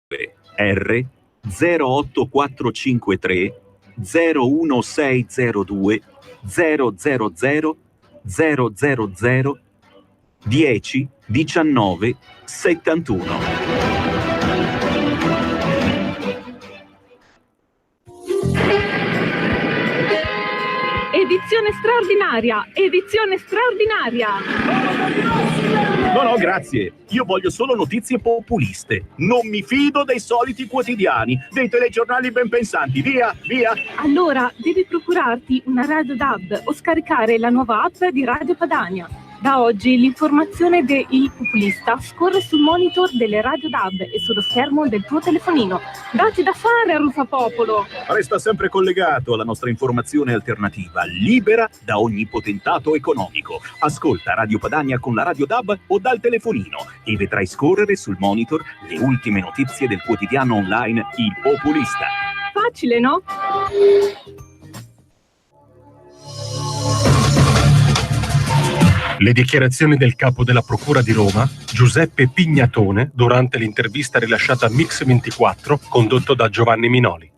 R 08453 01602 000 000 10 19 71. Edizione straordinaria! Edizione straordinaria! No, grazie. Io voglio solo notizie populiste. Non mi fido dei soliti quotidiani, dei telegiornali ben pensanti. Via, via! Allora, devi procurarti una Radio DAB o scaricare la nuova app di Radio Padania. Da oggi l'informazione de Il Populista scorre sul monitor delle Radio DAB e sullo schermo del tuo telefonino. Datti da fare, Rufapopolo! Resta sempre collegato alla nostra informazione alternativa, libera da ogni potentato economico. Ascolta Radio Padania con la Radio DAB o dal telefonino e vedrai scorrere sul monitor le ultime notizie del quotidiano online Il Populista. Facile, no? Le dichiarazioni del capo della Procura di Roma, Giuseppe Pignatone, durante l'intervista rilasciata a Mix24, condotto da Giovanni Minoli.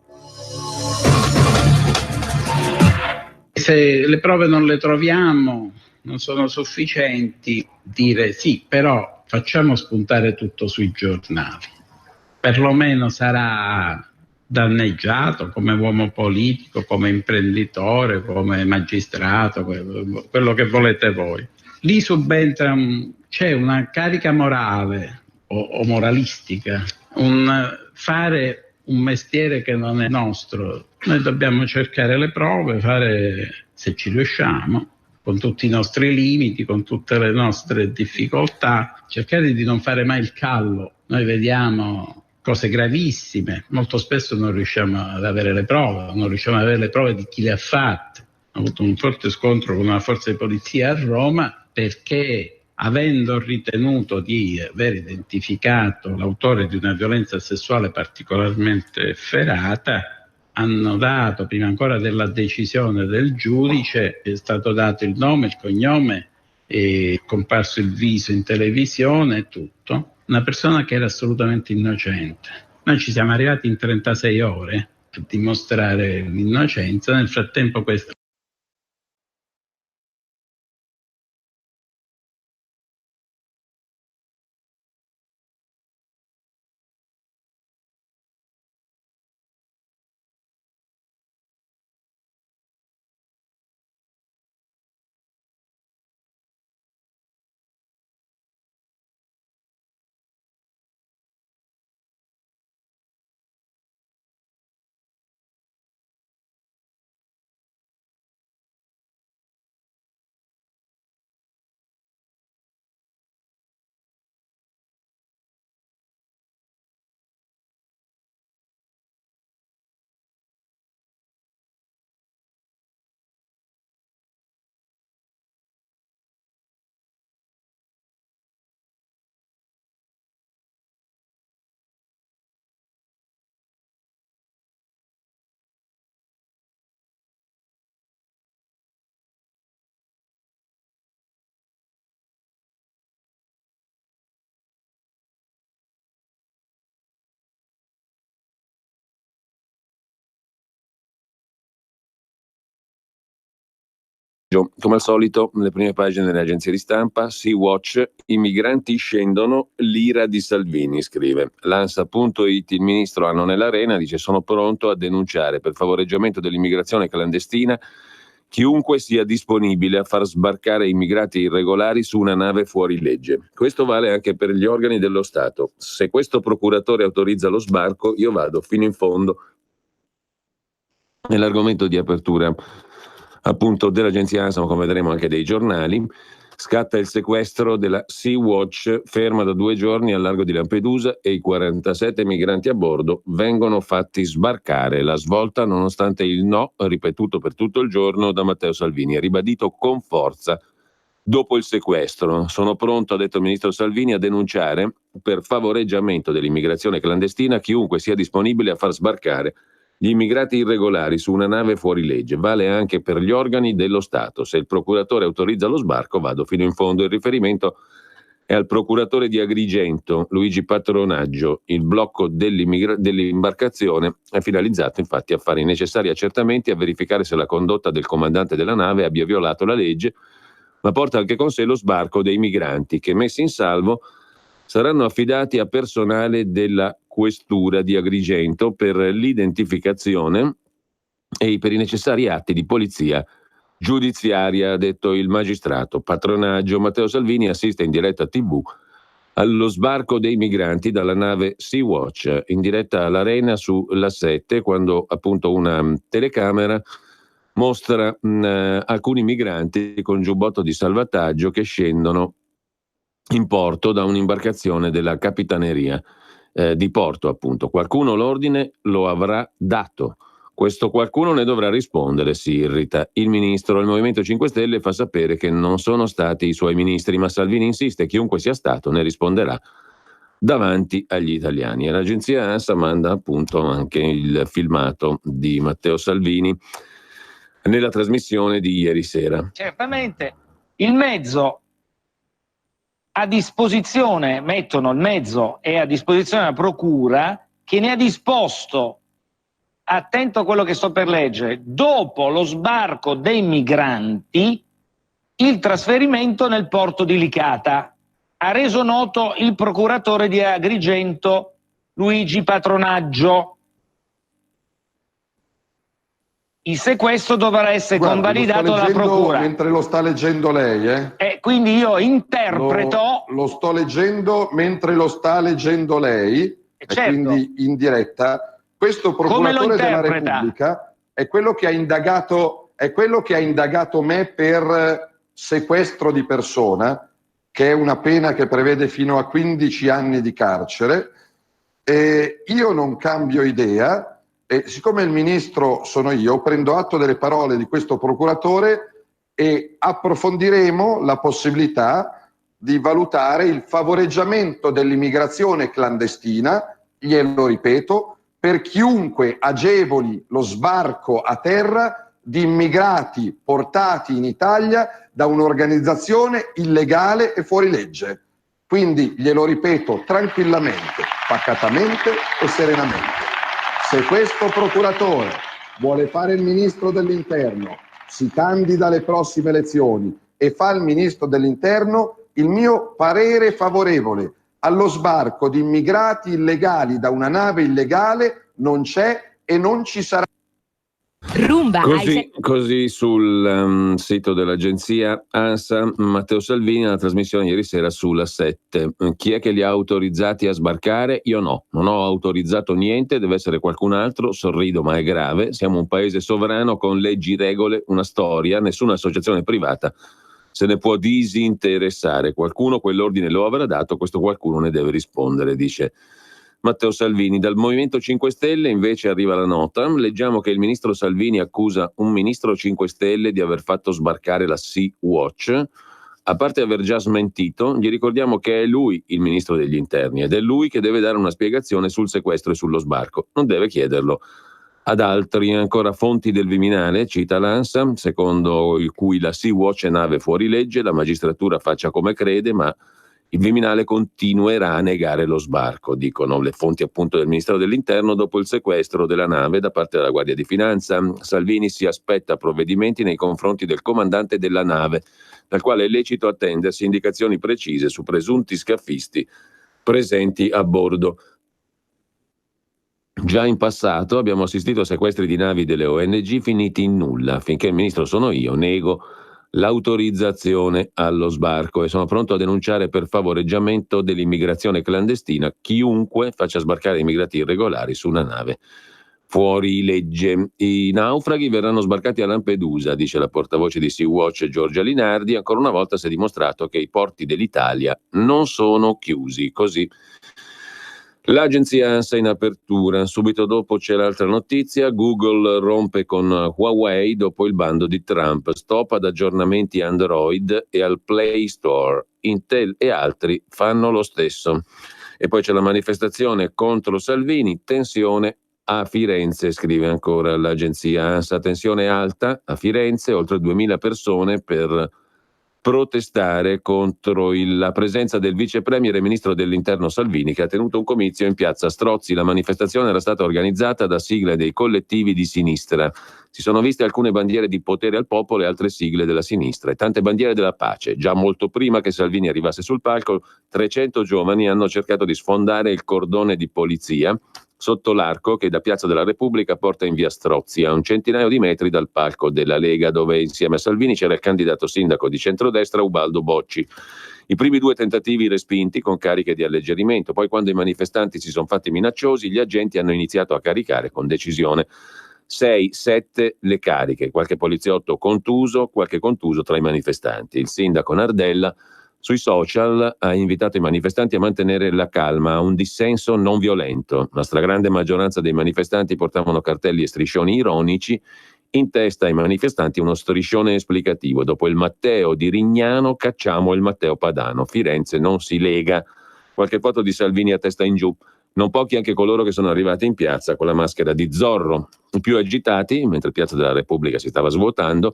Se le prove non le troviamo, non sono sufficienti, dire sì, però facciamo spuntare tutto sui giornali. Perlomeno sarà danneggiato come uomo politico, come imprenditore, come magistrato, quello che volete voi. Lì subentra c'è una carica morale o moralistica, un fare un mestiere che non è nostro. Noi dobbiamo cercare le prove, fare, se ci riusciamo, con tutti i nostri limiti, con tutte le nostre difficoltà, cercare di non fare mai il callo. Noi vediamo cose gravissime, molto spesso non riusciamo ad avere le prove, non riusciamo ad avere le prove di chi le ha fatte. Ho avuto un forte scontro con una forza di polizia a Roma perché, avendo ritenuto di aver identificato l'autore di una violenza sessuale particolarmente efferata, hanno dato, prima ancora della decisione del giudice, è stato dato il nome, il cognome, è comparso il viso in televisione e tutto. Una persona che era assolutamente innocente. Noi ci siamo arrivati in 36 ore a dimostrare l'innocenza. Nel frattempo questo come al solito, le prime pagine delle agenzie di stampa. Sea-Watch, i migranti scendono, l'ira di Salvini, scrive. L'Ansa.it, il ministro Anno nell'arena, dice: sono pronto a denunciare per favoreggiamento dell'immigrazione clandestina chiunque sia disponibile a far sbarcare immigrati irregolari su una nave fuori legge. Questo vale anche per gli organi dello Stato. Se questo procuratore autorizza lo sbarco, io vado fino in fondo. Nell'argomento di apertura appunto dell'agenzia ANSA, come vedremo anche dei giornali, scatta il sequestro della Sea-Watch, ferma da 2 giorni al largo di Lampedusa, e i 47 migranti a bordo vengono fatti sbarcare. La svolta nonostante il no ripetuto per tutto il giorno da Matteo Salvini, è ribadito con forza dopo il sequestro. Sono pronto, ha detto il ministro Salvini, a denunciare per favoreggiamento dell'immigrazione clandestina chiunque sia disponibile a far sbarcare gli immigrati irregolari su una nave fuori legge. Vale anche per gli organi dello Stato. Se il procuratore autorizza lo sbarco, vado fino in fondo. Il riferimento e al procuratore di Agrigento, Luigi Patronaggio. Il blocco dell'imbarcazione è finalizzato infatti a fare i necessari accertamenti e a verificare se la condotta del comandante della nave abbia violato la legge, ma porta anche con sé lo sbarco dei migranti che, messi in salvo, saranno affidati a personale della questura di Agrigento per l'identificazione e per i necessari atti di polizia giudiziaria, ha detto il magistrato. Patronaggio. Matteo Salvini assiste in diretta TV allo sbarco dei migranti dalla nave Sea-Watch, in diretta all'Arena sulla 7, quando appunto una telecamera mostra alcuni migranti con giubbotto di salvataggio che scendono in porto da un'imbarcazione della Capitaneria di Porto, appunto. Qualcuno l'ordine lo avrà dato. Questo qualcuno ne dovrà rispondere, si irrita il ministro. Il Movimento 5 Stelle fa sapere che non sono stati i suoi ministri, ma Salvini insiste, chiunque sia stato ne risponderà davanti agli italiani. E l'agenzia ANSA manda appunto anche il filmato di Matteo Salvini nella trasmissione di ieri sera. Certamente il mezzo a disposizione, mettono il mezzo e a disposizione la procura, che ne ha disposto, attento a quello che sto per leggere, dopo lo sbarco dei migranti, il trasferimento nel porto di Licata. Ha reso noto il procuratore di Agrigento, Luigi Patronaggio. Il sequestro dovrà essere convalidato dalla procura. Mentre lo sta leggendo lei, quindi io interpreto. Lo sto leggendo mentre lo sta leggendo lei, certo. E quindi in diretta. Questo procuratore della Repubblica è quello che ha indagato me per sequestro di persona, che è una pena che prevede fino a 15 anni di carcere. E io non cambio idea, e siccome il ministro sono io, prendo atto delle parole di questo procuratore e approfondiremo la possibilità di valutare il favoreggiamento dell'immigrazione clandestina, glielo ripeto, per chiunque agevoli lo sbarco a terra di immigrati portati in Italia da un'organizzazione illegale e fuori legge. Quindi glielo ripeto tranquillamente, pacatamente e serenamente. Se questo procuratore vuole fare il ministro dell'Interno, si candida alle prossime elezioni e fa il ministro dell'Interno, il mio parere favorevole allo sbarco di immigrati illegali da una nave illegale non c'è e non ci sarà. Rumba. Così sul sito dell'agenzia ANSA, Matteo Salvini alla trasmissione ieri sera sulla 7. Chi è che li ha autorizzati a sbarcare? Io no, non ho autorizzato niente, deve essere qualcun altro. Sorrido, ma è grave. Siamo un paese sovrano con leggi, regole, una storia, nessuna associazione privata se ne può disinteressare. Qualcuno quell'ordine lo avrà dato, questo qualcuno ne deve rispondere, dice Matteo Salvini. Dal Movimento 5 Stelle invece arriva la nota. Leggiamo che il ministro Salvini accusa un ministro 5 Stelle di aver fatto sbarcare la Sea-Watch. A parte aver già smentito, gli ricordiamo che è lui il ministro degli interni ed è lui che deve dare una spiegazione sul sequestro e sullo sbarco. Non deve chiederlo ad altri. Ancora fonti del Viminale, cita l'ANSA, secondo cui la Sea-Watch è nave fuori legge, la magistratura faccia come crede, ma il Viminale continuerà a negare lo sbarco, dicono le fonti appunto del Ministero dell'Interno, dopo il sequestro della nave da parte della Guardia di Finanza. Salvini si aspetta provvedimenti nei confronti del comandante della nave, dal quale è lecito attendersi indicazioni precise su presunti scaffisti presenti a bordo. Già in passato abbiamo assistito a sequestri di navi delle ONG finiti in nulla. Finché il ministro sono io, nego l'autorizzazione allo sbarco e sono pronto a denunciare per favoreggiamento dell'immigrazione clandestina chiunque faccia sbarcare immigrati irregolari su una nave fuori legge. I naufraghi verranno sbarcati a Lampedusa, dice la portavoce di Sea-Watch Giorgia Linardi. Ancora una volta si è dimostrato che i porti dell'Italia non sono chiusi. Così l'agenzia ANSA in apertura. Subito dopo c'è l'altra notizia: Google rompe con Huawei dopo il bando di Trump, stop ad aggiornamenti Android e al Play Store. Intel e altri fanno lo stesso. E poi c'è la manifestazione contro Salvini, tensione a Firenze, scrive ancora l'agenzia ANSA. Tensione alta a Firenze, oltre 2000 persone per protestare contro la presenza del vice premier e ministro dell'interno Salvini, che ha tenuto un comizio in piazza Strozzi. La manifestazione era stata organizzata da sigle dei collettivi di sinistra. Si sono viste alcune bandiere di potere al popolo e altre sigle della sinistra e tante bandiere della pace. Già molto prima che Salvini arrivasse sul palco, 300 giovani hanno cercato di sfondare il cordone di polizia sotto l'arco che da Piazza della Repubblica porta in via Strozzi, a un centinaio di metri dal palco della Lega, dove insieme a Salvini c'era il candidato sindaco di centrodestra Ubaldo Bocci. I primi 2 tentativi respinti con cariche di alleggerimento, poi quando i manifestanti si sono fatti minacciosi, gli agenti hanno iniziato a caricare con decisione. 6-7 le cariche, qualche poliziotto contuso, qualche contuso tra i manifestanti. Il sindaco Nardella sui social ha invitato i manifestanti a mantenere la calma, a un dissenso non violento. La stragrande maggioranza dei manifestanti portavano cartelli e striscioni ironici, in testa ai manifestanti uno striscione esplicativo: dopo il Matteo di Rignano cacciamo il Matteo Padano, Firenze non si lega. Qualche foto di Salvini a testa in giù. Non pochi anche coloro che sono arrivati in piazza con la maschera di Zorro. I più agitati, mentre Piazza della Repubblica si stava svuotando,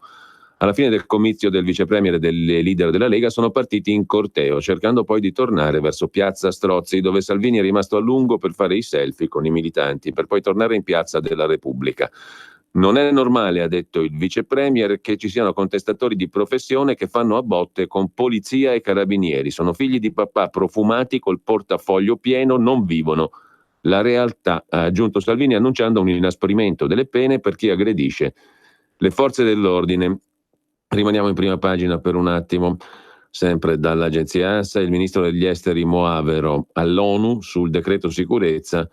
alla fine del comizio del vice premier e del leader della Lega sono partiti in corteo, cercando poi di tornare verso Piazza Strozzi, dove Salvini è rimasto a lungo per fare i selfie con i militanti, per poi tornare in Piazza della Repubblica. Non è normale, ha detto il vice premier, che ci siano contestatori di professione che fanno a botte con polizia e carabinieri. Sono figli di papà profumati col portafoglio pieno, non vivono la realtà, ha aggiunto Salvini, annunciando un inasprimento delle pene per chi aggredisce le forze dell'ordine. Rimaniamo in prima pagina per un attimo, sempre dall'agenzia ANSA. Il ministro degli esteri Moavero all'ONU sul decreto sicurezza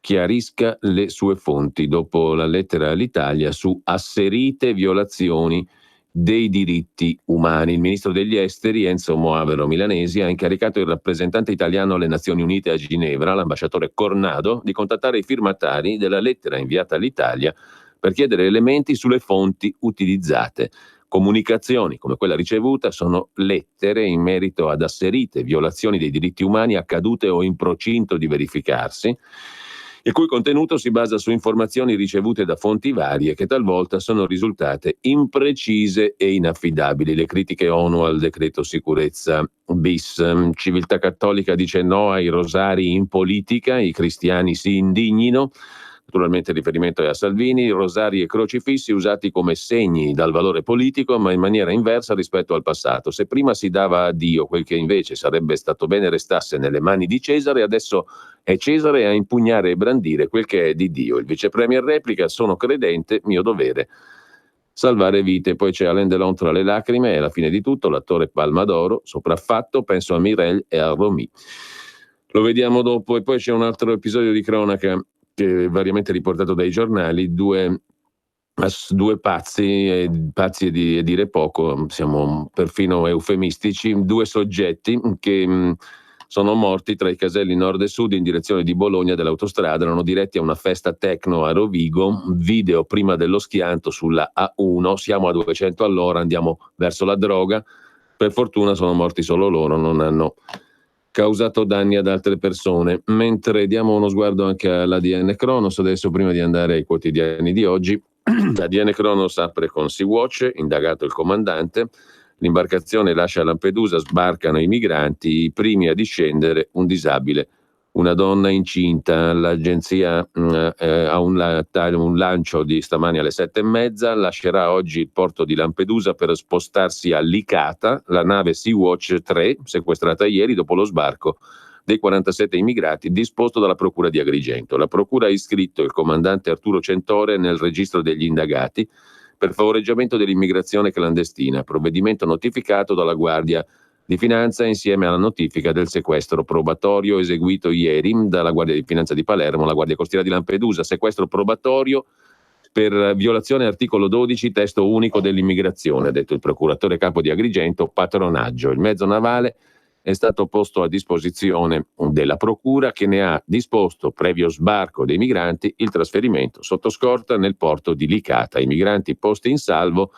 chiarisca le sue fonti dopo la lettera all'Italia su asserite violazioni dei diritti umani. Il ministro degli esteri Enzo Moavero Milanesi ha incaricato il rappresentante italiano alle Nazioni Unite a Ginevra, l'ambasciatore Cornado, di contattare i firmatari della lettera inviata all'Italia per chiedere elementi sulle fonti utilizzate. Comunicazioni come quella ricevuta sono lettere in merito ad asserite violazioni dei diritti umani accadute o in procinto di verificarsi, il cui contenuto si basa su informazioni ricevute da fonti varie che talvolta sono risultate imprecise e inaffidabili. Le critiche ONU al decreto sicurezza bis. Civiltà Cattolica dice no ai rosari in politica, i cristiani si indignino. Naturalmente il riferimento è a Salvini, rosari e crocifissi usati come segni dal valore politico, ma in maniera inversa rispetto al passato. Se prima si dava a Dio quel che invece sarebbe stato bene restasse nelle mani di Cesare, adesso è Cesare a impugnare e brandire quel che è di Dio. Il vice premier replica: sono credente, mio dovere salvare vite. Poi c'è Alain Delon tra le lacrime, e alla fine di tutto l'attore Palma d'Oro, sopraffatto, penso a Mireille e a Romy. Lo vediamo dopo. E poi c'è un altro episodio di cronaca che è variamente riportato dai giornali, due pazzi e dire poco, siamo perfino eufemistici, 2 soggetti che sono morti tra i caselli nord e sud in direzione di Bologna dell'autostrada. Erano diretti a una festa techno a Rovigo, video prima dello schianto sulla A1, siamo a 200 all'ora, andiamo verso la droga. Per fortuna sono morti solo loro, non hanno causato danni ad altre persone. Mentre diamo uno sguardo anche all'ADN Kronos adesso, prima di andare ai quotidiani di oggi. L'ADN Kronos apre con Sea-Watch, indagato il comandante, l'imbarcazione lascia Lampedusa, sbarcano i migranti, i primi a discendere un disabile, una donna incinta. L'agenzia ha un lancio di stamani alle 7:30, lascerà oggi il porto di Lampedusa per spostarsi a Licata, la nave Sea-Watch 3, sequestrata ieri dopo lo sbarco dei 47 immigrati disposto dalla Procura di Agrigento. La Procura ha iscritto il comandante Arturo Centore nel registro degli indagati per favoreggiamento dell'immigrazione clandestina, provvedimento notificato dalla Guardia di Finanza insieme alla notifica del sequestro probatorio eseguito ieri dalla Guardia di Finanza di Palermo, la Guardia Costiera di Lampedusa. Sequestro probatorio per violazione articolo 12 testo unico dell'immigrazione, ha detto il procuratore capo di Agrigento, patronaggio. Il mezzo navale è stato posto a disposizione della procura, che ne ha disposto, previo sbarco dei migranti, il trasferimento sotto scorta nel porto di Licata. I migranti posti in salvo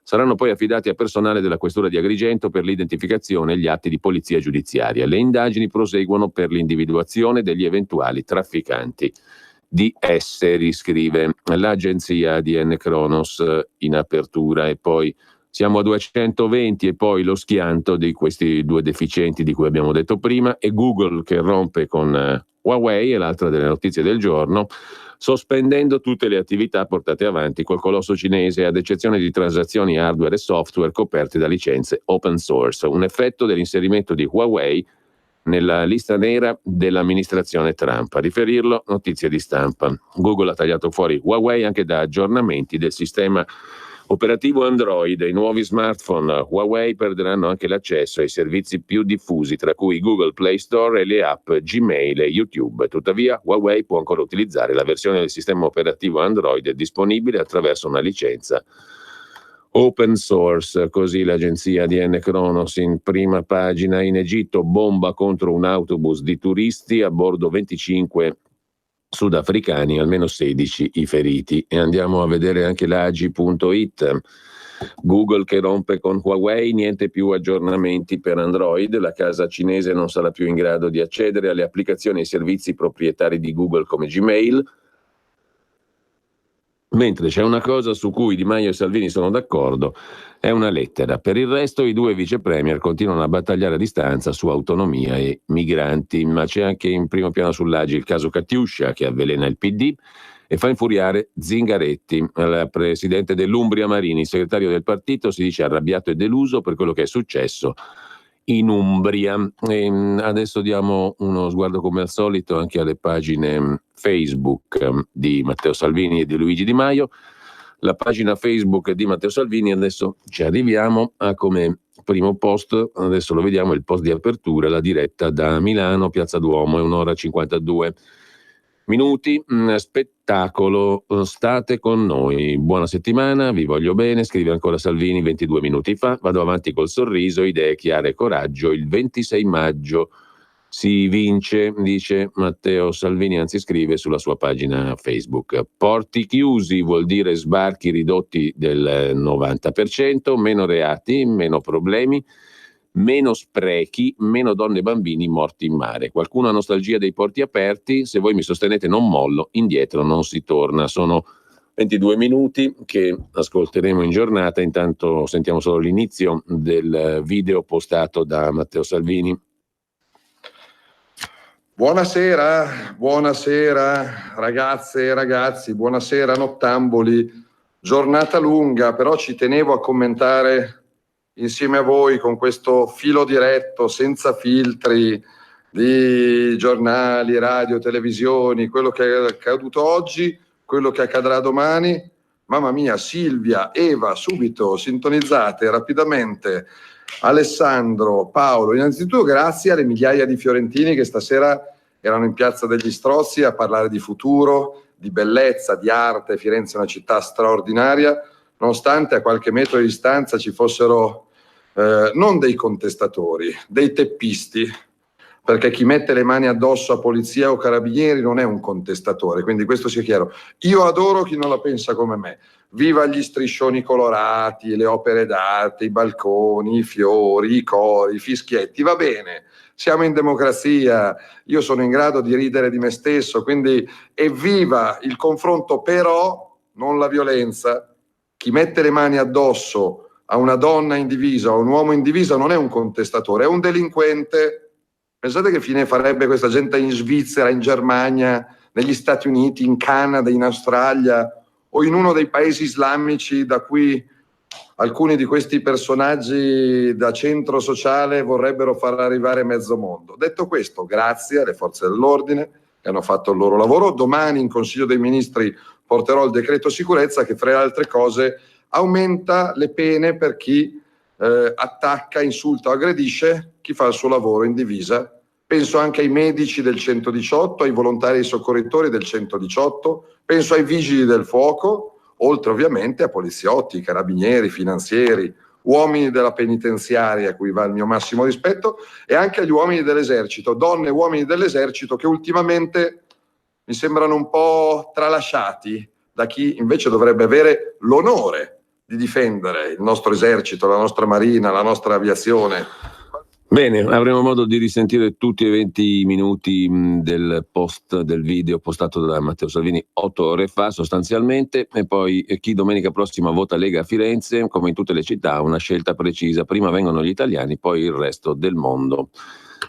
saranno poi affidati a personale della Questura di Agrigento per l'identificazione e gli atti di polizia giudiziaria. Le indagini proseguono per l'individuazione degli eventuali trafficanti di esseri, scrive l'agenzia ADN Kronos in apertura. E poi Siamo a 220 e poi lo schianto di questi due deficienti di cui abbiamo detto prima, e Google che rompe con Huawei, è l'altra delle notizie del giorno, sospendendo tutte le attività portate avanti col colosso cinese, ad eccezione di transazioni hardware e software coperte da licenze open source, un effetto dell'inserimento di Huawei nella lista nera dell'amministrazione Trump. A riferirlo, notizie di stampa. Google ha tagliato fuori Huawei anche da aggiornamenti del sistema operativo Android. I nuovi smartphone Huawei perderanno anche l'accesso ai servizi più diffusi, tra cui Google Play Store e le app Gmail e YouTube. Tuttavia, Huawei può ancora utilizzare la versione del sistema operativo Android disponibile attraverso una licenza open source. Così l'agenzia DN Kronos in prima pagina. In Egitto, bomba contro un autobus di turisti, a bordo 25 sudafricani, almeno 16 i feriti. E andiamo a vedere anche l'Agi.it. Google che rompe con Huawei, niente più aggiornamenti per Android, la casa cinese non sarà più in grado di accedere alle applicazioni e ai servizi proprietari di Google come Gmail. Mentre c'è una cosa su cui Di Maio e Salvini sono d'accordo, è una lettera. Per il resto i due vice premier continuano a battagliare a distanza su autonomia e migranti, ma c'è anche in primo piano sull'Agi il caso Catiuscia che avvelena il PD e fa infuriare Zingaretti. Il presidente dell'Umbria Marini, segretario del partito, si dice arrabbiato e deluso per quello che è successo in Umbria. E adesso diamo uno sguardo come al solito anche alle pagine Facebook di Matteo Salvini e di Luigi Di Maio. La pagina Facebook di Matteo Salvini, adesso ci arriviamo, ha come primo post, adesso lo vediamo, il post di apertura, la diretta da Milano, Piazza Duomo, è 1 ora e 52 minuti, spettacolo, state con noi, buona settimana, vi voglio bene, scrive ancora Salvini 22 minuti fa, vado avanti col sorriso, idee chiare e coraggio, il 26 maggio si vince, dice Matteo Salvini, anzi scrive sulla sua pagina Facebook. Porti chiusi vuol dire sbarchi ridotti del 90%, meno reati, meno problemi, meno sprechi, meno donne e bambini morti in mare. Qualcuno ha nostalgia dei porti aperti? Se voi mi sostenete non mollo, indietro non si torna. Sono 22 minuti che ascolteremo in giornata, intanto sentiamo solo l'inizio del video postato da Matteo Salvini. Buonasera ragazze e ragazzi, buonasera nottamboli, giornata lunga, però ci tenevo a commentare insieme a voi con questo filo diretto, senza filtri di giornali, radio, televisioni, quello che è accaduto oggi, quello che accadrà domani. Mamma mia, Silvia, Eva, subito, sintonizzate rapidamente. Alessandro, Paolo, innanzitutto grazie alle migliaia di fiorentini che stasera erano in Piazza degli Strozzi a parlare di futuro, di bellezza, di arte. Firenze è una città straordinaria, nonostante a qualche metro di distanza ci fossero non dei contestatori, dei teppisti, perché chi mette le mani addosso a polizia o carabinieri non è un contestatore, quindi questo sia chiaro. Io adoro chi non la pensa come me. Viva gli striscioni colorati, le opere d'arte, i balconi, i fiori, i cori, i fischietti, va bene, siamo in democrazia, io sono in grado di ridere di me stesso, quindi evviva il confronto, però non la violenza. Chi mette le mani addosso a una donna in divisa o a un uomo in divisa non è un contestatore, è un delinquente. Pensate che fine farebbe questa gente in Svizzera, in Germania, negli Stati Uniti, in Canada, in Australia o in uno dei paesi islamici da cui alcuni di questi personaggi da centro sociale vorrebbero far arrivare mezzo mondo. Detto questo, grazie alle forze dell'ordine che hanno fatto il loro lavoro. Domani in Consiglio dei Ministri porterò il decreto sicurezza che, fra le altre cose, aumenta le pene per chi attacca, insulta o aggredisce chi fa il suo lavoro in divisa. Penso anche ai medici del 118, ai volontari e ai soccorritori del 118, penso ai vigili del fuoco, oltre ovviamente a poliziotti, carabinieri, finanzieri, uomini della penitenziaria, a cui va il mio massimo rispetto, e anche agli uomini dell'esercito, donne e uomini dell'esercito che ultimamente mi sembrano un po' tralasciati da chi invece dovrebbe avere l'onore di difendere il nostro esercito, la nostra marina, la nostra aviazione. Bene, avremo modo di risentire tutti i 20 minuti del post del video postato da Matteo Salvini 8 ore fa sostanzialmente, e poi chi domenica prossima vota Lega a Firenze, come in tutte le città, ha una scelta precisa: prima vengono gli italiani, poi il resto del mondo.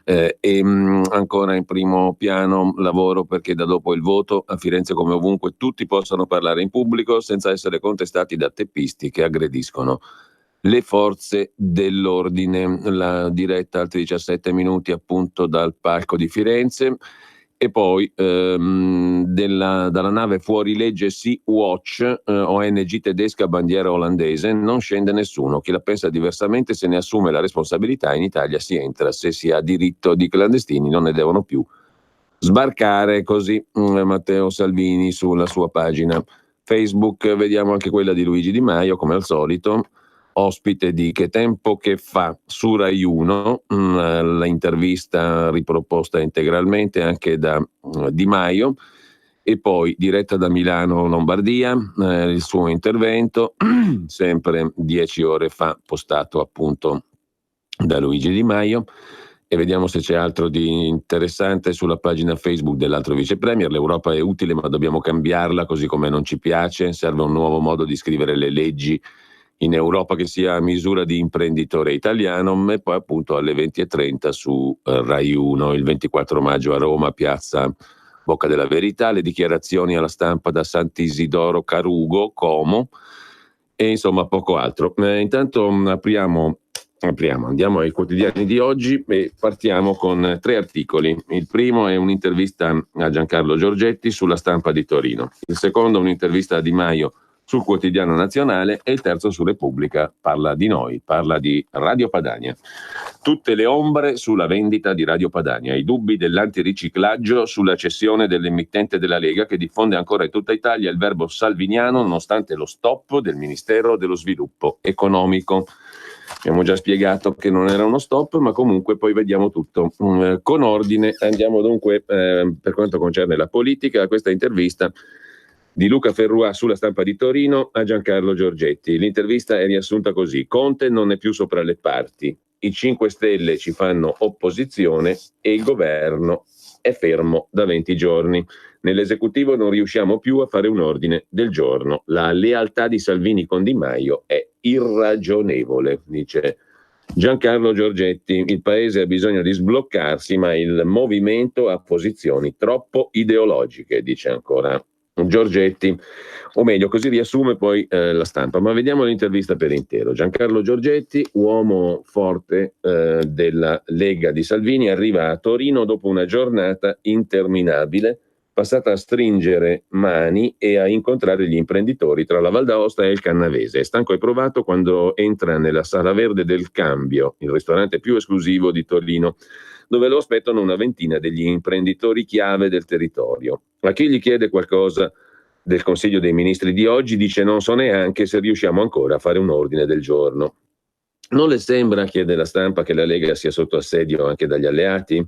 Ancora in primo piano lavoro perché da dopo il voto a Firenze, come ovunque, tutti possano parlare in pubblico senza essere contestati da teppisti che aggrediscono le forze dell'ordine. La diretta altri 17 minuti appunto dal palco di Firenze. E poi dalla nave fuorilegge Sea-Watch, ONG tedesca bandiera olandese, non scende nessuno. Chi la pensa diversamente se ne assume la responsabilità. In Italia si entra se si ha diritto di clandestini, non ne devono più sbarcare. Così Matteo Salvini sulla sua pagina Facebook. Vediamo anche quella di Luigi Di Maio, come al solito, ospite di Che tempo che fa su Rai 1, l'intervista riproposta integralmente anche da Di Maio, e poi diretta da Milano, Lombardia, il suo intervento, sempre 10 ore fa, postato appunto da Luigi Di Maio. E vediamo se c'è altro di interessante sulla pagina Facebook dell'altro vice premier. L'Europa è utile, ma dobbiamo cambiarla, così come non ci piace. Serve un nuovo modo di scrivere le leggi in Europa che sia a misura di imprenditore italiano. E poi appunto alle 20:30 su Rai 1, il 24 maggio a Roma, piazza Bocca della Verità, le dichiarazioni alla stampa da Sant'Isidoro Carugo, Como, e insomma poco altro. Intanto andiamo ai quotidiani di oggi e partiamo con 3 articoli. Il primo è un'intervista a Giancarlo Giorgetti sulla Stampa di Torino, il secondo un'intervista a Di Maio sul Quotidiano Nazionale, e il terzo su Repubblica parla di noi, parla di Radio Padania. Tutte le ombre sulla vendita di Radio Padania, i dubbi dell'antiriciclaggio sulla cessione dell'emittente della Lega, che diffonde ancora in tutta Italia il verbo salviniano nonostante lo stop del Ministero dello Sviluppo Economico. Abbiamo già spiegato che non era uno stop, ma comunque poi vediamo tutto con ordine. Andiamo dunque per quanto concerne la politica a questa intervista di Luca Ferruà sulla Stampa di Torino a Giancarlo Giorgetti. L'intervista è riassunta così: Conte non è più sopra le parti, i 5 Stelle ci fanno opposizione e il governo è fermo da 20 giorni. Nell'esecutivo non riusciamo più a fare un ordine del giorno. La lealtà di Salvini con Di Maio è irragionevole, dice Giancarlo Giorgetti. Il paese ha bisogno di sbloccarsi, ma il movimento ha posizioni troppo ideologiche, dice ancora Giorgetti, o meglio così riassume poi la Stampa. Ma vediamo l'intervista per intero. Giancarlo Giorgetti, uomo forte della Lega di Salvini, arriva a Torino dopo una giornata interminabile passata a stringere mani e a incontrare gli imprenditori tra la Val d'Aosta e il Cannavese. È stanco e provato quando entra nella Sala Verde del Cambio, il ristorante più esclusivo di Torino, dove lo aspettano una ventina degli imprenditori chiave del territorio. A chi gli chiede qualcosa del Consiglio dei Ministri di oggi dice: non so neanche se riusciamo ancora a fare un ordine del giorno. Non le sembra, chiede la Stampa, che la Lega sia sotto assedio anche dagli alleati?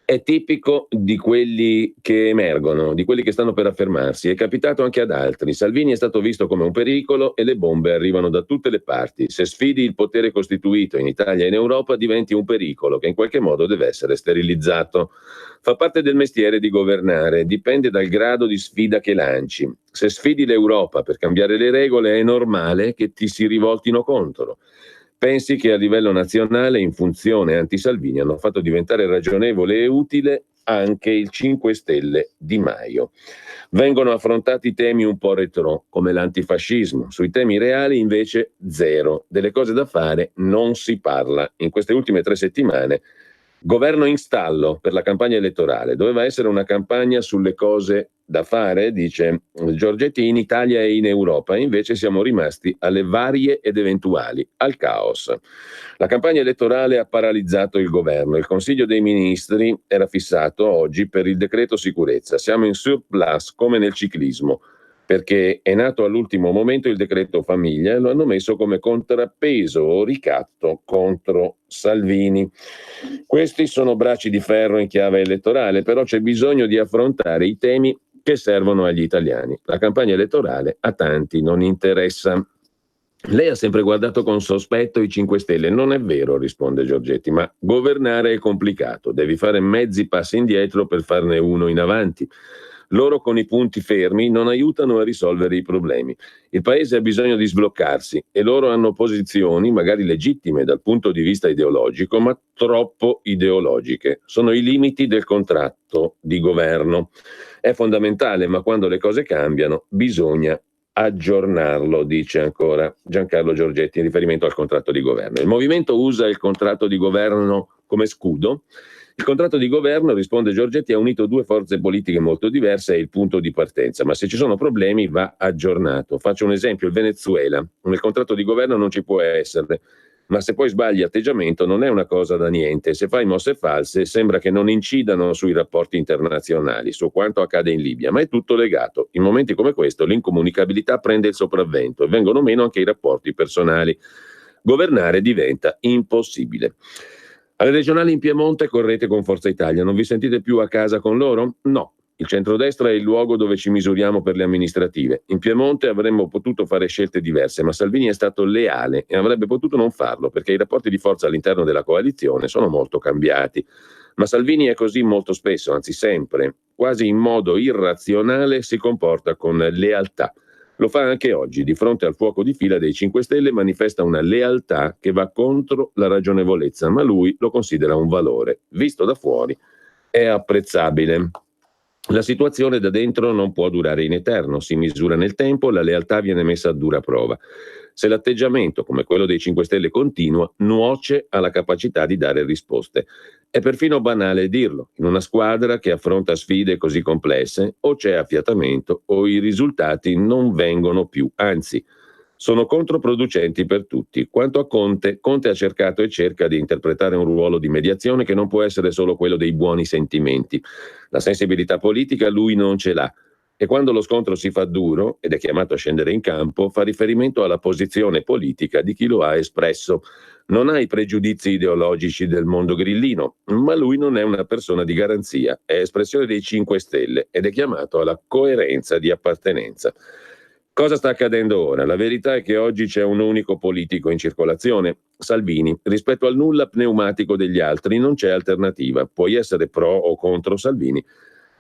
È tipico di quelli che emergono, di quelli che stanno per affermarsi. È capitato anche ad altri. Salvini è stato visto come un pericolo e le bombe arrivano da tutte le parti. Se sfidi il potere costituito in Italia e in Europa, diventi un pericolo che in qualche modo deve essere sterilizzato. Fa parte del mestiere di governare, dipende dal grado di sfida che lanci. Se sfidi l'Europa per cambiare le regole, è normale che ti si rivoltino contro. Pensi che a livello nazionale, in funzione anti-Salvini, hanno fatto diventare ragionevole e utile anche il 5 Stelle Di Maio. Vengono affrontati temi un po' retro, come l'antifascismo. Sui temi reali, invece, zero. Delle cose da fare non si parla. In queste ultime 3 settimane, governo in stallo per la campagna elettorale. Doveva essere una campagna sulle cose da fare, dice Giorgetti, in Italia e in Europa, e invece siamo rimasti alle varie ed eventuali, al caos. La campagna elettorale ha paralizzato il governo. Il Consiglio dei Ministri era fissato oggi per il decreto sicurezza. Siamo in surplus come nel ciclismo, perché è nato all'ultimo momento il decreto famiglia e lo hanno messo come contrappeso o ricatto contro Salvini. Questi sono bracci di ferro in chiave elettorale, però c'è bisogno di affrontare i temi che servono agli italiani. La campagna elettorale a tanti non interessa. Lei ha sempre guardato con sospetto i 5 Stelle. Non è vero, risponde Giorgetti, ma governare è complicato. Devi fare mezzi passi indietro per farne uno in avanti. Loro con i punti fermi non aiutano a risolvere i problemi. Il paese ha bisogno di sbloccarsi e loro hanno posizioni magari legittime dal punto di vista ideologico, ma troppo ideologiche. Sono i limiti del contratto di governo. È fondamentale, ma quando le cose cambiano bisogna aggiornarlo, dice ancora Giancarlo Giorgetti in riferimento al contratto di governo. Il movimento usa il contratto di governo come scudo. Il contratto di governo, risponde Giorgetti, ha unito due forze politiche molto diverse, è il punto di partenza, ma se ci sono problemi va aggiornato. Faccio un esempio, il Venezuela. Nel contratto di governo non ci può essere, ma se poi sbagli atteggiamento non è una cosa da niente. Se fai mosse false sembra che non incidano sui rapporti internazionali, su quanto accade in Libia, ma è tutto legato. In momenti come questo l'incomunicabilità prende il sopravvento e vengono meno anche i rapporti personali. Governare diventa impossibile. Alle regionali in Piemonte correte con Forza Italia, non vi sentite più a casa con loro? No. Il centrodestra è il luogo dove ci misuriamo per le amministrative. In Piemonte avremmo potuto fare scelte diverse, ma Salvini è stato leale e avrebbe potuto non farlo perché i rapporti di forza all'interno della coalizione sono molto cambiati. Ma Salvini è così molto spesso, anzi sempre, quasi in modo irrazionale, si comporta con lealtà. Lo fa anche oggi, di fronte al fuoco di fila dei 5 Stelle manifesta una lealtà che va contro la ragionevolezza, ma lui lo considera un valore. Visto da fuori è apprezzabile. La situazione da dentro non può durare in eterno, si misura nel tempo, la lealtà viene messa a dura prova. Se l'atteggiamento, come quello dei 5 Stelle, continua, nuoce alla capacità di dare risposte. È perfino banale dirlo. In una squadra che affronta sfide così complesse, o c'è affiatamento o i risultati non vengono più, anzi, sono controproducenti per tutti. Quanto a Conte ha cercato e cerca di interpretare un ruolo di mediazione che non può essere solo quello dei buoni sentimenti. La sensibilità politica lui non ce l'ha. E quando lo scontro si fa duro, ed è chiamato a scendere in campo, fa riferimento alla posizione politica di chi lo ha espresso. Non ha i pregiudizi ideologici del mondo grillino, ma lui non è una persona di garanzia, è espressione dei 5 Stelle ed è chiamato alla coerenza di appartenenza. Cosa sta accadendo ora? La verità è che oggi c'è un unico politico in circolazione, Salvini. Rispetto al nulla pneumatico degli altri non c'è alternativa. Puoi essere pro o contro Salvini,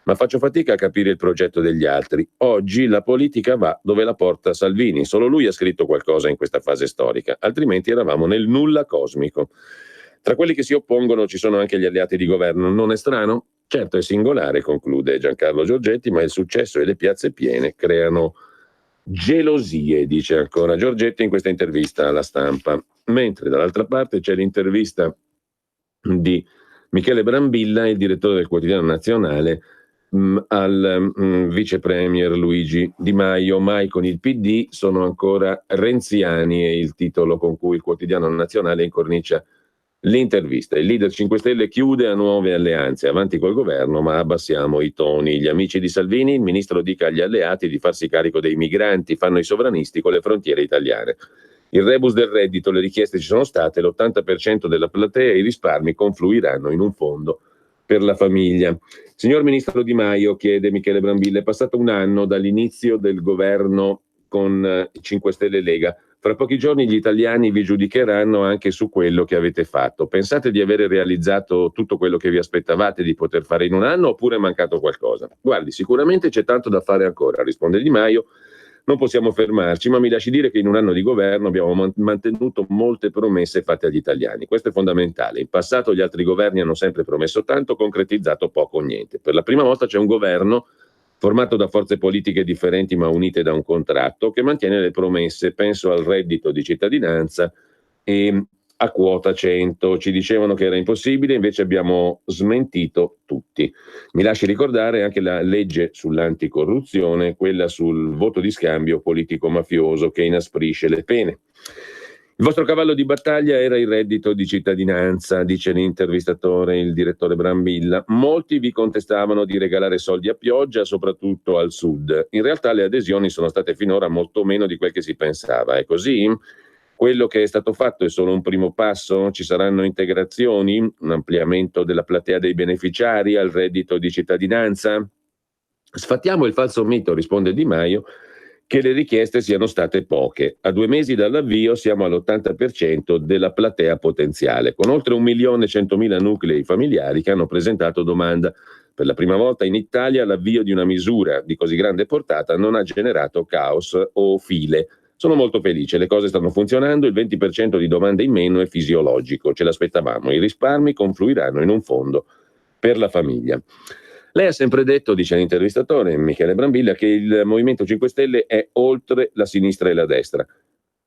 ma faccio fatica a capire il progetto degli altri. Oggi la politica va dove la porta Salvini. Solo lui ha scritto qualcosa in questa fase storica, altrimenti eravamo nel nulla cosmico. Tra quelli che si oppongono ci sono anche gli alleati di governo. Non è strano? Certo è singolare, conclude Giancarlo Giorgetti, ma il successo e le piazze piene creano gelosie, dice ancora Giorgetti in questa intervista alla Stampa. Mentre dall'altra parte c'è l'intervista di Michele Brambilla, il direttore del Quotidiano Nazionale, al vice premier Luigi Di Maio. Mai con il PD, sono ancora renziani, è il titolo con cui il Quotidiano Nazionale incornicia l'intervista. Il leader 5 Stelle chiude a nuove alleanze, avanti col governo ma abbassiamo i toni. Gli amici di Salvini, il ministro dica agli alleati di farsi carico dei migranti, fanno i sovranisti con le frontiere italiane. Il rebus del reddito, le richieste ci sono state, l'80% della platea e i risparmi confluiranno in un fondo per la famiglia. Signor Ministro Di Maio, chiede Michele Brambilla, è passato un anno dall'inizio del governo con 5 Stelle Lega. Fra pochi giorni gli italiani vi giudicheranno anche su quello che avete fatto. Pensate di avere realizzato tutto quello che vi aspettavate di poter fare in un anno oppure è mancato qualcosa? Guardi, sicuramente c'è tanto da fare ancora, risponde Di Maio. Non possiamo fermarci, ma mi lasci dire che in un anno di governo abbiamo mantenuto molte promesse fatte agli italiani. Questo è fondamentale. In passato gli altri governi hanno sempre promesso tanto, concretizzato poco o niente. Per la prima volta c'è un governo formato da forze politiche differenti ma unite da un contratto, che mantiene le promesse. Penso al reddito di cittadinanza e a quota 100. Ci dicevano che era impossibile, invece abbiamo smentito tutti. Mi lasci ricordare anche la legge sull'anticorruzione, quella sul voto di scambio politico-mafioso che inasprisce le pene. Il vostro cavallo di battaglia era il reddito di cittadinanza, dice l'intervistatore, il direttore Brambilla. Molti vi contestavano di regalare soldi a pioggia, soprattutto al sud. In realtà le adesioni sono state finora molto meno di quel che si pensava. È così? Quello che è stato fatto è solo un primo passo? Ci saranno integrazioni? Un ampliamento della platea dei beneficiari al reddito di cittadinanza? Sfattiamo il falso mito, risponde Di Maio, che le richieste siano state poche. A 2 mesi dall'avvio siamo all'80% della platea potenziale, con oltre 1.100.000 nuclei familiari che hanno presentato domanda. Per la prima volta in Italia l'avvio di una misura di così grande portata non ha generato caos o file. Sono molto felice, le cose stanno funzionando, il 20% di domande in meno è fisiologico, ce l'aspettavamo, i risparmi confluiranno in un fondo per la famiglia. Lei ha sempre detto, dice l'intervistatore Michele Brambilla, che il Movimento 5 Stelle è oltre la sinistra e la destra.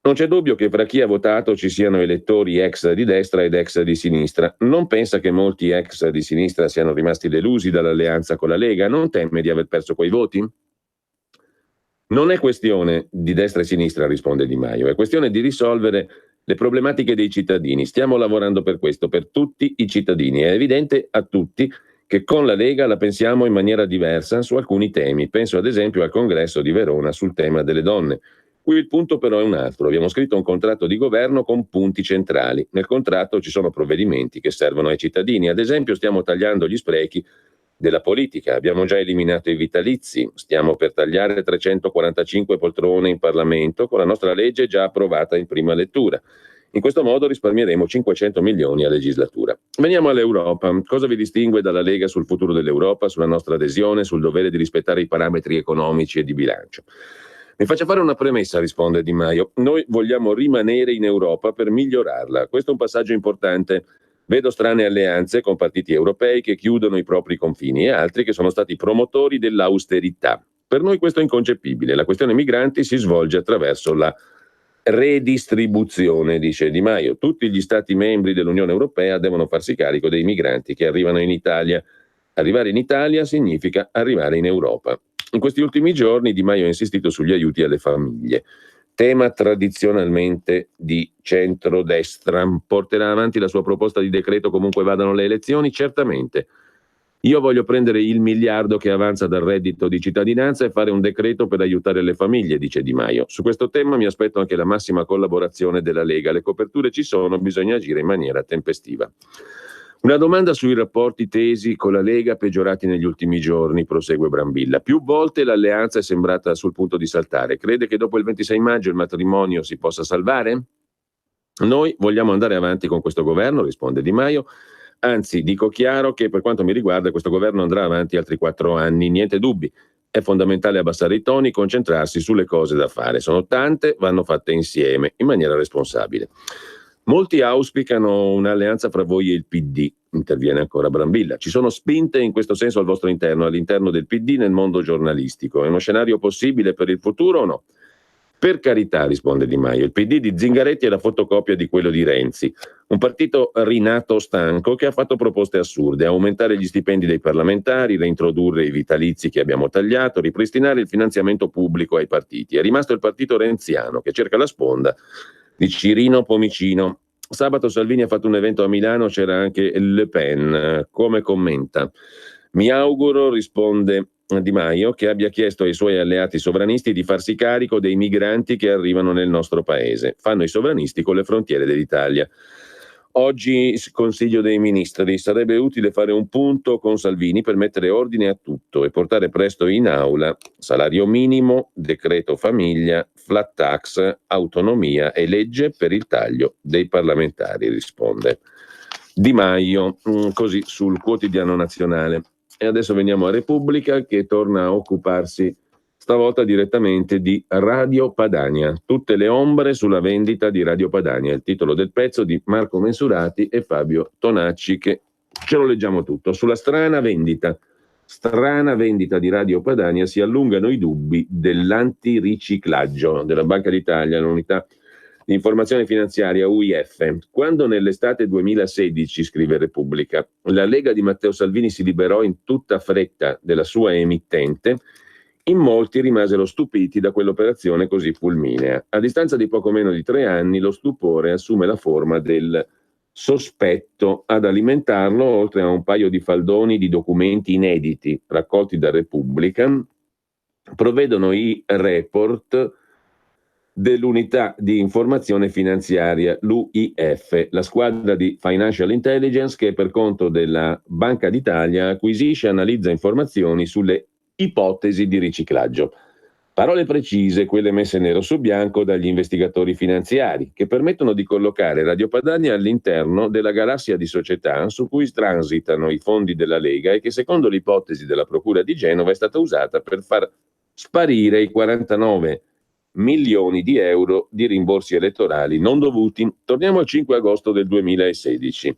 Non c'è dubbio che fra chi ha votato ci siano elettori ex di destra ed ex di sinistra. Non pensa che molti ex di sinistra siano rimasti delusi dall'alleanza con la Lega? Non teme di aver perso quei voti? Non è questione di destra e sinistra, risponde Di Maio, è questione di risolvere le problematiche dei cittadini. Stiamo lavorando per questo, per tutti i cittadini. È evidente a tutti che con la Lega la pensiamo in maniera diversa su alcuni temi. Penso ad esempio al congresso di Verona sul tema delle donne. Qui il punto però è un altro. Abbiamo scritto un contratto di governo con punti centrali. Nel contratto ci sono provvedimenti che servono ai cittadini. Ad esempio stiamo tagliando gli sprechi della politica. Abbiamo già eliminato i vitalizi. Stiamo per tagliare 345 poltrone in Parlamento con la nostra legge già approvata in prima lettura. In questo modo risparmieremo 500 milioni a legislatura. Veniamo all'Europa. Cosa vi distingue dalla Lega sul futuro dell'Europa, sulla nostra adesione, sul dovere di rispettare i parametri economici e di bilancio? Mi faccia fare una premessa, risponde Di Maio. Noi vogliamo rimanere in Europa per migliorarla. Questo è un passaggio importante. Vedo strane alleanze con partiti europei che chiudono i propri confini e altri che sono stati promotori dell'austerità. Per noi questo è inconcepibile. La questione migranti si svolge attraverso la redistribuzione, dice Di Maio. Tutti gli Stati membri dell'Unione Europea devono farsi carico dei migranti che arrivano in Italia. Arrivare in Italia significa arrivare in Europa. In questi ultimi giorni Di Maio ha insistito sugli aiuti alle famiglie, tema tradizionalmente di centrodestra. Porterà avanti la sua proposta di decreto comunque vadano le elezioni? Certamente. Io voglio prendere il miliardo che avanza dal reddito di cittadinanza e fare un decreto per aiutare le famiglie, dice Di Maio. Su questo tema mi aspetto anche la massima collaborazione della Lega. Le coperture ci sono, bisogna agire in maniera tempestiva. Una domanda sui rapporti tesi con la Lega peggiorati negli ultimi giorni, prosegue Brambilla. Più volte l'alleanza è sembrata sul punto di saltare. Crede che dopo il 26 maggio il matrimonio si possa salvare? Noi vogliamo andare avanti con questo governo, risponde Di Maio. Anzi, dico chiaro che per quanto mi riguarda questo governo andrà avanti altri 4 anni, niente dubbi. È fondamentale abbassare i toni, concentrarsi sulle cose da fare. Sono tante, vanno fatte insieme, in maniera responsabile. Molti auspicano un'alleanza fra voi e il PD, interviene ancora Brambilla. Ci sono spinte in questo senso al vostro interno, all'interno del PD nel mondo giornalistico. È uno scenario possibile per il futuro o no? Per carità, risponde Di Maio, il PD di Zingaretti è la fotocopia di quello di Renzi, un partito rinato stanco che ha fatto proposte assurde, aumentare gli stipendi dei parlamentari, reintrodurre i vitalizi che abbiamo tagliato, ripristinare il finanziamento pubblico ai partiti. È rimasto il partito renziano che cerca la sponda di Cirino Pomicino. Sabato Salvini ha fatto un evento a Milano, c'era anche Le Pen. Come commenta? Mi auguro, risponde Di Maio, che abbia chiesto ai suoi alleati sovranisti di farsi carico dei migranti che arrivano nel nostro paese. Fanno i sovranisti con le frontiere dell'Italia. Oggi Consiglio dei Ministri, sarebbe utile fare un punto con Salvini per mettere ordine a tutto e portare presto in aula salario minimo, decreto famiglia, flat tax, autonomia e legge per il taglio dei parlamentari, risponde Di Maio, così sul Quotidiano Nazionale. E adesso veniamo a Repubblica, che torna a occuparsi stavolta direttamente di Radio Padania. Tutte le ombre sulla vendita di Radio Padania, il titolo del pezzo di Marco Mensurati e Fabio Tonacci, che ce lo leggiamo tutto. Sulla strana vendita di Radio Padania si allungano i dubbi dell'antiriciclaggio della Banca d'Italia, l'unità di informazione finanziaria UIF. Quando nell'estate 2016, scrive Repubblica, la Lega di Matteo Salvini si liberò in tutta fretta della sua emittente, in molti rimasero stupiti da quell'operazione così fulminea. A distanza di poco meno di 3 anni lo stupore assume la forma del sospetto. Ad alimentarlo, oltre a un paio di faldoni di documenti inediti raccolti da Repubblica, provvedono i report dell'unità di informazione finanziaria, l'UIF, la squadra di Financial Intelligence che per conto della Banca d'Italia acquisisce e analizza informazioni sulle ipotesi di riciclaggio. Parole precise, quelle messe nero su bianco dagli investigatori finanziari, che permettono di collocare Radio Padania all'interno della galassia di società su cui transitano i fondi della Lega e che, secondo l'ipotesi della Procura di Genova, è stata usata per far sparire i 49 milioni di euro di rimborsi elettorali non dovuti. Torniamo al 5 agosto del 2016.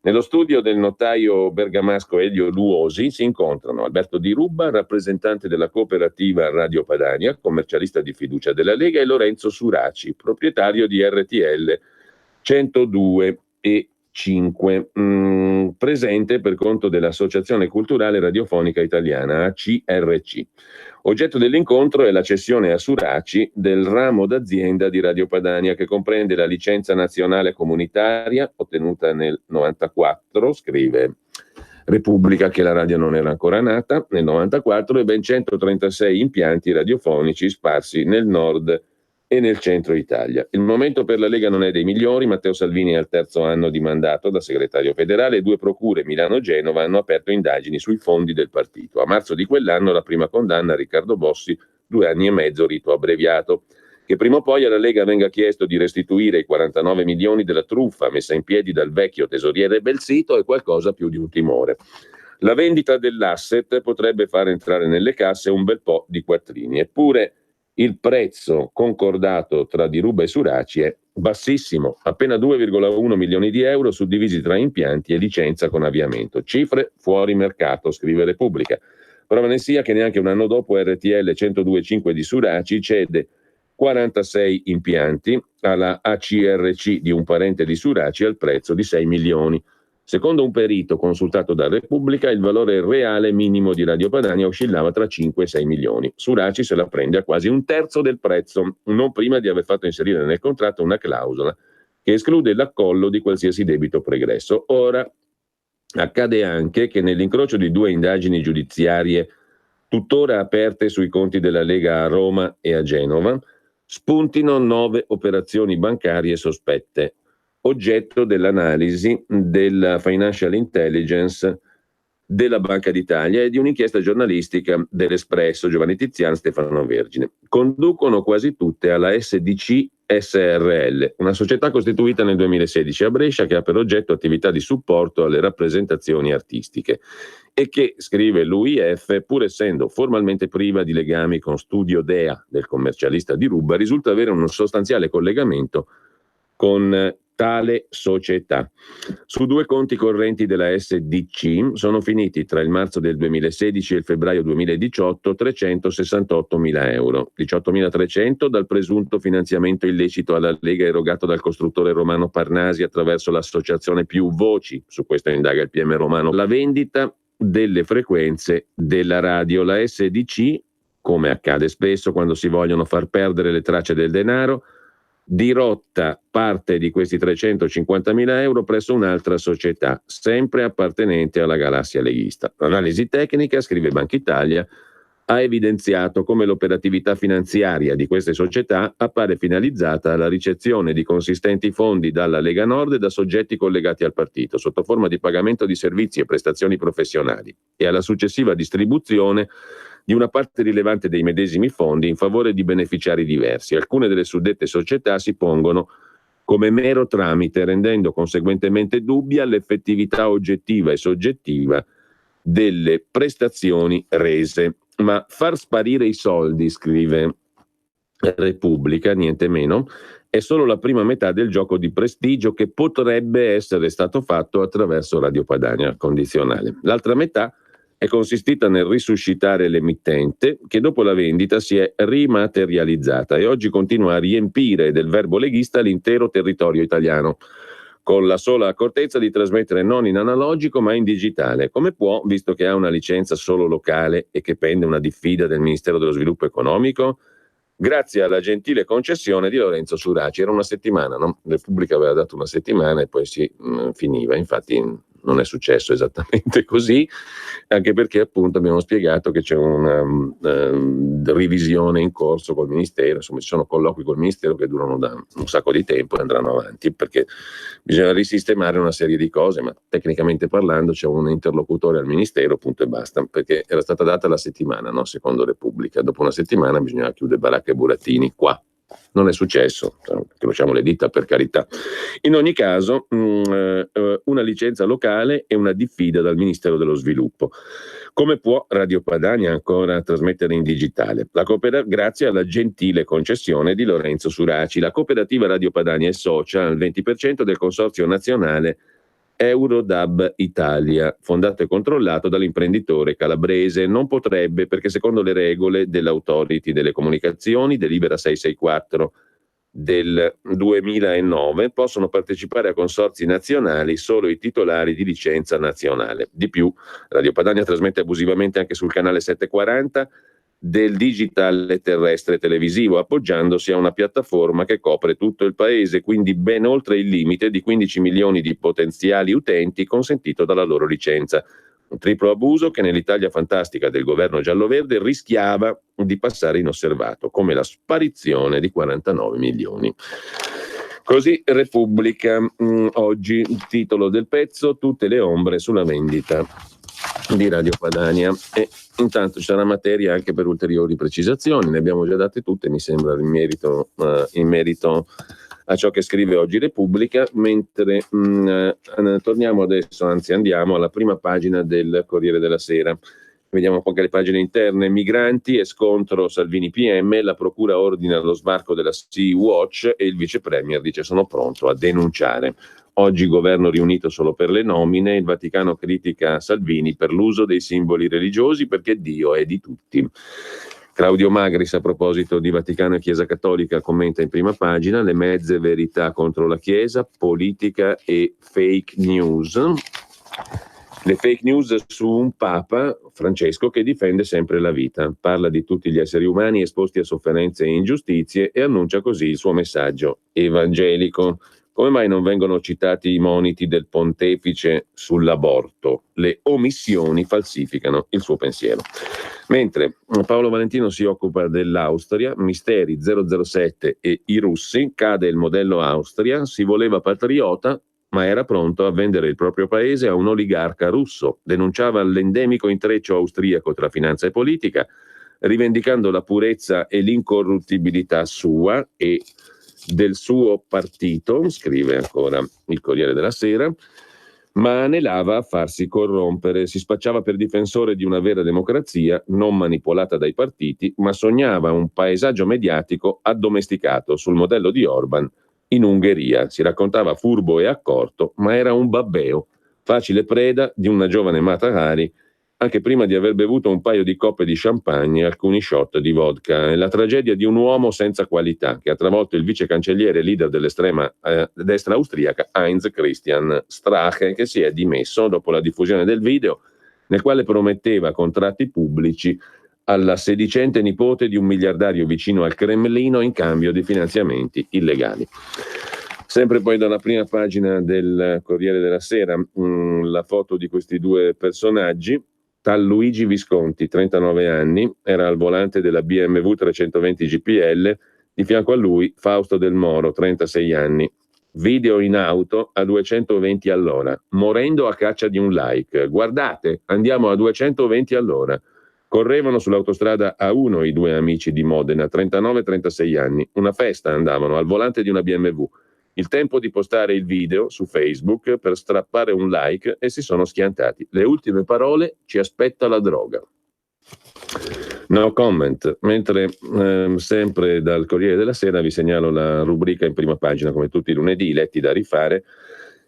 Nello studio del notaio bergamasco Elio Luosi si incontrano Alberto Di Rubba, rappresentante della cooperativa Radio Padania, commercialista di fiducia della Lega, e Lorenzo Suraci, proprietario di RTL 102,5, presente per conto dell'Associazione Culturale Radiofonica Italiana, ACRC. Oggetto dell'incontro è la cessione a Suraci del ramo d'azienda di Radio Padania, che comprende la licenza nazionale comunitaria ottenuta nel 94, scrive Repubblica che la radio non era ancora nata, nel 94, e ben 136 impianti radiofonici sparsi nel nord e nel centro Italia. Il momento per la Lega non è dei migliori. Matteo Salvini è al terzo anno di mandato da segretario federale e 2 procure, Milano e Genova, hanno aperto indagini sui fondi del partito. A marzo di quell'anno la prima condanna a Riccardo Bossi, 2 anni e mezzo, rito abbreviato. Che prima o poi alla Lega venga chiesto di restituire i 49 milioni della truffa messa in piedi dal vecchio tesoriere Belsito è qualcosa più di un timore. La vendita dell'asset potrebbe far entrare nelle casse un bel po' di quattrini, eppure il prezzo concordato tra Di Rubba e Suraci è bassissimo, appena 2,1 milioni di euro suddivisi tra impianti e licenza con avviamento. Cifre fuori mercato, scrive Repubblica. Prova ne sia che neanche un anno dopo RTL 102,5 di Suraci cede 46 impianti alla ACRC di un parente di Suraci al prezzo di 6 milioni. Secondo un perito consultato da Repubblica, il valore reale minimo di Radio Padania oscillava tra 5 e 6 milioni. Suraci se la prende a quasi un terzo del prezzo, non prima di aver fatto inserire nel contratto una clausola che esclude l'accollo di qualsiasi debito pregresso. Ora accade anche che nell'incrocio di 2 indagini giudiziarie tuttora aperte sui conti della Lega a Roma e a Genova spuntino 9 operazioni bancarie sospette, oggetto dell'analisi della Financial Intelligence della Banca d'Italia e di un'inchiesta giornalistica dell'Espresso, Giovanni Tizian, Stefano Vergine. Conducono quasi tutte alla SDC SRL, una società costituita nel 2016 a Brescia che ha per oggetto attività di supporto alle rappresentazioni artistiche e che, scrive l'UIF, pur essendo formalmente priva di legami con Studio Dea del commercialista Di Rubba, risulta avere un sostanziale collegamento con tale società. Su 2 conti correnti della SDC sono finiti tra il marzo del 2016 e il febbraio 2018 368.000 euro, 18.300 dal presunto finanziamento illecito alla Lega erogato dal costruttore romano Parnasi attraverso l'associazione Più Voci, su questo indaga il PM romano, la vendita delle frequenze della radio. La SDC, come accade spesso quando si vogliono far perdere le tracce del denaro, dirotta parte di questi 350.000 euro presso un'altra società, sempre appartenente alla galassia leghista. L'analisi tecnica, scrive Banca Italia, ha evidenziato come l'operatività finanziaria di queste società appare finalizzata alla ricezione di consistenti fondi dalla Lega Nord e da soggetti collegati al partito, sotto forma di pagamento di servizi e prestazioni professionali, e alla successiva distribuzione di una parte rilevante dei medesimi fondi in favore di beneficiari diversi. Alcune delle suddette società si pongono come mero tramite, rendendo conseguentemente dubbia l'effettività oggettiva e soggettiva delle prestazioni rese. Ma far sparire i soldi, scrive Repubblica, niente meno, è solo la prima metà del gioco di prestigio che potrebbe essere stato fatto attraverso Radio Padania condizionale. L'altra metà è consistita nel risuscitare l'emittente che dopo la vendita si è rimaterializzata e oggi continua a riempire del verbo leghista l'intero territorio italiano, con la sola accortezza di trasmettere non in analogico ma in digitale, come può, visto che ha una licenza solo locale e che pende una diffida del Ministero dello Sviluppo Economico, grazie alla gentile concessione di Lorenzo Suraci. Era una settimana, no? Repubblica aveva dato una settimana e poi si finiva, infatti non è successo esattamente così, anche perché appunto abbiamo spiegato che c'è una revisione in corso col Ministero, insomma ci sono colloqui col Ministero che durano da un sacco di tempo e andranno avanti, perché bisogna risistemare una serie di cose, ma tecnicamente parlando c'è un interlocutore al Ministero, punto e basta, perché era stata data la settimana, no? Secondo Repubblica, dopo una settimana bisognava chiudere baracca e burattini qua. Non è successo, conosciamo le dita, per carità. In ogni caso, una licenza locale e una diffida dal Ministero dello Sviluppo. Come può Radio Padania ancora trasmettere in digitale? Grazie alla gentile concessione di Lorenzo Suraci. La cooperativa Radio Padania è socia al 20% del consorzio nazionale Eurodab Italia, fondato e controllato dall'imprenditore calabrese. Non potrebbe, perché secondo le regole dell'Authority delle Comunicazioni, delibera 664 del 2009, possono partecipare a consorzi nazionali solo i titolari di licenza nazionale. Di più, Radio Padania trasmette abusivamente anche sul canale 740 del digitale terrestre televisivo, appoggiandosi a una piattaforma che copre tutto il paese, quindi ben oltre il limite di 15 milioni di potenziali utenti consentito dalla loro licenza. Un triplo abuso che nell'Italia fantastica del governo giallo-verde rischiava di passare inosservato, come la sparizione di 49 milioni. Così Repubblica, oggi il titolo del pezzo: tutte le ombre sulla vendita di Radio Padania. E intanto ci sarà materia anche per ulteriori precisazioni, ne abbiamo già date tutte, mi sembra, in merito a ciò che scrive oggi Repubblica, mentre torniamo adesso, anzi andiamo alla prima pagina del Corriere della Sera. Vediamo un po' che le pagine interne. Migranti e scontro Salvini PM, la procura ordina lo sbarco della Sea-Watch e il vice premier dice sono pronto a denunciare. Oggi governo riunito solo per le nomine, il Vaticano critica Salvini per l'uso dei simboli religiosi perché Dio è di tutti. Claudio Magris, a proposito di Vaticano e Chiesa Cattolica, commenta in prima pagina: le mezze verità contro la Chiesa, politica e fake news. Le fake news su un Papa, Francesco, che difende sempre la vita, parla di tutti gli esseri umani esposti a sofferenze e ingiustizie e annuncia così il suo messaggio evangelico. Come mai non vengono citati i moniti del pontefice sull'aborto? Le omissioni falsificano il suo pensiero. Mentre Paolo Valentino si occupa dell'Austria, misteri 007 e i russi, cade il modello Austria, si voleva patriota ma era pronto a vendere il proprio paese a un oligarca russo, denunciava l'endemico intreccio austriaco tra finanza e politica, rivendicando la purezza e l'incorruttibilità sua e del suo partito, scrive ancora il Corriere della Sera, ma anelava a farsi corrompere, si spacciava per difensore di una vera democrazia non manipolata dai partiti, ma sognava un paesaggio mediatico addomesticato sul modello di Orban in Ungheria. Si raccontava furbo e accorto, ma era un babbeo, facile preda di una giovane Mata Hari, anche prima di aver bevuto un paio di coppe di champagne e alcuni shot di vodka. È la tragedia di un uomo senza qualità che ha travolto il vice cancelliere leader dell'estrema destra austriaca Heinz Christian Strache, che si è dimesso dopo la diffusione del video nel quale prometteva contratti pubblici alla sedicente nipote di un miliardario vicino al Cremlino in cambio di finanziamenti illegali. Sempre poi dalla prima pagina del Corriere della Sera la foto di questi due personaggi. Tal Luigi Visconti, 39 anni, era al volante della BMW 320 GPL, di fianco a lui Fausto Del Moro, 36 anni. Video in auto a 220 all'ora, morendo a caccia di un like. Guardate, andiamo a 220 all'ora. Correvano sull'autostrada A1 i due amici di Modena, 39-36 anni. Una festa andavano al volante di una BMW. Il tempo di postare il video su Facebook per strappare un like e si sono schiantati. Le ultime parole: ci aspetta la droga. No comment. Mentre sempre dal Corriere della Sera vi segnalo la rubrica in prima pagina, come tutti i lunedì, letti da rifare,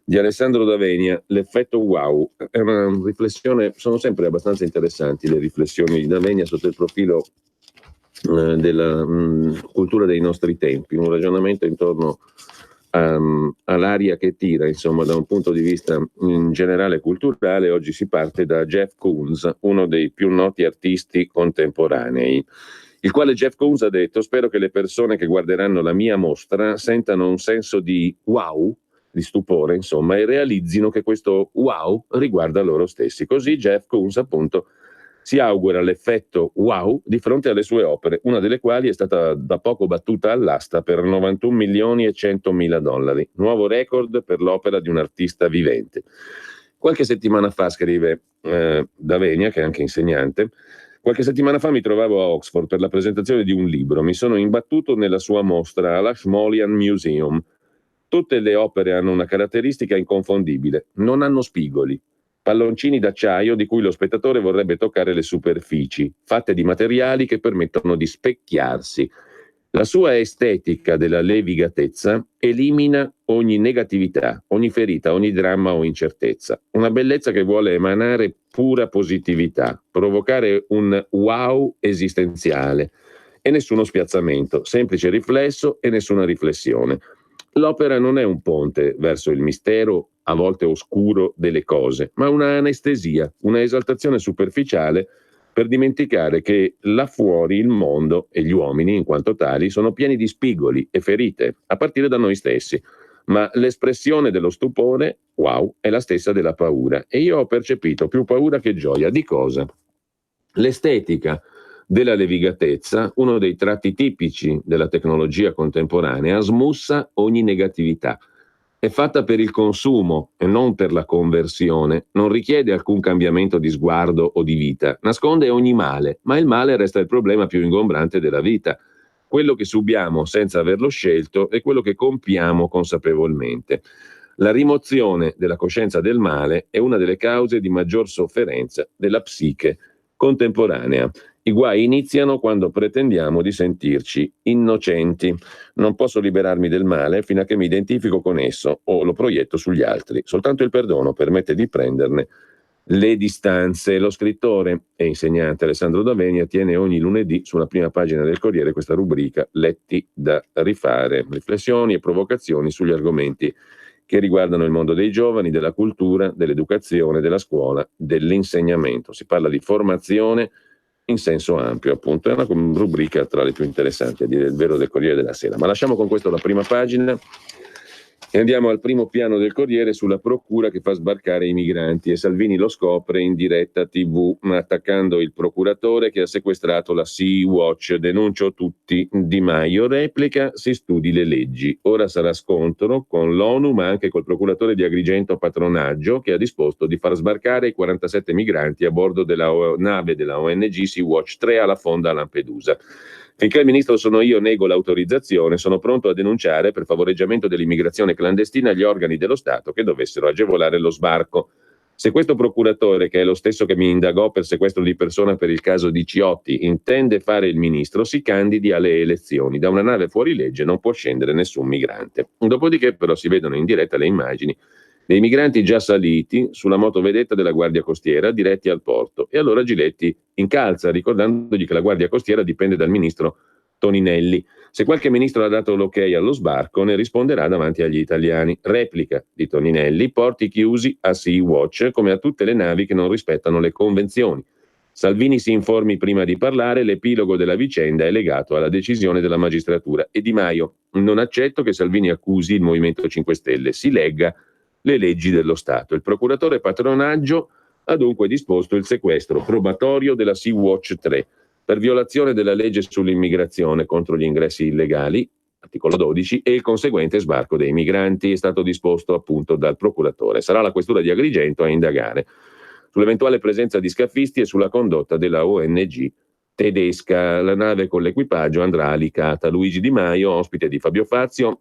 di Alessandro D'Avenia, l'effetto wow. È una riflessione, sono sempre abbastanza interessanti le riflessioni di D'Avenia sotto il profilo della cultura dei nostri tempi, un ragionamento intorno all'aria che tira, insomma, da un punto di vista in generale culturale. Oggi si parte da Jeff Koons, uno dei più noti artisti contemporanei, il quale Jeff Koons ha detto: spero che le persone che guarderanno la mia mostra sentano un senso di wow di stupore, insomma, e realizzino che questo wow riguarda loro stessi. Così Jeff Koons, appunto, si augura l'effetto wow di fronte alle sue opere, una delle quali è stata da poco battuta all'asta per 91 milioni e 100 mila dollari, nuovo record per l'opera di un artista vivente. Qualche settimana fa, scrive Davenia, che è anche insegnante, qualche settimana fa mi trovavo a Oxford per la presentazione di un libro, mi sono imbattuto nella sua mostra all'Ashmolean Museum. Tutte le opere hanno una caratteristica inconfondibile, non hanno spigoli. Palloncini d'acciaio di cui lo spettatore vorrebbe toccare le superfici, fatte di materiali che permettono di specchiarsi. La sua estetica della levigatezza elimina ogni negatività, ogni ferita, ogni dramma o incertezza. Una bellezza che vuole emanare pura positività, provocare un wow esistenziale e nessuno spiazzamento, semplice riflesso e nessuna riflessione. L'opera non è un ponte verso il mistero, a volte oscuro, delle cose, ma una anestesia, una esaltazione superficiale per dimenticare che là fuori il mondo e gli uomini, in quanto tali, sono pieni di spigoli e ferite, a partire da noi stessi. Ma l'espressione dello stupore, wow, è la stessa della paura. E io ho percepito più paura che gioia. Di cosa? L'estetica della levigatezza, uno dei tratti tipici della tecnologia contemporanea, smussa ogni negatività. È fatta per il consumo e non per la conversione, non richiede alcun cambiamento di sguardo o di vita, nasconde ogni male, ma il male resta il problema più ingombrante della vita. Quello che subiamo senza averlo scelto e quello che compiamo consapevolmente. La rimozione della coscienza del male è una delle cause di maggior sofferenza della psiche contemporanea. I guai iniziano quando pretendiamo di sentirci innocenti. Non posso liberarmi del male fino a che mi identifico con esso o lo proietto sugli altri. Soltanto il perdono permette di prenderne le distanze. Lo scrittore e insegnante Alessandro Davenia tiene ogni lunedì sulla prima pagina del Corriere questa rubrica Letti da rifare, riflessioni e provocazioni sugli argomenti che riguardano il mondo dei giovani, della cultura, dell'educazione, della scuola, dell'insegnamento. Si parla di formazione in senso ampio, appunto. È una rubrica tra le più interessanti, a dire il vero, del Corriere della Sera. Ma lasciamo con questo la prima pagina e andiamo al primo piano del Corriere sulla procura che fa sbarcare i migranti, e Salvini lo scopre in diretta TV, attaccando il procuratore che ha sequestrato la Sea-Watch. Denuncio tutti. Di Maio replica: si studi le leggi. Ora sarà scontro con l'ONU, ma anche col procuratore di Agrigento Patronaggio, che ha disposto di far sbarcare i 47 migranti a bordo della nave della ONG Sea-Watch 3 alla fonda a Lampedusa. Finché il ministro sono io, nego l'autorizzazione, sono pronto a denunciare per favoreggiamento dell'immigrazione clandestina gli organi dello Stato che dovessero agevolare lo sbarco. Se questo procuratore, che è lo stesso che mi indagò per sequestro di persona per il caso di Ciotti, intende fare il ministro, si candidi alle elezioni. Da una nave fuori legge non può scendere nessun migrante. Dopodiché però si vedono in diretta le immagini dei migranti già saliti sulla motovedetta della Guardia Costiera diretti al porto, e allora Giletti incalza ricordandogli che la Guardia Costiera dipende dal ministro Toninelli. Se qualche ministro ha dato l'ok allo sbarco, ne risponderà davanti agli italiani. Replica di Toninelli: porti chiusi a Sea-Watch come a tutte le navi che non rispettano le convenzioni. Salvini si informi prima di parlare, l'epilogo della vicenda è legato alla decisione della magistratura. E Di Maio: non accetto che Salvini accusi il Movimento 5 Stelle, si legga le leggi dello Stato. Il procuratore Patronaggio ha dunque disposto il sequestro probatorio della Sea-Watch 3 per violazione della legge sull'immigrazione contro gli ingressi illegali, articolo 12, e il conseguente sbarco dei migranti è stato disposto appunto dal procuratore. Sarà la questura di Agrigento a indagare sull'eventuale presenza di scafisti e sulla condotta della ONG tedesca. La nave con l'equipaggio andrà a Licata. Luigi Di Maio, ospite di Fabio Fazio,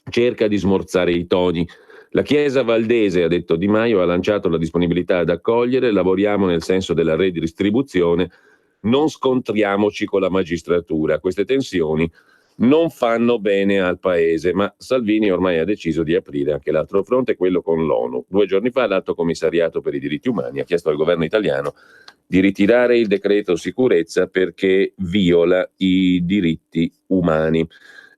cerca di smorzare i toni. La Chiesa Valdese, ha detto Di Maio, ha lanciato la disponibilità ad accogliere, lavoriamo nel senso della redistribuzione, non scontriamoci con la magistratura. Queste tensioni non fanno bene al paese, ma Salvini ormai ha deciso di aprire anche l'altro fronte, quello con l'ONU. 2 giorni fa l'Alto Commissariato per i diritti umani ha chiesto al governo italiano di ritirare il decreto sicurezza perché viola i diritti umani.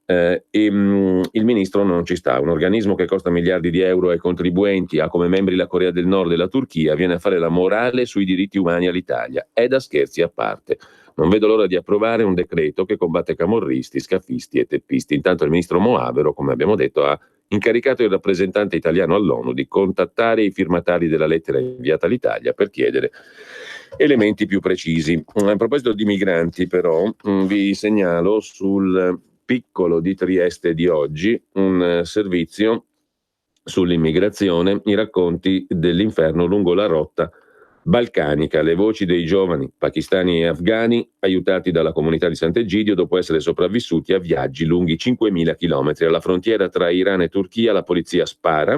Il ministro non ci sta. Un organismo che costa miliardi di euro ai contribuenti, ha come membri la Corea del Nord e la Turchia, viene a fare la morale sui diritti umani all'Italia. È da scherzi a parte. Non vedo l'ora di approvare un decreto che combatte camorristi, scafisti e teppisti. Intanto il ministro Moavero, come abbiamo detto, ha incaricato il rappresentante italiano all'ONU di contattare i firmatari della lettera inviata all'Italia per chiedere elementi più precisi. A proposito di migranti, però, vi segnalo sul Piccolo di Trieste di oggi un servizio sull'immigrazione, i racconti dell'inferno lungo la rotta balcanica, le voci dei giovani pakistani e afghani aiutati dalla comunità di Sant'Egidio dopo essere sopravvissuti a viaggi lunghi 5.000 chilometri. Alla frontiera tra Iran e Turchia la polizia spara,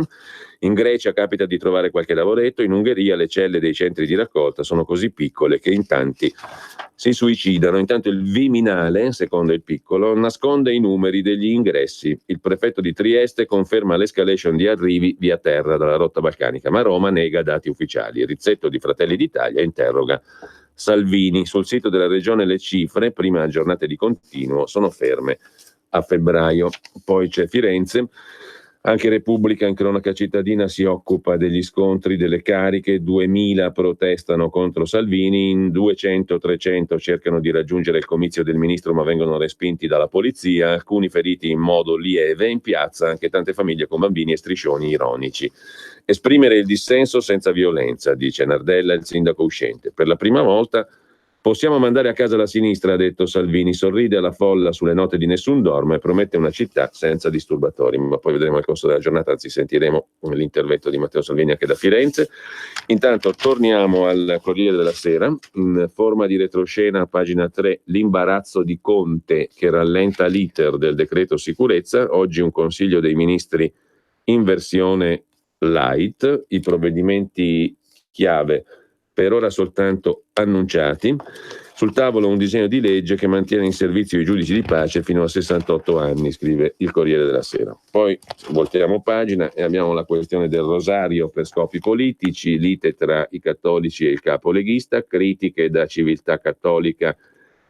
in Grecia capita di trovare qualche lavoretto, in Ungheria le celle dei centri di raccolta sono così piccole che in tanti si suicidano. Intanto il Viminale, secondo il Piccolo, nasconde i numeri degli ingressi. Il prefetto di Trieste conferma l'escalation di arrivi via terra dalla rotta balcanica, ma Roma nega dati ufficiali. Il Rizzetto di Fratelli d'Italia interroga Salvini. Sul sito della regione le cifre, prima giornate di continuo, sono ferme a febbraio. Poi c'è Firenze. Anche Repubblica in cronaca cittadina si occupa degli scontri, delle cariche, 2000 protestano contro Salvini, in 200-300 cercano di raggiungere il comizio del ministro ma vengono respinti dalla polizia, alcuni feriti in modo lieve, in piazza anche tante famiglie con bambini e striscioni ironici. Esprimere il dissenso senza violenza, dice Nardella, il sindaco uscente. Per la prima volta possiamo mandare a casa la sinistra, ha detto Salvini, sorride alla folla sulle note di Nessun Dorme e promette una città senza disturbatori, ma poi vedremo nel corso della giornata, anzi sentiremo l'intervento di Matteo Salvini anche da Firenze. Intanto torniamo al Corriere della Sera, in forma di retroscena, pagina 3, l'imbarazzo di Conte che rallenta l'iter del decreto sicurezza, oggi un Consiglio dei Ministri in versione light, i provvedimenti chiave per ora soltanto annunciati. Sul tavolo un disegno di legge che mantiene in servizio i giudici di pace fino a 68 anni, scrive il Corriere della Sera. Poi voltiamo pagina e abbiamo la questione del rosario per scopi politici, lite tra i cattolici e il capo leghista, critiche da Civiltà Cattolica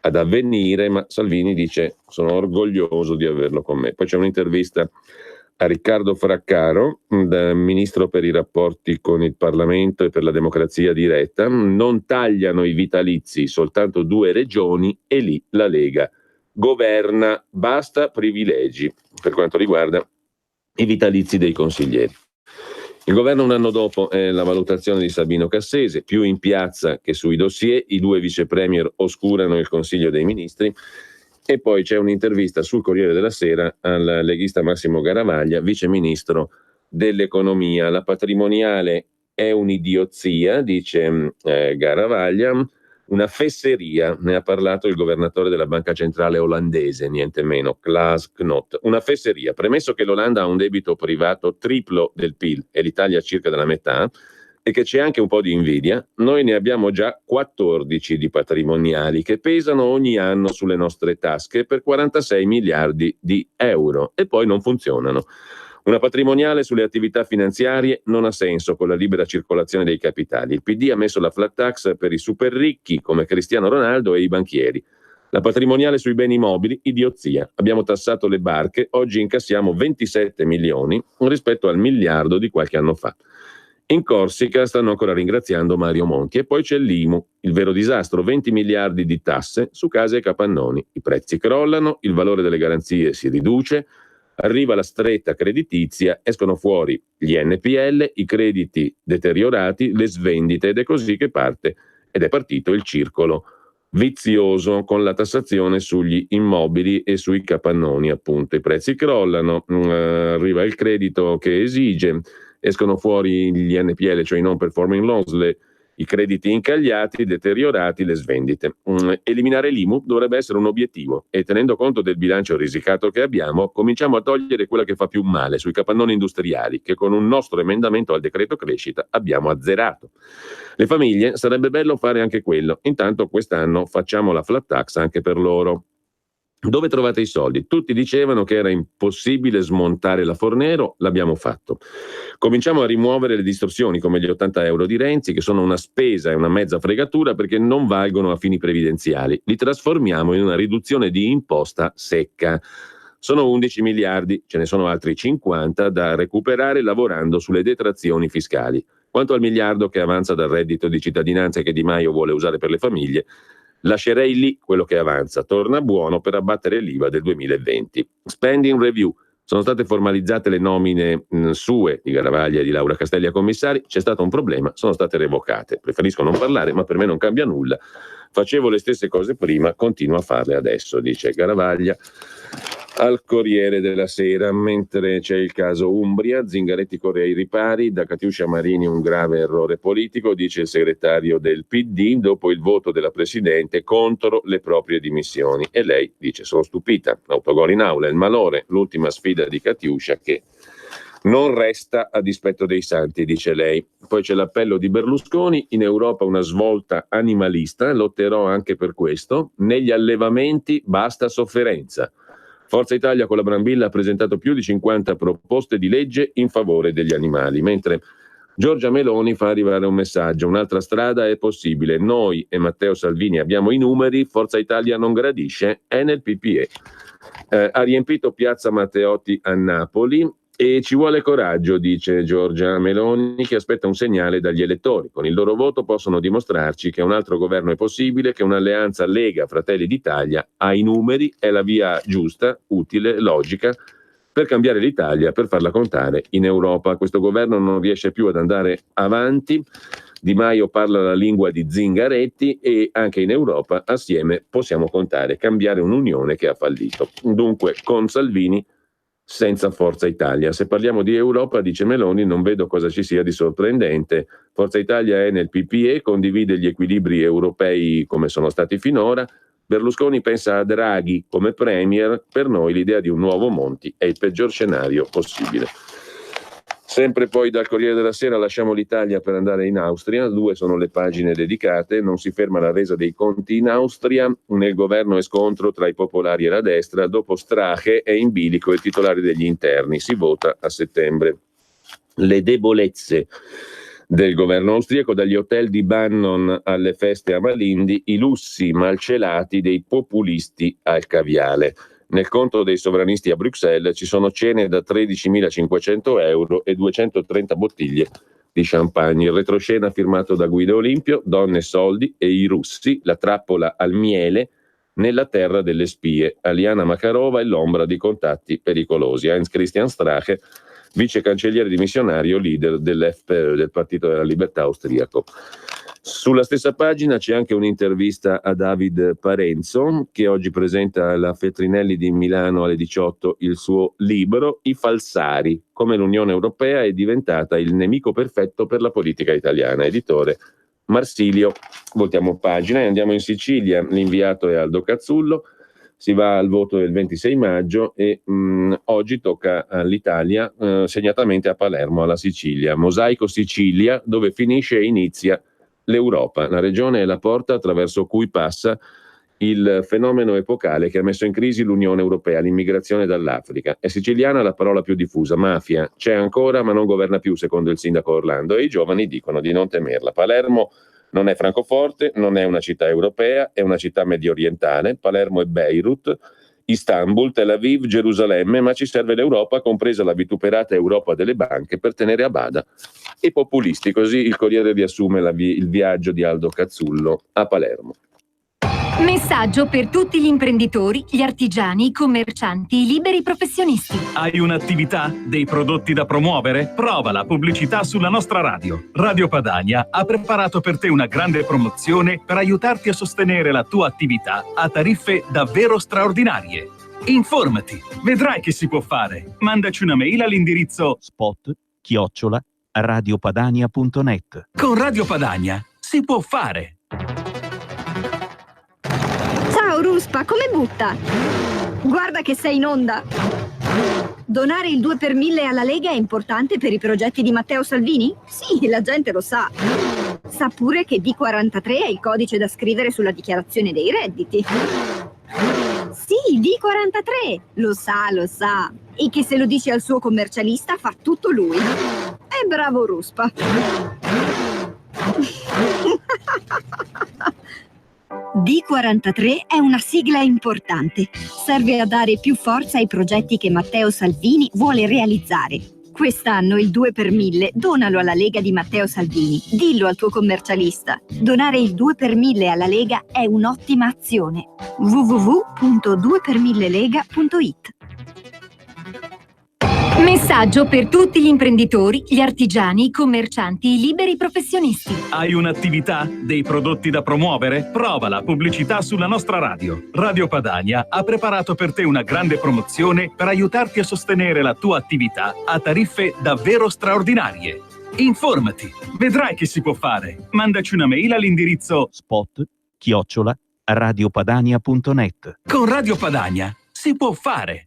ad Avvenire, ma Salvini dice sono orgoglioso di averlo con me. Poi c'è un'intervista a Riccardo Fraccaro, da ministro per i rapporti con il Parlamento e per la democrazia diretta. Non tagliano i vitalizi, soltanto 2 regioni e lì la Lega governa, basta privilegi per quanto riguarda i vitalizi dei consiglieri. Il governo un anno dopo è la valutazione di Sabino Cassese, più in piazza che sui dossier, i 2 vice premier oscurano il Consiglio dei Ministri. E poi c'è un'intervista sul Corriere della Sera al leghista Massimo Garavaglia, vice ministro dell'economia. La patrimoniale è un'idiozia, dice Garavaglia, una fesseria, ne ha parlato il governatore della banca centrale olandese, niente meno, Klaas Knot. Una fesseria, premesso che l'Olanda ha un debito privato triplo del PIL e l'Italia circa della metà, e che c'è anche un po' di invidia, noi ne abbiamo già 14 di patrimoniali che pesano ogni anno sulle nostre tasche per 46 miliardi di euro e poi non funzionano. Una patrimoniale sulle attività finanziarie non ha senso con la libera circolazione dei capitali. Il PD ha messo la flat tax per i super ricchi come Cristiano Ronaldo e i banchieri. La patrimoniale sui beni mobili, idiozia. Abbiamo tassato le barche, oggi incassiamo 27 milioni rispetto al miliardo di qualche anno fa. In Corsica stanno ancora ringraziando Mario Monti. E poi c'è l'IMU, il vero disastro, 20 miliardi di tasse su case e capannoni. I prezzi crollano, il valore delle garanzie si riduce, arriva la stretta creditizia, escono fuori gli NPL, i crediti deteriorati, le svendite, ed è così che parte ed è partito il circolo vizioso con la tassazione sugli immobili e sui capannoni, appunto. I prezzi crollano, arriva il credito che esige, escono fuori gli NPL, cioè i non performing loans, i crediti incagliati, deteriorati, le svendite. Eliminare l'IMU dovrebbe essere un obiettivo e, tenendo conto del bilancio risicato che abbiamo, cominciamo a togliere quella che fa più male sui capannoni industriali, che con un nostro emendamento al decreto crescita abbiamo azzerato. Le famiglie, sarebbe bello fare anche quello. Intanto quest'anno facciamo la flat tax anche per loro. Dove trovate i soldi? Tutti dicevano che era impossibile smontare la Fornero, l'abbiamo fatto. Cominciamo a rimuovere le distorsioni come gli 80 euro di Renzi, che sono una spesa e una mezza fregatura perché non valgono a fini previdenziali. Li trasformiamo in una riduzione di imposta secca. Sono 11 miliardi, ce ne sono altri 50 da recuperare lavorando sulle detrazioni fiscali. Quanto al miliardo che avanza dal reddito di cittadinanza che Di Maio vuole usare per le famiglie, Lascerei lì quello che avanza, torna buono per abbattere l'IVA del 2020. Spending review. Sono state formalizzate le nomine sue di Garavaglia e di Laura Castelli a commissari, c'è stato un problema, sono state revocate. Preferisco non parlare, ma per me non cambia nulla. Facevo le stesse cose prima, continuo a farle adesso, dice Garavaglia al Corriere della Sera. Mentre c'è il caso Umbria, Zingaretti corre ai ripari, da Catiuscia Marini un grave errore politico, dice il segretario del PD, dopo il voto della Presidente contro le proprie dimissioni. E lei dice: sono stupita, autogol in aula, il malore, l'ultima sfida di Catiuscia che non resta a dispetto dei santi, dice lei. Poi c'è l'appello di Berlusconi, in Europa una svolta animalista, lotterò anche per questo, negli allevamenti basta sofferenza. Forza Italia con la Brambilla ha presentato più di 50 proposte di legge in favore degli animali, mentre Giorgia Meloni fa arrivare un messaggio: un'altra strada è possibile, noi e Matteo Salvini abbiamo i numeri, Forza Italia non gradisce, è nel PPE. Ha riempito piazza Matteotti a Napoli e ci vuole coraggio, dice Giorgia Meloni, che aspetta un segnale dagli elettori. Con il loro voto possono dimostrarci che un altro governo è possibile, che un'alleanza Lega-Fratelli d'Italia ha i numeri, è la via giusta, utile, logica per cambiare l'Italia, per farla contare in Europa. Questo governo non riesce più ad andare avanti. Di Maio parla la lingua di Zingaretti e anche in Europa assieme possiamo contare, cambiare un'unione che ha fallito. Dunque con Salvini senza Forza Italia. Se parliamo di Europa, dice Meloni, non vedo cosa ci sia di sorprendente. Forza Italia è nel PPE, condivide gli equilibri europei come sono stati finora. Berlusconi pensa a Draghi come premier, per noi l'idea di un nuovo Monti è il peggior scenario possibile. Sempre poi dal Corriere della Sera lasciamo l'Italia per andare in Austria, 2 sono le pagine dedicate, non si ferma la resa dei conti in Austria, nel governo è scontro tra i popolari e la destra, dopo Strache è in bilico il titolare degli interni, si vota a settembre. Le debolezze del governo austriaco, dagli hotel di Bannon alle feste a Malindi, i lussi malcelati dei populisti al caviale. Nel conto dei sovranisti a Bruxelles ci sono cene da 13.500 euro e 230 bottiglie di champagne. Il retroscena firmato da Guido Olimpio, donne, soldi e i russi, la trappola al miele nella terra delle spie. Aliana Makarova e l'ombra di contatti pericolosi. Heinz Christian Strache, vice cancelliere dimissionario, leader dell'FPÖ, del Partito della Libertà austriaco. Sulla stessa pagina c'è anche un'intervista a David Parenzo, che oggi presenta alla Feltrinelli di Milano alle 18 il suo libro I falsari, come l'Unione Europea è diventata il nemico perfetto per la politica italiana, editore Marsilio. Voltiamo pagina e andiamo in Sicilia, l'inviato è Aldo Cazzullo, si va al voto del 26 maggio e oggi tocca all'Italia, segnatamente a Palermo, alla Sicilia, mosaico Sicilia, dove finisce e inizia l'Europa. La regione è la porta attraverso cui passa il fenomeno epocale che ha messo in crisi l'Unione Europea, l'immigrazione dall'Africa. È siciliana la parola più diffusa, mafia. C'è ancora ma non governa più, secondo il sindaco Orlando, e i giovani dicono di non temerla. Palermo non è Francoforte, non è una città europea, è una città medio orientale. Palermo è Beirut, Istanbul, Tel Aviv, Gerusalemme, ma ci serve l'Europa, compresa la vituperata Europa delle banche, per tenere a bada i populisti. Così il Corriere riassume il viaggio di Aldo Cazzullo a Palermo. Messaggio per tutti gli imprenditori, gli artigiani, i commercianti, i liberi professionisti. Hai un'attività? Dei prodotti da promuovere? Prova la pubblicità sulla nostra radio. Radio Padania ha preparato per te una grande promozione per aiutarti a sostenere la tua attività a tariffe davvero straordinarie. Informati, vedrai che si può fare. Mandaci una mail all'indirizzo spot@radiopadania.net. Con Radio Padania si può fare. Ciao Ruspa, come butta? Guarda che sei in onda. Donare il 2 per 1000 alla Lega è importante per i progetti di Matteo Salvini? Sì, la gente lo sa. Sa pure che D43 è il codice da scrivere sulla dichiarazione dei redditi. Sì, D43, lo sa. E che se lo dice al suo commercialista fa tutto lui. È bravo Ruspa. D43 è una sigla importante. Serve a dare più forza ai progetti che Matteo Salvini vuole realizzare. Quest'anno il 2 per 1000 donalo alla Lega di Matteo Salvini. Dillo al tuo commercialista. Donare il 2 per 1000 alla Lega è un'ottima azione. www.2per1000lega.it. Messaggio per tutti gli imprenditori, gli artigiani, i commercianti, i liberi professionisti. Hai un'attività? Dei prodotti da promuovere? Prova la pubblicità sulla nostra radio. Radio Padania ha preparato per te una grande promozione per aiutarti a sostenere la tua attività a tariffe davvero straordinarie. Informati, vedrai che si può fare. Mandaci una mail all'indirizzo spot@radiopadania.net. Con Radio Padania si può fare.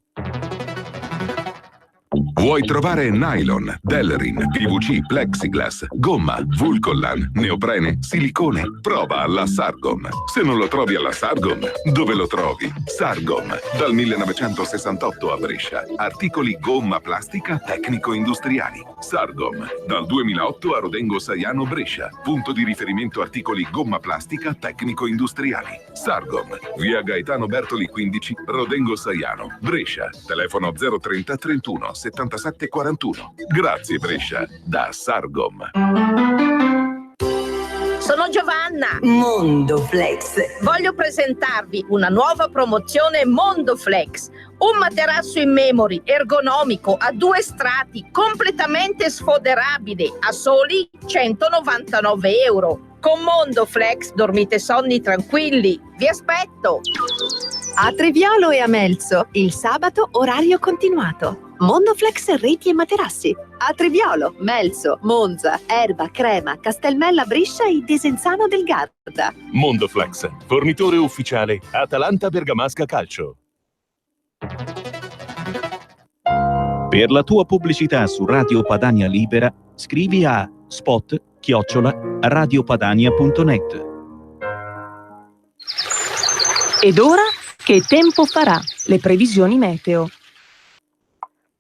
Vuoi trovare nylon, Delrin, PVC, plexiglass, gomma, Vulcollan, neoprene, silicone? Prova la Sargom. Se non lo trovi alla Sargom, dove lo trovi? Sargom, dal 1968 a Brescia. Articoli gomma plastica tecnico-industriali. Sargom, dal 2008 a Rodengo Saiano Brescia. Punto di riferimento articoli gomma plastica tecnico-industriali. Sargom, via Gaetano Bertoli 15, Rodengo Saiano, Brescia. Telefono 030 31 77 41. Grazie Brescia, da Sargom. Sono Giovanna, Mondoflex. Voglio presentarvi una nuova promozione Mondoflex. Un materasso in memory, ergonomico, a 2 strati, completamente sfoderabile, a soli 199 euro. Con Mondoflex dormite sonni tranquilli. Vi aspetto! A Treviolo e a Melzo, il sabato orario continuato. Mondoflex reti e materassi. A Treviolo, Melzo, Monza, Erba, Crema, Castelmella, Brescia e Desenzano del Garda. Mondoflex, fornitore ufficiale Atalanta Bergamasca Calcio. Per la tua pubblicità su Radio Padania Libera, scrivi a spot@radiopadania.net. Ed ora, che tempo farà? Le previsioni meteo.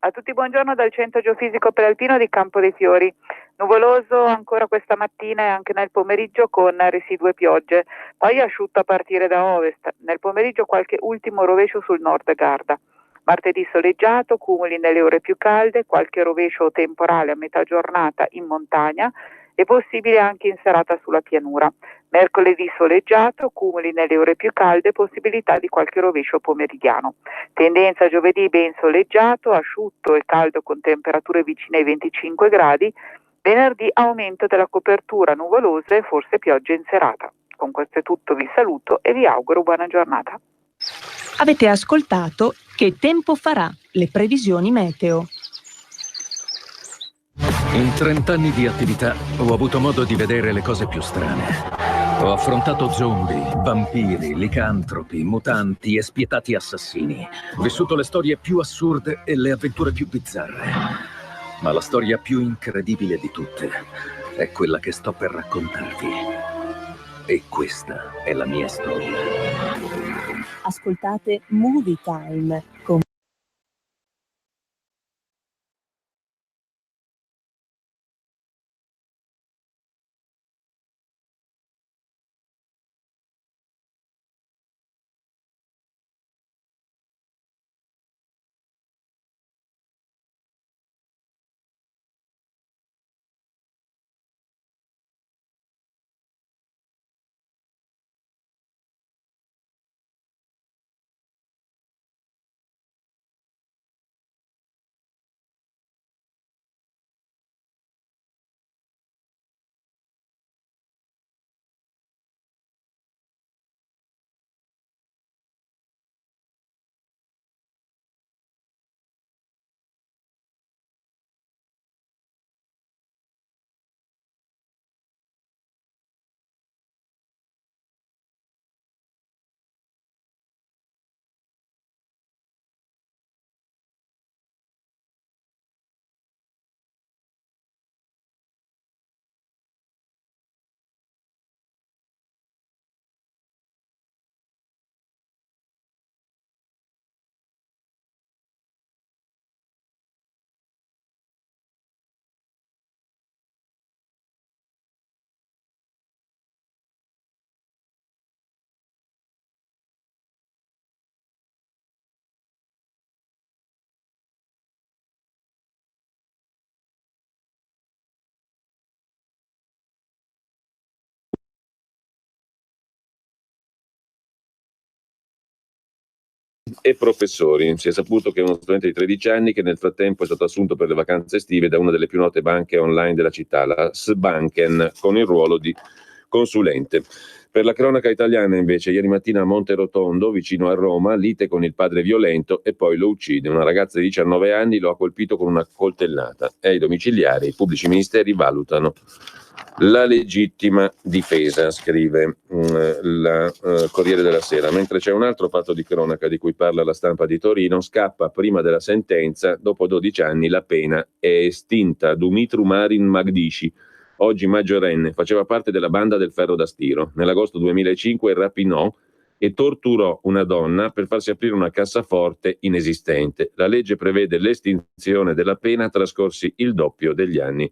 A tutti buongiorno dal Centro Geofisico Prealpino di Campo dei Fiori. Nuvoloso ancora questa mattina e anche nel pomeriggio con residue piogge, poi asciutto a partire da ovest. Nel pomeriggio qualche ultimo rovescio sul nord Garda. Martedì soleggiato, cumuli nelle ore più calde, qualche rovescio temporale a metà giornata in montagna e possibile anche in serata sulla pianura. Mercoledì soleggiato, cumuli nelle ore più calde, possibilità di qualche rovescio pomeridiano. Tendenza giovedì ben soleggiato, asciutto e caldo con temperature vicine ai 25 gradi. Venerdì aumento della copertura nuvolosa e forse piogge in serata. Con questo è tutto, vi saluto e vi auguro buona giornata. Avete ascoltato Che tempo farà? Le previsioni meteo. In 30 anni di attività ho avuto modo di vedere le cose più strane. Ho affrontato zombie, vampiri, licantropi, mutanti e spietati assassini. Ho vissuto le storie più assurde e le avventure più bizzarre. Ma la storia più incredibile di tutte è quella che sto per raccontarvi. E questa è la mia storia. Ascoltate Movie Time con e professori. Si è saputo che uno studente di 13 anni che nel frattempo è stato assunto per le vacanze estive da una delle più note banche online della città, la Sbanken, con il ruolo di consulente. Per la cronaca italiana invece, ieri mattina a Monterotondo, vicino a Roma, lite con il padre violento e poi lo uccide. Una ragazza di 19 anni lo ha colpito con una coltellata. È ai domiciliari, i pubblici ministeri valutano la legittima difesa, scrive la Corriere della Sera. Mentre c'è un altro fatto di cronaca di cui parla la Stampa di Torino, scappa prima della sentenza, dopo 12 anni la pena è estinta. Dumitru Marin Magdishi, oggi maggiorenne, faceva parte della banda del ferro da stiro. Nell'agosto 2005 rapinò e torturò una donna per farsi aprire una cassaforte inesistente. La legge prevede l'estinzione della pena trascorsi il doppio degli anni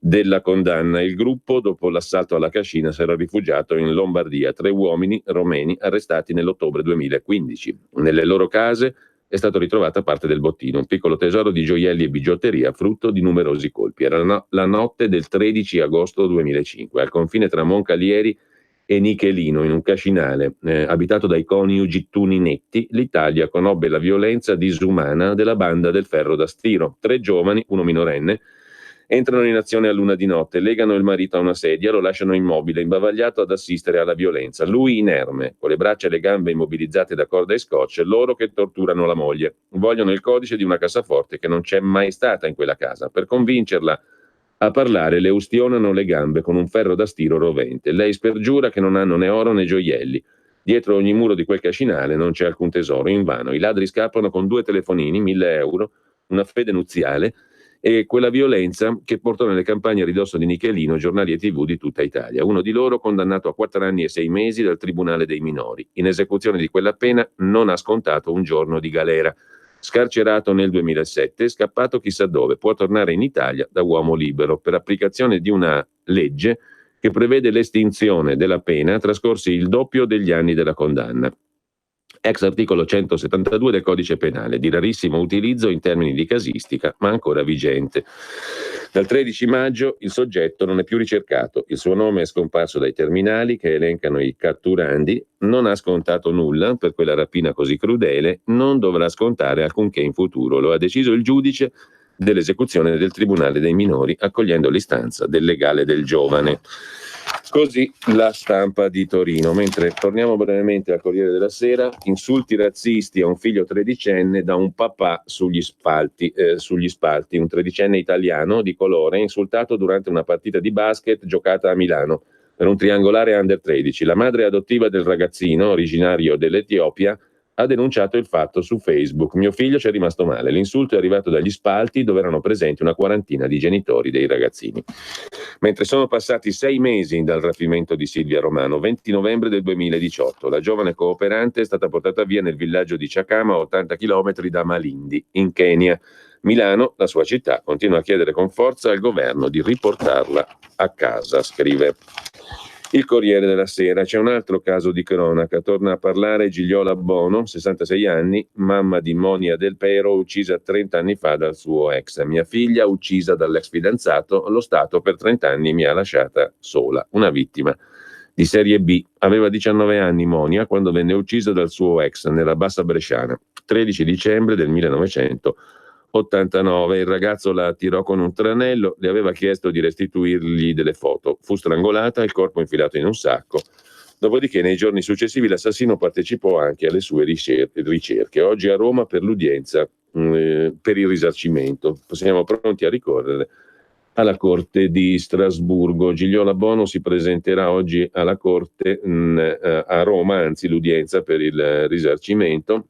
della condanna. Il gruppo, dopo l'assalto alla cascina, si era rifugiato in Lombardia. 3 uomini romeni arrestati nell'ottobre 2015. Nelle loro case è stato ritrovata parte del bottino, un piccolo tesoro di gioielli e bigiotteria, frutto di numerosi colpi. Era la notte del 13 agosto 2005, al confine tra Moncalieri e Nichelino, in un cascinale abitato dai coniugi Tuninetti, l'Italia conobbe la violenza disumana della banda del ferro da stiro. 3 giovani, uno minorenne, entrano in azione a luna di notte, legano il marito a una sedia, lo lasciano immobile, imbavagliato ad assistere alla violenza. Lui inerme, con le braccia e le gambe immobilizzate da corda e scotch, loro che torturano la moglie. Vogliono il codice di una cassaforte che non c'è mai stata in quella casa. Per convincerla a parlare le ustionano le gambe con un ferro da stiro rovente. Lei spergiura che non hanno né oro né gioielli. Dietro ogni muro di quel cascinale non c'è alcun tesoro, invano. I ladri scappano con 2 telefonini, 1.000 euro, una fede nuziale e quella violenza che portò nelle campagne a ridosso di Nichelino giornali e TV di tutta Italia. Uno di loro condannato a 4 anni e 6 mesi dal Tribunale dei Minori. In esecuzione di quella pena non ha scontato un giorno di galera. Scarcerato nel 2007, scappato chissà dove, può tornare in Italia da uomo libero per applicazione di una legge che prevede l'estinzione della pena trascorsi il doppio degli anni della condanna. Ex articolo 172 del Codice Penale, di rarissimo utilizzo in termini di casistica, ma ancora vigente. Dal 13 maggio il soggetto non è più ricercato, il suo nome è scomparso dai terminali che elencano i catturandi, non ha scontato nulla per quella rapina così crudele, non dovrà scontare alcunché in futuro, lo ha deciso il giudice dell'esecuzione del Tribunale dei Minori, accogliendo l'istanza del legale del giovane. Così la Stampa di Torino. Mentre torniamo brevemente al Corriere della Sera, insulti razzisti a un figlio 13enne da un papà sugli spalti. Un 13enne italiano di colore insultato durante una partita di basket giocata a Milano per un triangolare under 13. La madre adottiva del ragazzino, originario dell'Etiopia, ha denunciato il fatto su Facebook. Mio figlio ci è rimasto male. L'insulto è arrivato dagli spalti dove erano presenti una quarantina di genitori dei ragazzini. Mentre sono passati 6 mesi dal rapimento di Silvia Romano, 20 novembre del 2018, la giovane cooperante è stata portata via nel villaggio di Chakama, a 80 km da Malindi, in Kenya. Milano, la sua città, continua a chiedere con forza al governo di riportarla a casa, scrive il Corriere della Sera. C'è un altro caso di cronaca, torna a parlare Gigliola Bono, 66 anni, mamma di Monia Del Pero, uccisa 30 anni fa dal suo ex. Mia figlia uccisa dall'ex fidanzato, lo Stato per 30 anni mi ha lasciata sola, una vittima di serie B. Aveva 19 anni Monia quando venne uccisa dal suo ex nella Bassa Bresciana, 13 dicembre del 1989. Il ragazzo la attirò con un tranello, le aveva chiesto di restituirgli delle foto. Fu strangolata, il corpo infilato in un sacco. Dopodiché nei giorni successivi l'assassino partecipò anche alle sue ricerche. Oggi a Roma per l'udienza per il risarcimento. Siamo pronti a ricorrere alla Corte di Strasburgo. Gigliola Bono si presenterà oggi alla Corte a Roma, anzi l'udienza per il risarcimento.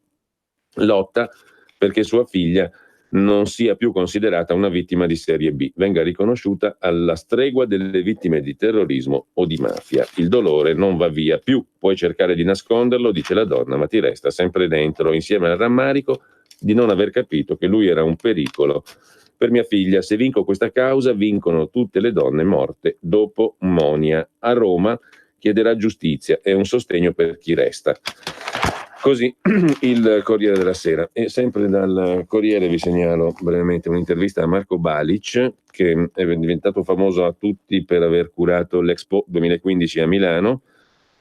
Lotta perché sua figlia non sia più considerata una vittima di serie B, venga riconosciuta alla stregua delle vittime di terrorismo o di mafia. Il dolore non va via più, puoi cercare di nasconderlo, dice la donna, ma ti resta sempre dentro, insieme al rammarico di non aver capito che lui era un pericolo per mia figlia. Se vinco questa causa, vincono tutte le donne morte dopo Monia. A Roma chiederà giustizia e un sostegno per chi resta. Così il Corriere della Sera. E sempre dal Corriere vi segnalo brevemente un'intervista a Marco Balic, che è diventato famoso a tutti per aver curato l'Expo 2015 a Milano.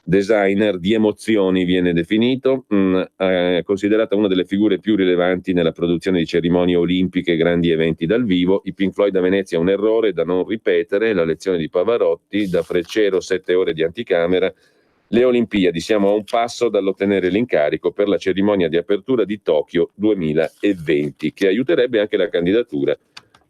designer di emozioni viene definito, è considerata una delle figure più rilevanti nella produzione di cerimonie olimpiche e grandi eventi dal vivo. I Pink Floyd a Venezia un errore da non ripetere, la lezione di Pavarotti, da Freccero 7 ore di anticamera, le Olimpiadi, siamo a un passo dall'ottenere l'incarico per la cerimonia di apertura di Tokyo 2020, che aiuterebbe anche la candidatura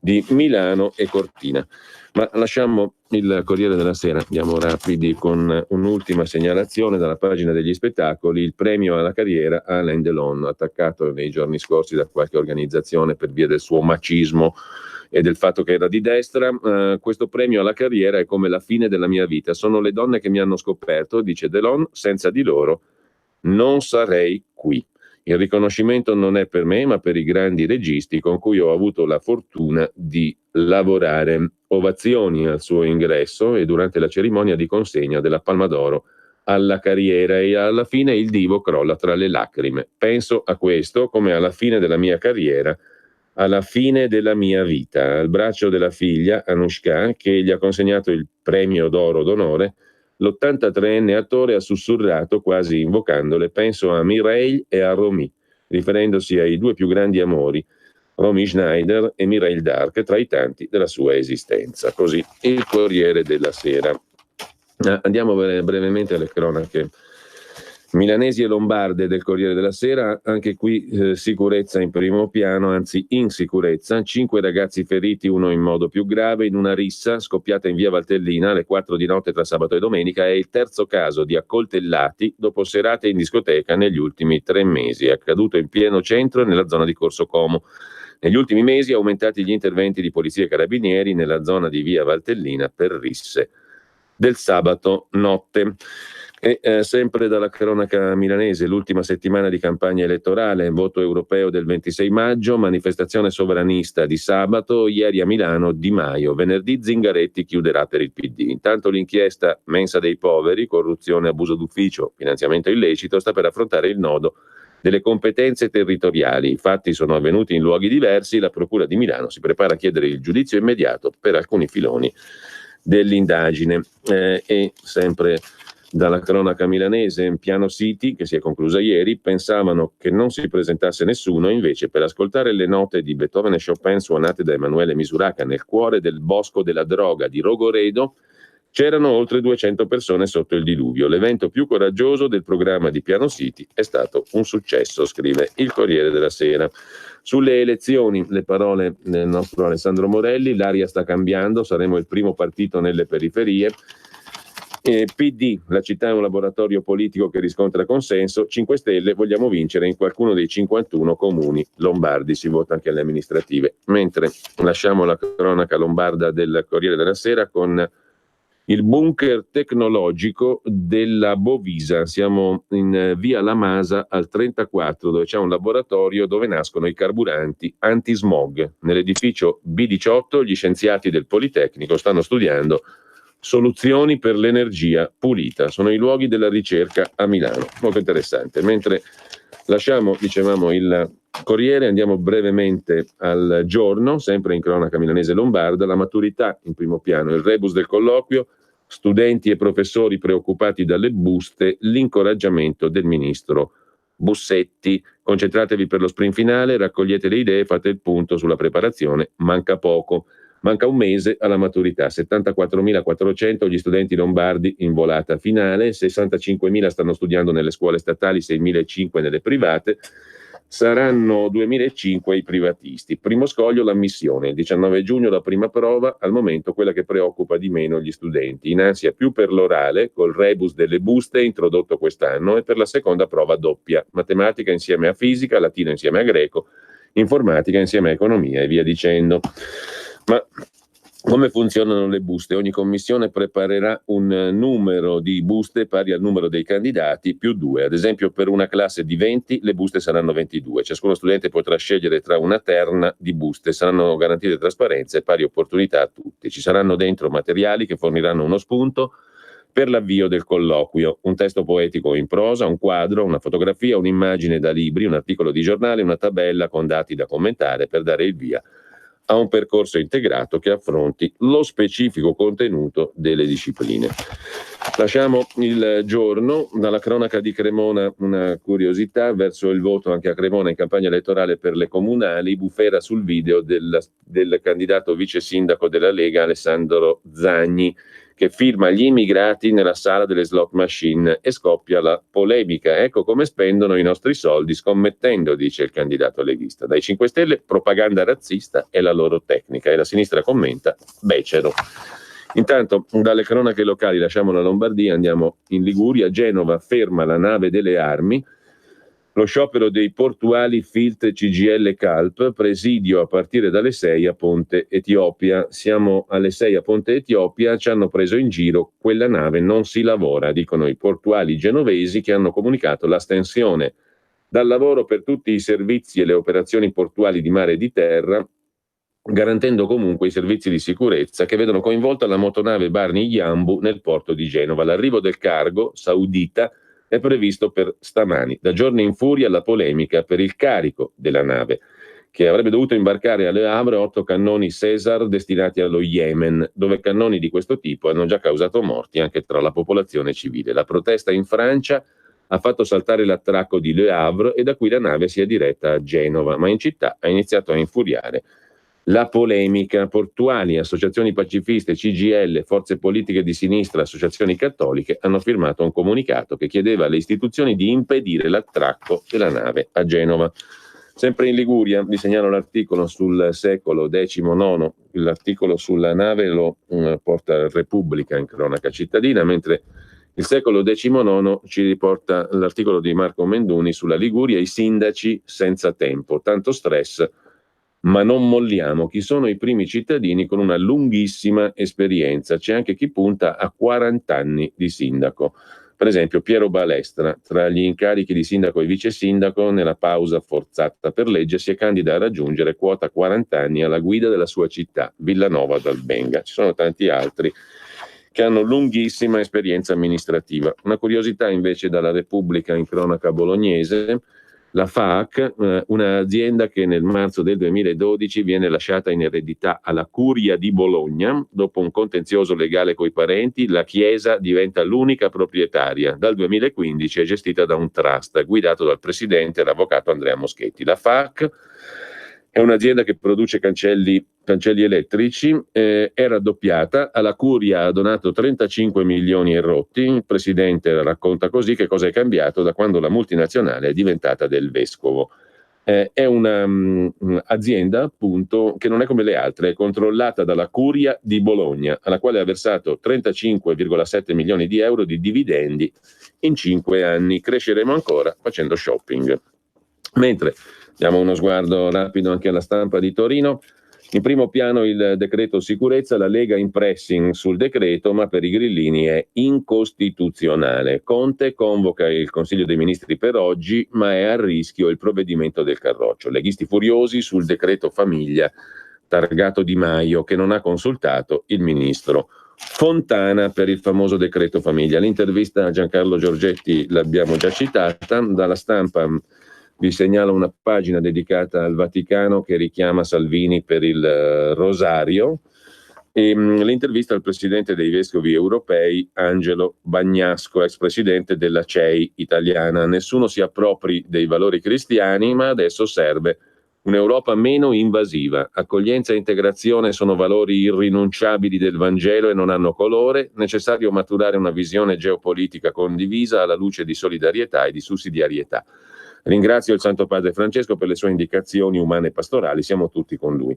di Milano e Cortina. Ma lasciamo il Corriere della Sera, andiamo rapidi con un'ultima segnalazione dalla pagina degli spettacoli: il premio alla carriera a Alain Delon, attaccato nei giorni scorsi da qualche organizzazione per via del suo macismo e del fatto che era di destra. Questo premio alla carriera è come la fine della mia vita, sono le donne che mi hanno scoperto, dice Delon, senza di loro non sarei qui. Il riconoscimento non è per me, ma per i grandi registi con cui ho avuto la fortuna di lavorare. Ovazioni al suo ingresso e durante la cerimonia di consegna della Palma d'Oro alla carriera, e alla fine il divo crolla tra le lacrime. Penso a questo come alla fine della mia carriera, alla fine della mia vita. Al braccio della figlia, Anushka, che gli ha consegnato il premio d'oro d'onore, l'83enne attore ha sussurrato, quasi invocandole: penso a Mireille e a Romy, riferendosi ai due più grandi amori, Romy Schneider e Mireille Darc, tra i tanti della sua esistenza. Così il Corriere della Sera. Andiamo brevemente alle cronache milanesi e lombarde del Corriere della Sera. Anche qui sicurezza in primo piano, anzi insicurezza. 5 ragazzi feriti, uno in modo più grave, in una rissa scoppiata in via Valtellina alle 4 di notte tra sabato e domenica. È il terzo caso di accoltellati dopo serate in discoteca negli ultimi 3 mesi. È accaduto in pieno centro e nella zona di Corso Como. Negli ultimi mesi aumentati gli interventi di polizia e carabinieri nella zona di via Valtellina per risse del sabato notte. E sempre dalla cronaca milanese, l'ultima settimana di campagna elettorale, voto europeo del 26 maggio, manifestazione sovranista di sabato, ieri a Milano Di Maio, venerdì Zingaretti chiuderà per il PD. Intanto l'inchiesta Mensa dei Poveri, corruzione, abuso d'ufficio, finanziamento illecito, sta per affrontare il nodo delle competenze territoriali. I fatti sono avvenuti in luoghi diversi, la Procura di Milano si prepara a chiedere il giudizio immediato per alcuni filoni dell'indagine. E sempre dalla cronaca milanese, Piano City, che si è conclusa ieri, pensavano che non si presentasse nessuno, invece per ascoltare le note di Beethoven e Chopin suonate da Emanuele Misuraca nel cuore del bosco della droga di Rogoredo c'erano oltre 200 persone sotto il diluvio. L'evento più coraggioso del programma di Piano City è stato un successo, scrive il Corriere della Sera. Sulle elezioni, le parole del nostro Alessandro Morelli: l'aria sta cambiando, saremo il primo partito nelle periferie. PD, la città è un laboratorio politico che riscontra consenso. 5 Stelle, vogliamo vincere in qualcuno dei 51 comuni lombardi, si vota anche alle amministrative. Mentre lasciamo la cronaca lombarda del Corriere della Sera con il bunker tecnologico della Bovisa. Siamo in via La Masa al 34, dove c'è un laboratorio dove nascono i carburanti antismog. Nell'edificio B18 gli scienziati del Politecnico stanno studiando soluzioni per l'energia pulita. Sono i luoghi della ricerca a Milano, molto interessante. Mentre lasciamo, dicevamo, il Corriere, andiamo brevemente al Giorno, sempre in cronaca milanese lombarda. La maturità in primo piano, il rebus del colloquio, studenti e professori preoccupati dalle buste, l'incoraggiamento del ministro Bussetti. Concentratevi per lo sprint finale, raccogliete le idee, fate il punto sulla preparazione, manca poco. Manca un mese alla maturità, 74.400 gli studenti lombardi in volata finale, 65.000 stanno studiando nelle scuole statali, 6.500 nelle private, saranno 2.500 i privatisti. Primo scoglio l'ammissione, il 19 giugno la prima prova, al momento quella che preoccupa di meno gli studenti, in ansia più per l'orale, col rebus delle buste introdotto quest'anno, e per la seconda prova doppia, matematica insieme a fisica, latino insieme a greco, informatica insieme a economia e via dicendo. Ma come funzionano le buste? Ogni commissione preparerà un numero di buste pari al numero dei candidati più 2. Ad esempio, per una classe di 20 le buste saranno 22. Ciascuno studente potrà scegliere tra una terna di buste. Saranno garantite trasparenza e pari opportunità a tutti. Ci saranno dentro materiali che forniranno uno spunto per l'avvio del colloquio. Un testo poetico in prosa, un quadro, una fotografia, un'immagine da libri, un articolo di giornale, una tabella con dati da commentare per dare il via a un percorso integrato che affronti lo specifico contenuto delle discipline. Lasciamo Il Giorno. Dalla cronaca di Cremona una curiosità: verso il voto anche a Cremona in campagna elettorale per le comunali, bufera sul video del candidato vice sindaco della Lega Alessandro Zagni, che firma gli immigrati nella sala delle slot machine, e scoppia la polemica. Ecco come spendono i nostri soldi scommettendo, dice il candidato leghista. Dai 5 Stelle propaganda razzista è la loro tecnica, e la sinistra commenta becero. Intanto dalle cronache locali lasciamo la Lombardia, andiamo in Liguria. Genova ferma la nave delle armi. Lo sciopero dei portuali Filt CGL Calp, presidio a partire dalle 6 a Ponte Etiopia. Siamo alle 6 a Ponte Etiopia, ci hanno preso in giro, quella nave non si lavora, dicono i portuali genovesi, che hanno comunicato l'astensione dal lavoro per tutti i servizi e le operazioni portuali di mare e di terra, garantendo comunque i servizi di sicurezza che vedono coinvolta la motonave Barni Yambu nel porto di Genova. L'arrivo del cargo saudita è previsto per stamani. Da giorni in furia la polemica per il carico della nave, che avrebbe dovuto imbarcare a Le Havre 8 cannoni César destinati allo Yemen, dove cannoni di questo tipo hanno già causato morti anche tra la popolazione civile. La protesta in Francia ha fatto saltare l'attracco di Le Havre e da qui la nave si è diretta a Genova, ma in città ha iniziato a infuriare la polemica. Portuali, associazioni pacifiste, CGL, forze politiche di sinistra, associazioni cattoliche hanno firmato un comunicato che chiedeva alle istituzioni di impedire l'attracco della nave a Genova. Sempre in Liguria vi segnalo l'articolo sul secolo XIX, l'articolo sulla nave lo porta Repubblica in cronaca cittadina, mentre il secolo XIX ci riporta l'articolo di Marco Menduni sulla Liguria, i sindaci senza tempo, tanto stress ma non molliamo. Chi sono i primi cittadini con una lunghissima esperienza? C'è anche chi punta a 40 anni di sindaco. Per esempio Piero Balestra, tra gli incarichi di sindaco e vice sindaco, nella pausa forzata per legge si candida a raggiungere quota 40 anni alla guida della sua città, Villanova d'Albenga. Ci sono tanti altri che hanno lunghissima esperienza amministrativa. Una curiosità invece dalla Repubblica in cronaca bolognese: la FAAC, un'azienda che nel marzo del 2012 viene lasciata in eredità alla Curia di Bologna. Dopo un contenzioso legale coi parenti, la Chiesa diventa l'unica proprietaria. Dal 2015 è gestita da un trust guidato dal presidente, l'avvocato Andrea Moschetti. La FAAC è un'azienda che produce cancelli elettrici, è raddoppiata, alla Curia ha donato 35 milioni e rotti. Il presidente racconta così che cosa è cambiato da quando la multinazionale è diventata del vescovo. È un'azienda appunto che non è come le altre, è controllata dalla Curia di Bologna, alla quale ha versato 35,7 milioni di euro di dividendi in 5 anni. Cresceremo ancora facendo shopping. Mentre diamo uno sguardo rapido anche alla Stampa di Torino. In primo piano il decreto sicurezza, la Lega in pressing sul decreto, ma per i grillini è incostituzionale. Conte convoca il Consiglio dei Ministri per oggi, ma è a rischio il provvedimento del Carroccio. Leghisti furiosi sul decreto famiglia, targato Di Maio, che non ha consultato il ministro Fontana per il famoso decreto famiglia. L'intervista a Giancarlo Giorgetti l'abbiamo già citata. Dalla Stampa vi segnalo una pagina dedicata al Vaticano che richiama Salvini per il Rosario, e l'intervista al presidente dei vescovi europei Angelo Bagnasco, ex presidente della CEI italiana. Nessuno si appropri dei valori cristiani, ma adesso serve un'Europa meno invasiva. Accoglienza e integrazione sono valori irrinunciabili del Vangelo e non hanno colore. Necessario maturare una visione geopolitica condivisa alla luce di solidarietà e di sussidiarietà. Ringrazio il Santo Padre Francesco per le sue indicazioni umane e pastorali, siamo tutti con lui.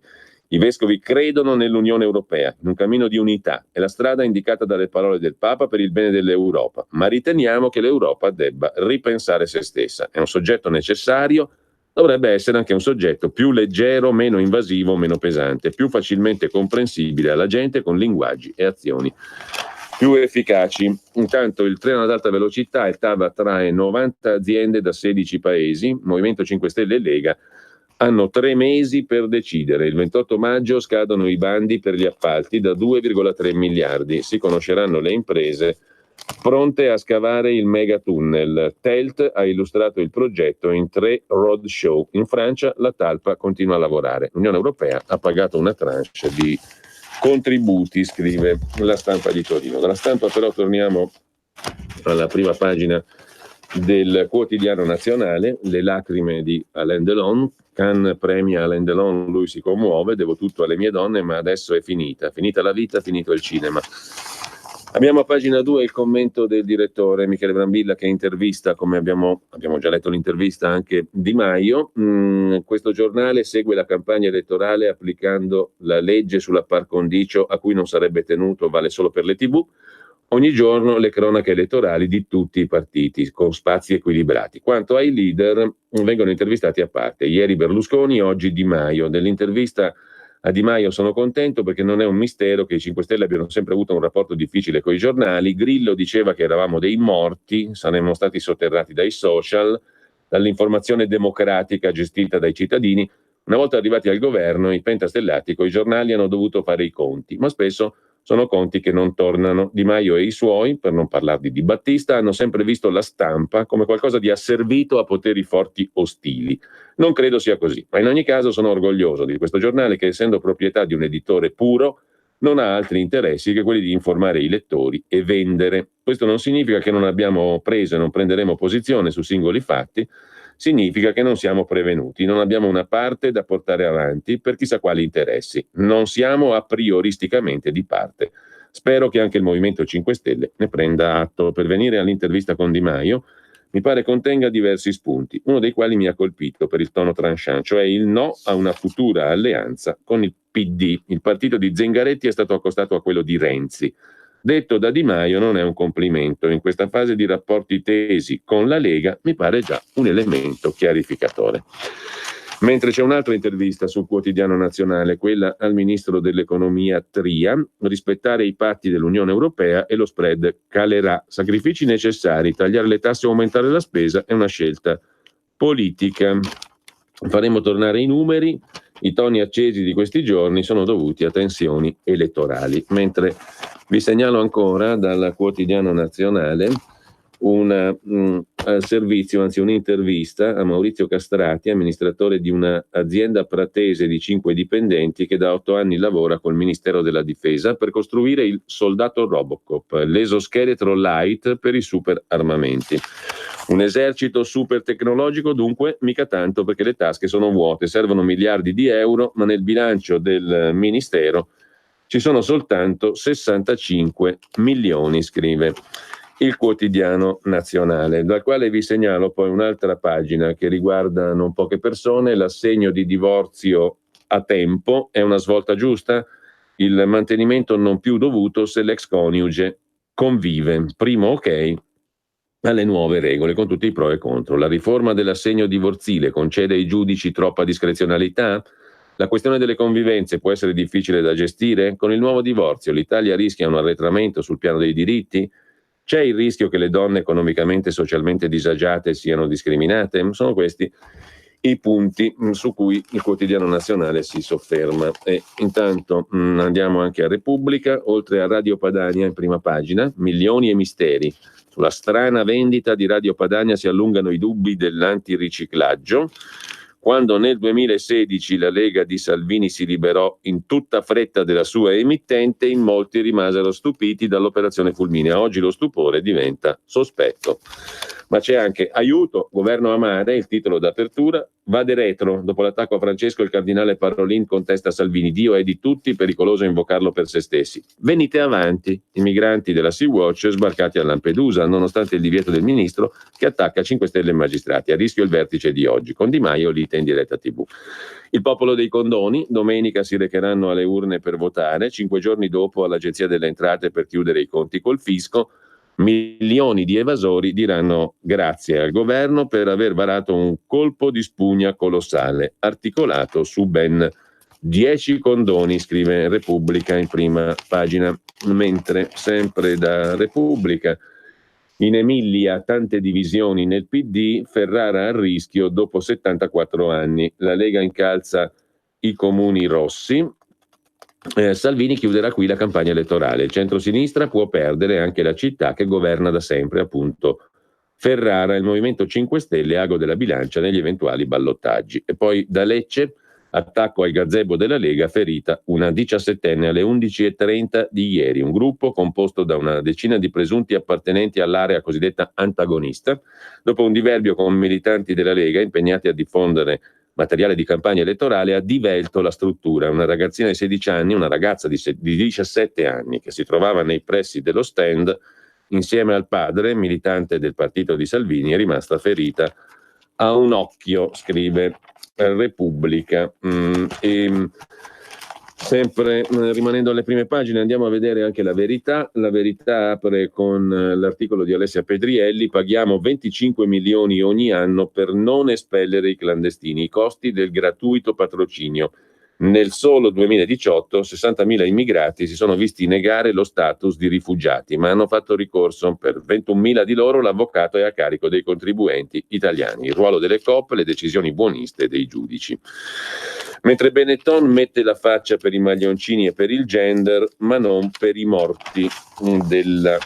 I vescovi credono nell'Unione Europea, in un cammino di unità, è la strada indicata dalle parole del Papa per il bene dell'Europa, ma riteniamo che l'Europa debba ripensare se stessa. È un soggetto necessario, dovrebbe essere anche un soggetto più leggero, meno invasivo, meno pesante, più facilmente comprensibile alla gente con linguaggi e azioni più efficaci. Intanto il treno ad alta velocità, il TAV attrae 90 aziende da 16 paesi. Movimento 5 Stelle e Lega hanno 3 mesi per decidere. Il 28 maggio scadono i bandi per gli appalti da 2,3 miliardi. Si conosceranno le imprese pronte a scavare il megatunnel. Telt ha illustrato il progetto in 3 roadshow. In Francia la talpa continua a lavorare. L'Unione Europea ha pagato una tranche di contributi, scrive La Stampa di Torino. Dalla Stampa però torniamo alla prima pagina del quotidiano nazionale, le lacrime di Alain Delon. Cannes premia Alain Delon, lui si commuove, devo tutto alle mie donne, ma adesso è finita la vita, finito il cinema. Abbiamo a pagina 2 il commento del direttore Michele Brambilla che intervista, come abbiamo già letto l'intervista, anche Di Maio. Questo giornale segue la campagna elettorale applicando la legge sulla par condicio a cui non sarebbe tenuto, vale solo per le TV. Ogni giorno le cronache elettorali di tutti i partiti, con spazi equilibrati. Quanto ai leader, vengono intervistati a parte. Ieri Berlusconi, oggi Di Maio. Dell'intervista a Di Maio sono contento perché non è un mistero che i 5 Stelle abbiano sempre avuto un rapporto difficile con i giornali. Grillo diceva che eravamo dei morti, saremmo stati sotterrati dai social, dall'informazione democratica gestita dai cittadini. Una volta arrivati al governo, i pentastellati coi giornali hanno dovuto fare i conti, ma spesso sono conti che non tornano. Di Maio e i suoi, per non parlare di Di Battista, hanno sempre visto la stampa come qualcosa di asservito a poteri forti ostili. Non credo sia così, ma in ogni caso sono orgoglioso di questo giornale che, essendo proprietà di un editore puro, non ha altri interessi che quelli di informare i lettori e vendere. Questo non significa che non abbiamo preso e non prenderemo posizione su singoli fatti, significa che non siamo prevenuti, non abbiamo una parte da portare avanti per chissà quali interessi. Non siamo a prioristicamente di parte. Spero che anche il Movimento 5 Stelle ne prenda atto. Per venire all'intervista con Di Maio, mi pare contenga diversi spunti, uno dei quali mi ha colpito per il tono tranchant, cioè il no a una futura alleanza con il PD. Il partito di Zingaretti è stato accostato a quello di Renzi. Detto da Di Maio non è un complimento. In questa fase di rapporti tesi con la Lega mi pare già un elemento chiarificatore. Mentre c'è un'altra intervista sul Quotidiano Nazionale, quella al ministro dell'economia Tria: rispettare i patti dell'Unione Europea e lo spread calerà. Sacrifici necessari, tagliare le tasse o aumentare la spesa è una scelta politica. Faremo tornare i numeri. I toni accesi di questi giorni sono dovuti a tensioni elettorali. Mentre vi segnalo ancora dal Quotidiano Nazionale un servizio, anzi un'intervista a Maurizio Castrati, amministratore di un'azienda pratese di 5 dipendenti che da 8 anni lavora col Ministero della Difesa per costruire il soldato Robocop, l'esoscheletro light per i super armamenti. Un esercito super tecnologico, dunque mica tanto, perché le tasche sono vuote, servono miliardi di euro, ma nel bilancio del Ministero ci sono soltanto 65 milioni, scrive il Quotidiano Nazionale, dal quale vi segnalo poi un'altra pagina che riguarda non poche persone. L'assegno di divorzio a tempo è una svolta giusta? Il mantenimento non più dovuto se l'ex coniuge convive. Primo ok alle nuove regole, con tutti i pro e contro. La riforma dell'assegno divorzile concede ai giudici troppa discrezionalità? La questione delle convivenze può essere difficile da gestire? Con il nuovo divorzio l'Italia rischia un arretramento sul piano dei diritti? C'è il rischio che le donne economicamente e socialmente disagiate siano discriminate? Sono questi i punti su cui il Quotidiano Nazionale si sofferma. E intanto andiamo anche a Repubblica, oltre a Radio Padania in prima pagina, milioni e misteri. Sulla strana vendita di Radio Padania si allungano i dubbi dell'antiriciclaggio. Quando nel 2016 la Lega di Salvini si liberò in tutta fretta della sua emittente, in molti rimasero stupiti dall'operazione fulminea. Oggi lo stupore diventa sospetto. Ma c'è anche aiuto, governo amare, il titolo d'apertura. Vade retro, dopo l'attacco a Francesco il cardinale Parolin contesta Salvini: Dio è di tutti, pericoloso invocarlo per se stessi. Venite avanti, i migranti della Sea-Watch sbarcati a Lampedusa, nonostante il divieto del ministro che attacca 5 Stelle e magistrati. A rischio il vertice di oggi, con Di Maio lite in diretta TV. Il popolo dei condoni, domenica si recheranno alle urne per votare, 5 giorni dopo all'Agenzia delle Entrate per chiudere i conti col fisco. Milioni di evasori diranno grazie al governo per aver varato un colpo di spugna colossale, articolato su ben 10 condoni, scrive Repubblica in prima pagina. Mentre sempre da Repubblica, in Emilia tante divisioni nel PD, Ferrara a rischio dopo 74 anni. La Lega incalza i comuni rossi. Salvini chiuderà qui la campagna elettorale. Il centrosinistra può perdere anche la città che governa da sempre, appunto Ferrara. Il Movimento 5 Stelle ago della bilancia negli eventuali ballottaggi. E poi da Lecce, attacco al gazebo della Lega, ferita una 17enne alle 11:30 di ieri. Un gruppo composto da una decina di presunti appartenenti all'area cosiddetta antagonista, dopo un diverbio con militanti della Lega impegnati a diffondere materiale di campagna elettorale, ha divelto la struttura. Una ragazzina di 16 anni, una ragazza di 17 anni che si trovava nei pressi dello stand insieme al padre, militante del partito di Salvini, è rimasta ferita a un occhio, scrive Repubblica. Sempre rimanendo alle prime pagine, andiamo a vedere anche La Verità. La Verità apre con l'articolo di Alessia Pedrielli: paghiamo 25 milioni ogni anno per non espellere i clandestini, i costi del gratuito patrocinio. Nel solo 2018 60.000 immigrati si sono visti negare lo status di rifugiati, ma hanno fatto ricorso. Per 21.000 di loro l'avvocato è a carico dei contribuenti italiani. Il ruolo delle COP, le decisioni buoniste dei giudici. Mentre Benetton mette la faccia per i maglioncini e per il gender, ma non per i morti del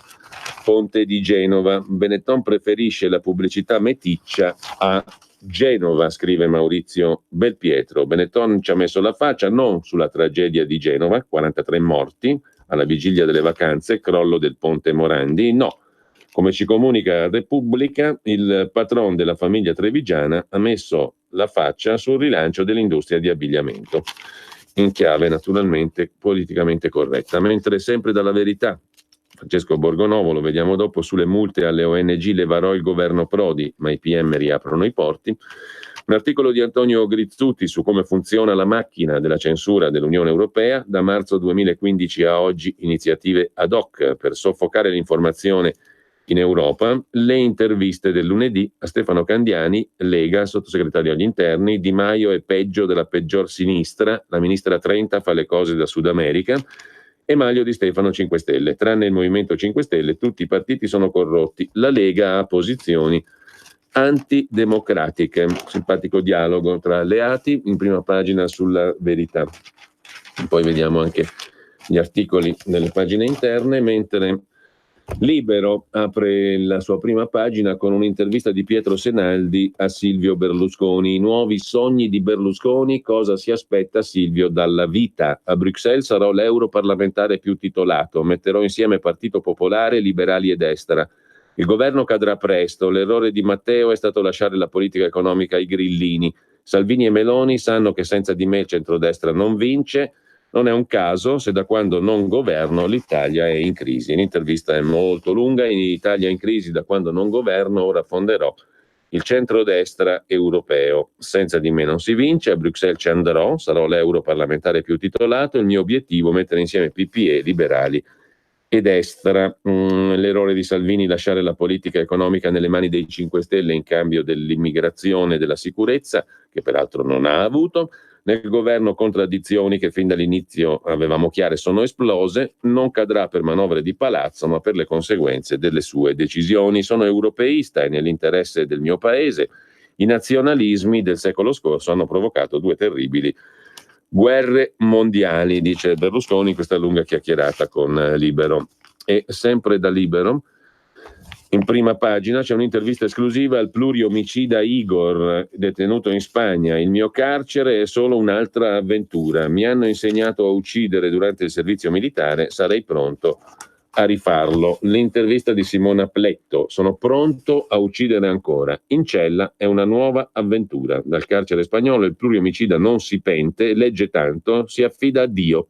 ponte di Genova. Benetton preferisce la pubblicità meticcia a Genova, scrive Maurizio Belpietro. Benetton ci ha messo la faccia non sulla tragedia di Genova, 43 morti alla vigilia delle vacanze, crollo del ponte Morandi, no. Come ci comunica Repubblica, il patron della famiglia trevigiana ha messo la faccia sul rilancio dell'industria di abbigliamento, in chiave naturalmente politicamente corretta. Mentre sempre dalla Verità, Francesco Borgonovo, lo vediamo dopo, sulle multe alle ONG le varò il governo Prodi, ma i PM riaprono i porti. Un articolo di Antonio Grizzuti su come funziona la macchina della censura dell'Unione Europea. Da marzo 2015 a oggi iniziative ad hoc per soffocare l'informazione in Europa. Le interviste del lunedì a Stefano Candiani, Lega, sottosegretario agli interni. Di Maio è peggio della peggior sinistra, la ministra Trenta fa le cose da Sud America. E Maglio di Stefano 5 Stelle. Tranne il Movimento 5 Stelle, tutti i partiti sono corrotti. La Lega ha posizioni antidemocratiche. Simpatico dialogo tra alleati, in prima pagina sulla Verità. Poi vediamo anche gli articoli nelle pagine interne, mentre Libero apre la sua prima pagina con un'intervista di Pietro Senaldi a Silvio Berlusconi. I nuovi sogni di Berlusconi, cosa si aspetta Silvio dalla vita? A Bruxelles sarò l'europarlamentare più titolato, metterò insieme Partito Popolare, Liberali e Destra. Il governo cadrà presto, l'errore di Matteo è stato lasciare la politica economica ai grillini. Salvini e Meloni sanno che senza di me il centrodestra non vince. Non è un caso se da quando non governo l'Italia è in crisi. L'intervista è molto lunga. In Italia in crisi da quando non governo, ora fonderò il centrodestra europeo. Senza di me non si vince, a Bruxelles ci andrò, sarò l'europarlamentare più titolato. Il mio obiettivo è mettere insieme PPE, liberali e destra. L'errore di Salvini lasciare la politica economica nelle mani dei 5 Stelle in cambio dell'immigrazione e della sicurezza, che peraltro non ha avuto. Nel governo contraddizioni che fin dall'inizio avevamo chiare sono esplose. Non cadrà per manovre di palazzo, ma per le conseguenze delle sue decisioni. Sono europeista e nell'interesse del mio paese. I nazionalismi del secolo scorso hanno provocato 2 terribili guerre mondiali, dice Berlusconi in questa lunga chiacchierata con Libero. E sempre da Libero, in prima pagina c'è un'intervista esclusiva al pluriomicida Igor, detenuto in Spagna. Il mio carcere è solo un'altra avventura. Mi hanno insegnato a uccidere durante il servizio militare, sarei pronto a rifarlo. L'intervista di Simona Pletto. Sono pronto a uccidere ancora. In cella è una nuova avventura. Dal carcere spagnolo il pluriomicida non si pente, legge tanto, si affida a Dio.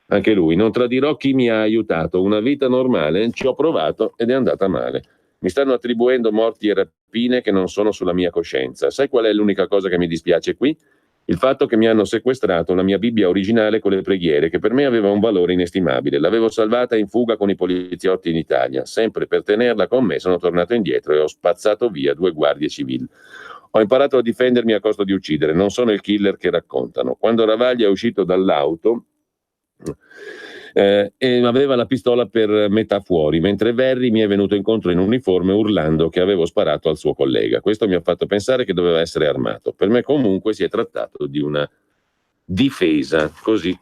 Anche lui: non tradirò chi mi ha aiutato, una vita normale, ci ho provato ed è andata male. Mi stanno attribuendo morti e rapine che non sono sulla mia coscienza. Sai qual è l'unica cosa che mi dispiace qui? Il fatto che mi hanno sequestrato la mia Bibbia originale con le preghiere, che per me aveva un valore inestimabile. L'avevo salvata in fuga con i poliziotti in Italia. Sempre per tenerla con me sono tornato indietro e ho spazzato via 2 guardie civili. Ho imparato a difendermi a costo di uccidere, non sono il killer che raccontano. Quando Ravaglia è uscito dall'auto e aveva la pistola per metà fuori, mentre Verri mi è venuto incontro in uniforme urlando che avevo sparato al suo collega. Questo mi ha fatto pensare che doveva essere armato. Per me comunque si è trattato di una difesa. Così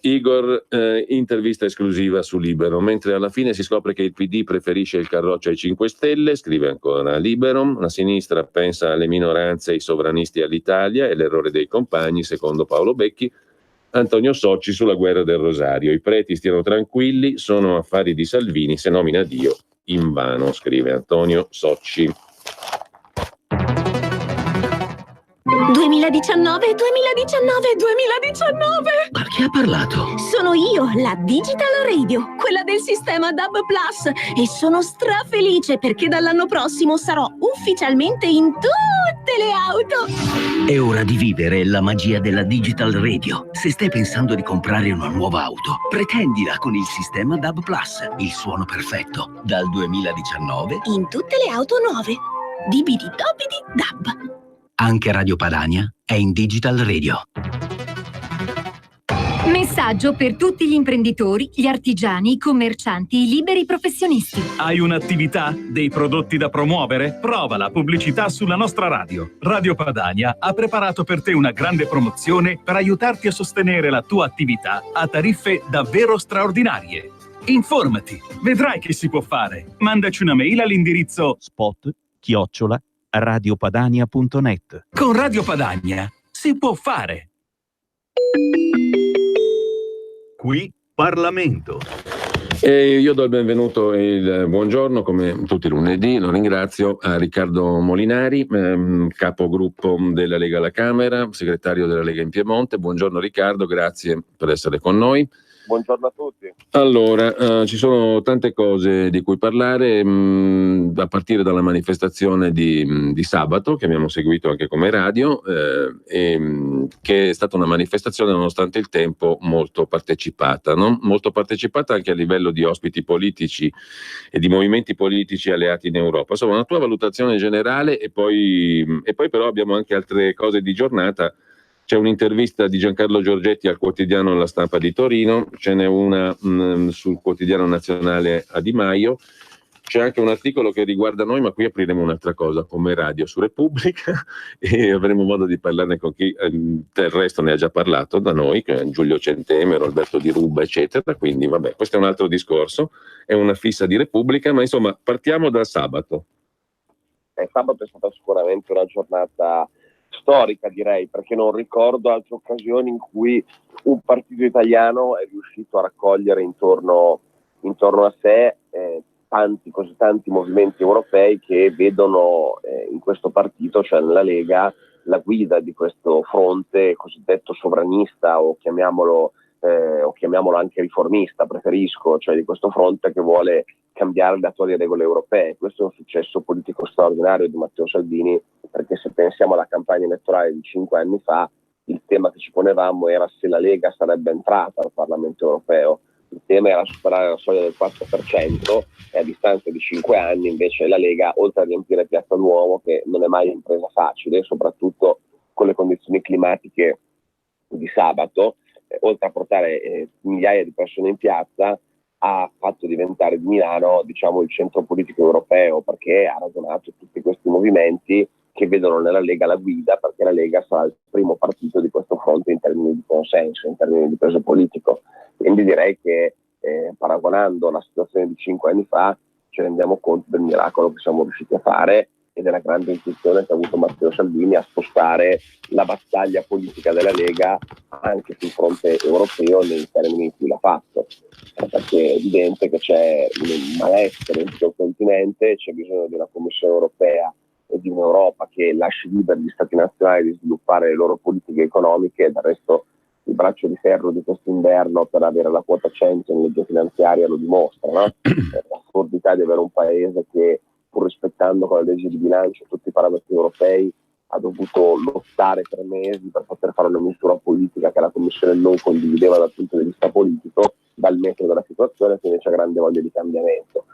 Igor, intervista esclusiva su Libero, mentre alla fine si scopre che il PD preferisce il Carroccio ai 5 Stelle, scrive ancora Libero, la sinistra pensa alle minoranze e ai sovranisti all'Italia, è l'errore dei compagni, secondo Paolo Becchi. Antonio Socci sulla guerra del Rosario, i preti stiano tranquilli, sono affari di Salvini, se nomina Dio invano, scrive Antonio Socci. 2019. Ma chi ha parlato? Sono io, la Digital Radio, quella del sistema DAB+, e sono strafelice perché dall'anno prossimo sarò ufficialmente in tutte le auto. È ora di vivere la magia della Digital Radio. Se stai pensando di comprare una nuova auto, pretendila con il sistema DAB+, il suono perfetto. Dal 2019 In tutte le auto nuove. Dibidi dobidi DAB. anche Radio Padania è in Digital Radio. Messaggio per tutti gli imprenditori, gli artigiani, i commercianti, i liberi professionisti. Hai un'attività? Dei prodotti da promuovere? Prova la pubblicità sulla nostra radio. Radio Padania ha preparato per te una grande promozione per aiutarti a sostenere la tua attività a tariffe davvero straordinarie. Informati, vedrai che si può fare. Mandaci una mail all'indirizzo spot@radiopadania.net. Con Radio Padania si può fare. Qui Parlamento. E io do il benvenuto e il buongiorno, come tutti i lunedì, lo ringrazio, a Riccardo Molinari, capogruppo della Lega alla Camera, segretario della Lega in Piemonte. Buongiorno Riccardo, grazie per essere con noi. Buongiorno a tutti. Allora, ci sono tante cose di cui parlare, a partire dalla manifestazione di sabato, che abbiamo seguito anche come radio, che è stata una manifestazione, nonostante il tempo, molto partecipata, no? Molto partecipata anche a livello di ospiti politici e di movimenti politici alleati in Europa. Insomma, una tua valutazione generale e poi però abbiamo anche altre cose di giornata. C'è un'intervista di Giancarlo Giorgetti al quotidiano La Stampa di Torino, ce n'è una sul quotidiano nazionale a Di Maio, c'è anche un articolo che riguarda noi, ma qui apriremo un'altra cosa come radio su Repubblica e avremo modo di parlarne con chi del resto ne ha già parlato da noi, Giulio Centemero, Alberto Di Ruba, eccetera, quindi vabbè, questo è un altro discorso, è una fissa di Repubblica, ma insomma partiamo dal sabato. Sabato è stata sicuramente una giornata storica, direi, perché non ricordo altre occasioni in cui un partito italiano è riuscito a raccogliere intorno a sé così tanti movimenti europei che vedono in questo partito, cioè nella Lega, la guida di questo fronte cosiddetto sovranista o chiamiamolo anche riformista, preferisco, cioè di questo fronte che vuole cambiare le attuali regole europee. Questo è un successo politico straordinario di Matteo Salvini, perché se pensiamo alla campagna elettorale di 5 anni fa, il tema che ci ponevamo era se la Lega sarebbe entrata al Parlamento europeo. Il tema era superare la soglia del 4% e a distanza di 5 anni invece la Lega, oltre a riempire Piazza Duomo, che non è mai impresa facile, soprattutto con le condizioni climatiche di sabato, oltre a portare migliaia di persone in piazza, ha fatto diventare di Milano, diciamo, il centro politico europeo, perché ha ragionato tutti questi movimenti che vedono nella Lega la guida, perché la Lega sarà il primo partito di questo fronte in termini di consenso, in termini di peso politico. Quindi direi che paragonando la situazione di 5 anni fa ci rendiamo conto del miracolo che siamo riusciti a fare e della grande intuizione che ha avuto Matteo Salvini a spostare la battaglia politica della Lega anche sul fronte europeo nei termini in cui l'ha fatto, perché è evidente che c'è un malessere in tutto il continente, c'è bisogno di una Commissione europea e di un'Europa che lasci liberi gli Stati nazionali di sviluppare le loro politiche economiche, e del resto il braccio di ferro di quest'inverno per avere la quota 100 in legge finanziaria lo dimostra, no? L'assurdità di avere un paese che, pur rispettando con la legge di bilancio tutti i parametri europei, ha dovuto lottare per mesi per poter fare una misura politica che la Commissione non condivideva dal punto di vista politico, dal metodo della situazione, che invece ha grande voglia di cambiamento.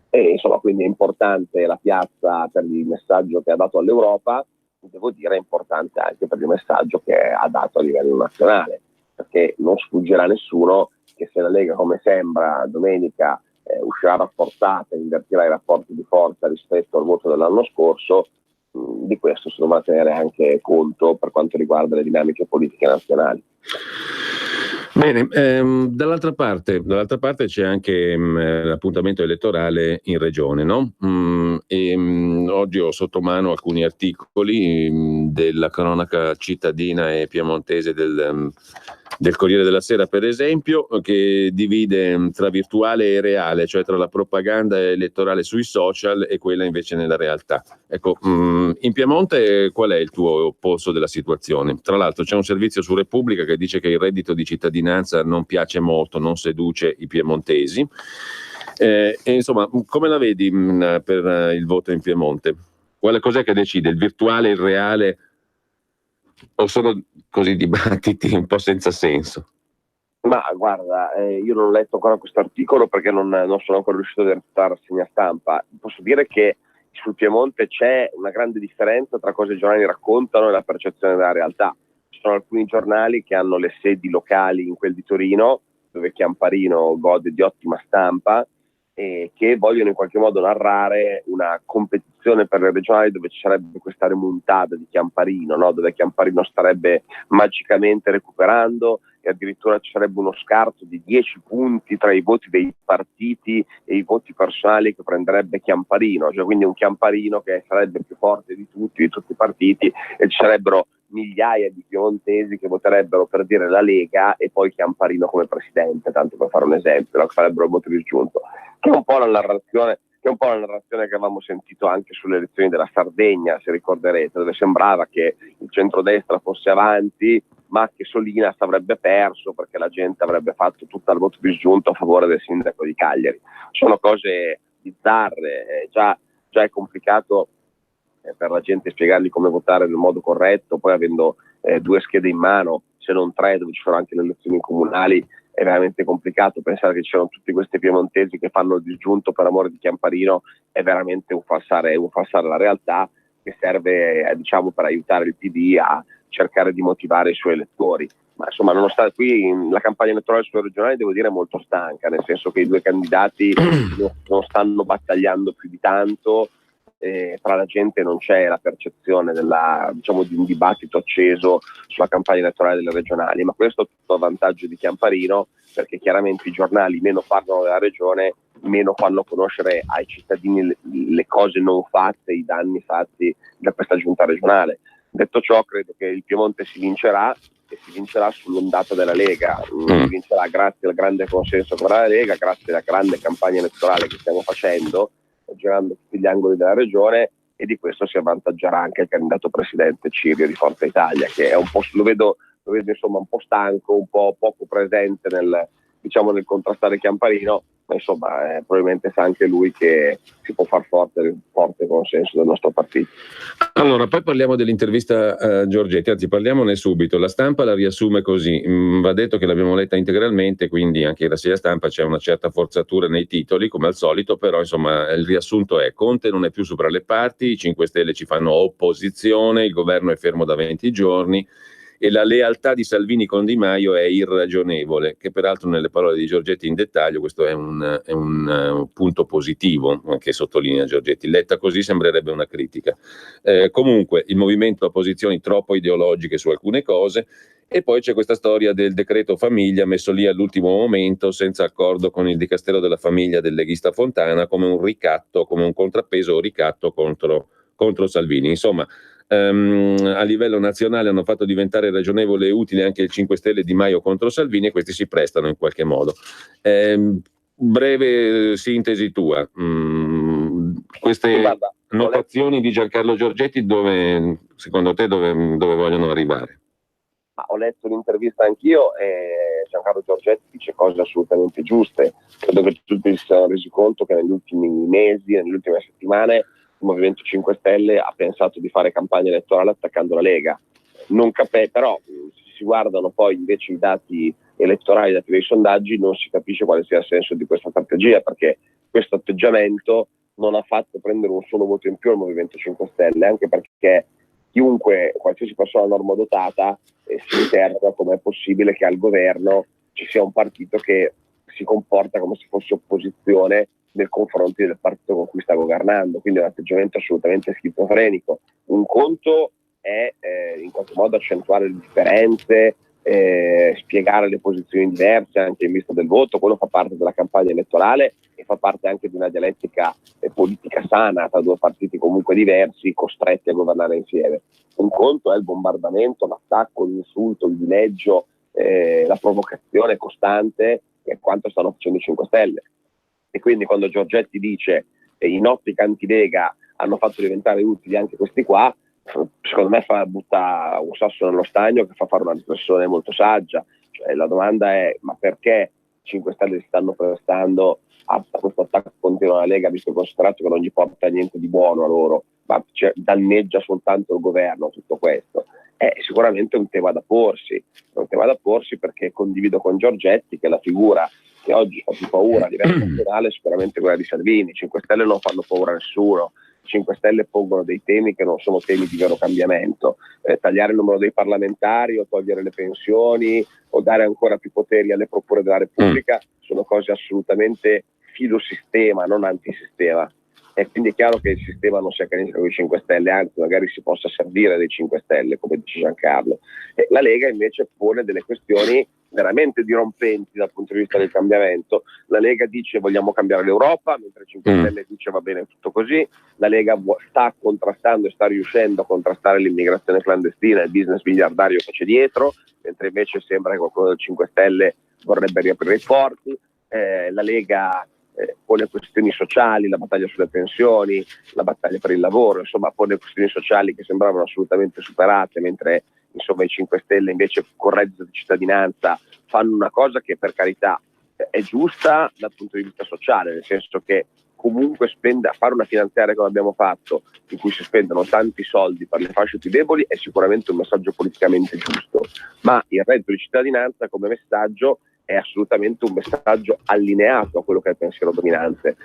E insomma, quindi è importante la piazza per il messaggio che ha dato all'Europa, devo dire è importante anche per il messaggio che ha dato a livello nazionale, perché non sfuggirà a nessuno che se la Lega, come sembra, domenica uscirà rafforzata e invertirà i rapporti di forza rispetto al voto dell'anno scorso, di questo si dovrà tenere anche conto per quanto riguarda le dinamiche politiche nazionali. Bene, dall'altra parte c'è anche l'appuntamento elettorale in regione, no? Oggi ho sotto mano alcuni articoli della cronaca cittadina e piemontese del Corriere della Sera, per esempio, che divide tra virtuale e reale, cioè tra la propaganda elettorale sui social e quella invece nella realtà. Ecco, in Piemonte qual è il tuo polso della situazione? Tra l'altro c'è un servizio su Repubblica che dice che il reddito di cittadinanza non piace molto, non seduce i piemontesi. E insomma, come la vedi per il voto in Piemonte? Cos'è che decide? Il virtuale, il reale? O sono così dibattiti un po' senza senso? Ma guarda, io non ho letto ancora questo articolo perché non sono ancora riuscito a dare rassegna stampa. Posso dire che sul Piemonte c'è una grande differenza tra cosa i giornali raccontano e la percezione della realtà. Ci sono alcuni giornali che hanno le sedi locali in quel di Torino, dove Chiamparino gode di ottima stampa, e che vogliono in qualche modo narrare una competizione per le regionali dove ci sarebbe questa remontata di Chiamparino, no? Dove Chiamparino starebbe magicamente recuperando e addirittura ci sarebbe uno scarto di 10 punti tra i voti dei partiti e i voti personali che prenderebbe Chiamparino, cioè quindi un Chiamparino che sarebbe più forte di tutti i partiti, e ci sarebbero migliaia di piemontesi che voterebbero, per dire, la Lega e poi Chiamparino come presidente, tanto per fare un esempio, no? Che farebbero il voto disgiunto, che è un po' la narrazione che avevamo sentito anche sulle elezioni della Sardegna, se ricorderete, dove sembrava che il centrodestra fosse avanti ma che Solinas avrebbe perso perché la gente avrebbe fatto tutto il voto disgiunto a favore del sindaco di Cagliari. Sono cose bizzarre, già è complicato per la gente spiegargli come votare nel modo corretto, poi avendo 2 schede in mano, se non 3, dove ci sono anche le elezioni comunali, è veramente complicato. Pensare che ci sono tutti questi piemontesi che fanno il disgiunto per amore di Chiamparino è veramente un falsare la realtà, che serve diciamo per aiutare il PD a cercare di motivare i suoi elettori. Ma insomma, nonostante qui la campagna elettorale sulle regionali, devo dire, è molto stanca, nel senso che i 2 candidati non stanno battagliando più di tanto. Tra la gente non c'è la percezione di un dibattito acceso sulla campagna elettorale delle regionali, ma questo è tutto a vantaggio di Chiamparino, perché chiaramente i giornali meno parlano della regione, meno fanno conoscere ai cittadini le cose non fatte, i danni fatti da questa giunta regionale. Detto ciò, credo che il Piemonte si vincerà, e si vincerà sull'ondata della Lega, si vincerà grazie al grande consenso con la Lega, grazie alla grande campagna elettorale che stiamo facendo, girando tutti gli angoli della regione, e di questo si avvantaggerà anche il candidato presidente Cirio di Forza Italia, che è un po', lo vedo insomma un po' stanco, un po' poco presente nel contrastare Chiamparino, ma insomma probabilmente sa anche lui che si può far forte consenso del nostro partito. Allora, poi parliamo dell'intervista a Giorgetti, anzi parliamone subito. La stampa la riassume così, va detto che l'abbiamo letta integralmente, quindi anche in rassegna stampa c'è una certa forzatura nei titoli, come al solito, però insomma il riassunto è: Conte non è più sopra le parti, i 5 Stelle ci fanno opposizione, il governo è fermo da 20 giorni, e la lealtà di Salvini con Di Maio è irragionevole, che peraltro nelle parole di Giorgetti in dettaglio questo è un punto positivo che sottolinea Giorgetti. Letta così sembrerebbe una critica. Comunque il movimento ha posizioni troppo ideologiche su alcune cose, e poi c'è questa storia del decreto famiglia messo lì all'ultimo momento senza accordo con il Dicastero della Famiglia del leghista Fontana, come un ricatto, come un contrappeso o ricatto contro Salvini. Insomma, a livello nazionale hanno fatto diventare ragionevole e utile anche il 5 Stelle Di Maio contro Salvini, e questi si prestano in qualche modo. Breve sintesi tua, queste notazioni di Giancarlo Giorgetti secondo te dove vogliono arrivare? Ma ho letto l'intervista anch'io e Giancarlo Giorgetti dice cose assolutamente giuste. Credo che tutti si siano resi conto che negli ultimi mesi, nelle ultime settimane, il Movimento 5 Stelle ha pensato di fare campagna elettorale attaccando la Lega. Però se si guardano poi invece i dati elettorali, i dati dei sondaggi, non si capisce quale sia il senso di questa strategia, perché questo atteggiamento non ha fatto prendere un solo voto in più al Movimento 5 Stelle, anche perché qualsiasi persona normodotata si interroga come è possibile che al governo ci sia un partito che si comporta come se fosse opposizione nei confronti del partito con cui sta governando, quindi è un atteggiamento assolutamente schizofrenico. Un conto è in qualche modo accentuare le differenze, spiegare le posizioni diverse anche in vista del voto. Quello fa parte della campagna elettorale e fa parte anche di una dialettica politica sana tra due partiti comunque diversi, costretti a governare insieme. Un conto è il bombardamento, l'attacco, l'insulto, il dileggio, la provocazione costante, che è quanto stanno facendo i 5 Stelle. E quindi quando Giorgetti dice i ottica anti-Lega hanno fatto diventare utili anche questi qua, secondo me butta un sasso nello stagno che fa fare una riflessione molto saggia. Cioè, la domanda è: ma perché 5 Stelle si stanno prestando a questo attacco continuo alla Lega, visto e considerato che non gli porta niente di buono a loro, ma danneggia soltanto il governo tutto questo? È sicuramente un tema da porsi, perché condivido con Giorgetti che la figura che oggi fa più paura a livello nazionale è sicuramente quella di Salvini. 5 Stelle non fanno paura a nessuno. 5 Stelle pongono dei temi che non sono temi di vero cambiamento, tagliare il numero dei parlamentari o togliere le pensioni o dare ancora più poteri alle procure della Repubblica sono cose assolutamente filosistema, non antisistema. E quindi è chiaro che il sistema non si accanisce con i 5 Stelle, anzi magari si possa servire dei 5 Stelle, come dice Giancarlo. La Lega invece pone delle questioni veramente dirompenti dal punto di vista del cambiamento. La Lega dice vogliamo cambiare l'Europa, mentre il 5 Stelle dice va bene tutto così. La Lega sta contrastando e sta riuscendo a contrastare l'immigrazione clandestina e il business miliardario che c'è dietro, mentre invece sembra che qualcuno del 5 Stelle vorrebbe riaprire i porti. La Lega pone questioni sociali, la battaglia sulle pensioni, la battaglia per il lavoro, insomma pone questioni sociali che sembravano assolutamente superate, mentre insomma i 5 Stelle invece con reddito di cittadinanza fanno una cosa che per carità è giusta dal punto di vista sociale, nel senso che comunque fare una finanziaria come abbiamo fatto, in cui si spendono tanti soldi per le fasce più deboli, è sicuramente un messaggio politicamente giusto, ma il reddito di cittadinanza come messaggio è assolutamente un messaggio allineato a quello che è il pensiero dominante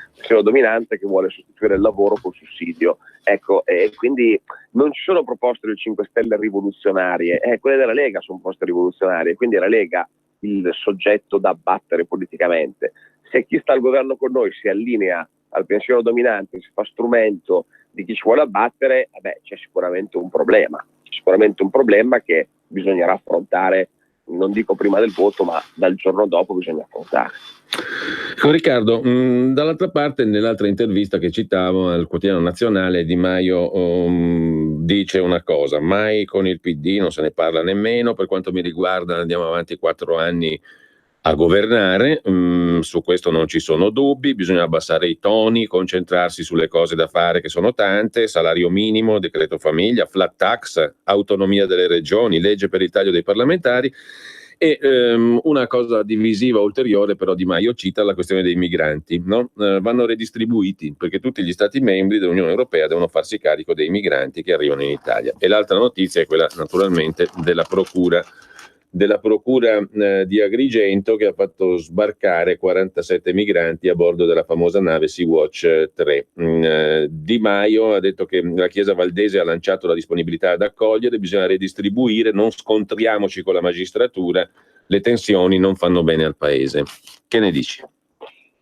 che vuole sostituire il lavoro col sussidio. Ecco, e quindi non ci sono proposte del 5 Stelle rivoluzionarie, quelle della Lega sono proposte rivoluzionarie, quindi è la Lega il soggetto da abbattere politicamente. Se chi sta al governo con noi si allinea al pensiero dominante, si fa strumento di chi ci vuole abbattere, c'è sicuramente un problema che bisognerà affrontare, non dico prima del voto, ma dal giorno dopo bisogna affrontare. Riccardo, dall'altra parte, nell'altra intervista che citavo al Quotidiano Nazionale, Di Maio dice una cosa: mai con il PD non se ne parla nemmeno, per quanto mi riguarda andiamo avanti 4 anni a governare, su questo non ci sono dubbi, bisogna abbassare i toni, concentrarsi sulle cose da fare che sono tante: salario minimo, decreto famiglia, flat tax, autonomia delle regioni, legge per il taglio dei parlamentari. E una cosa divisiva ulteriore però Di Maio cita la questione dei migranti, no? Vanno redistribuiti perché tutti gli stati membri dell'Unione Europea devono farsi carico dei migranti che arrivano in Italia. E l'altra notizia è quella naturalmente della procura di Agrigento, che ha fatto sbarcare 47 migranti a bordo della famosa nave Sea-Watch 3. Di Maio ha detto che la Chiesa Valdese ha lanciato la disponibilità ad accogliere, bisogna redistribuire, non scontriamoci con la magistratura, le tensioni non fanno bene al paese. Che ne dici?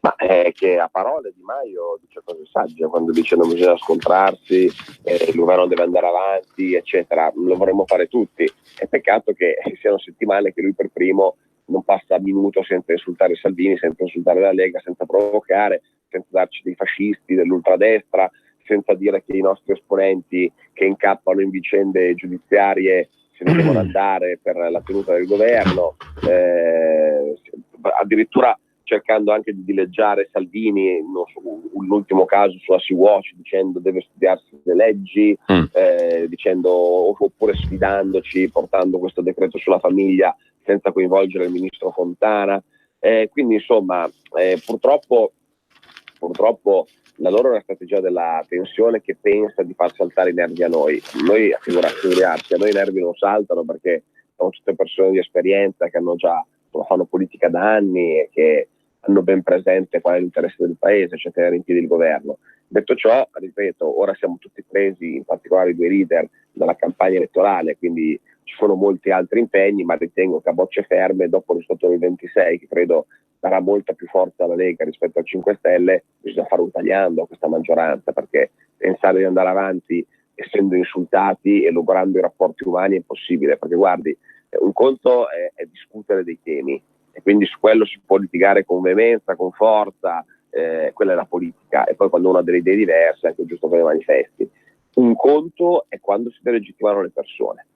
Ma è che a parole Di Maio dice cose sagge quando dice non bisogna scontrarsi, il governo deve andare avanti, eccetera. Lo vorremmo fare tutti. È peccato che siano settimane che lui per primo non passa minuto senza insultare Salvini, senza insultare la Lega, senza provocare, senza darci dei fascisti dell'ultradestra, senza dire che i nostri esponenti che incappano in vicende giudiziarie se ne devono andare per la tenuta del governo, addirittura cercando anche di dileggiare Salvini, l'ultimo caso sulla Sea-Watch, dicendo deve studiarsi le leggi, dicendo oppure sfidandoci, portando questo decreto sulla famiglia senza coinvolgere il ministro Fontana. Quindi insomma, purtroppo la loro è una strategia della tensione che pensa di far saltare i nervi a noi. Noi, figurarsi, a noi i nervi non saltano perché sono tutte persone di esperienza che fanno politica da anni e che hanno ben presente qual è l'interesse del paese, cioè tenere in piedi il governo. Detto ciò, ripeto, ora siamo tutti presi, in particolare i 2 leader, dalla campagna elettorale, quindi ci sono molti altri impegni, ma ritengo che a bocce ferme, dopo il risultato del 26, che credo darà molta più forza alla Lega rispetto al 5 Stelle, bisogna fare un tagliando a questa maggioranza, perché pensare di andare avanti essendo insultati e logorando i rapporti umani è impossibile, perché guardi, Un conto è discutere dei temi, e quindi su quello si può litigare con veemenza, con forza, quella è la politica, e poi quando uno ha delle idee diverse è anche giusto che le manifesti. Un conto è quando si delegittimano le persone.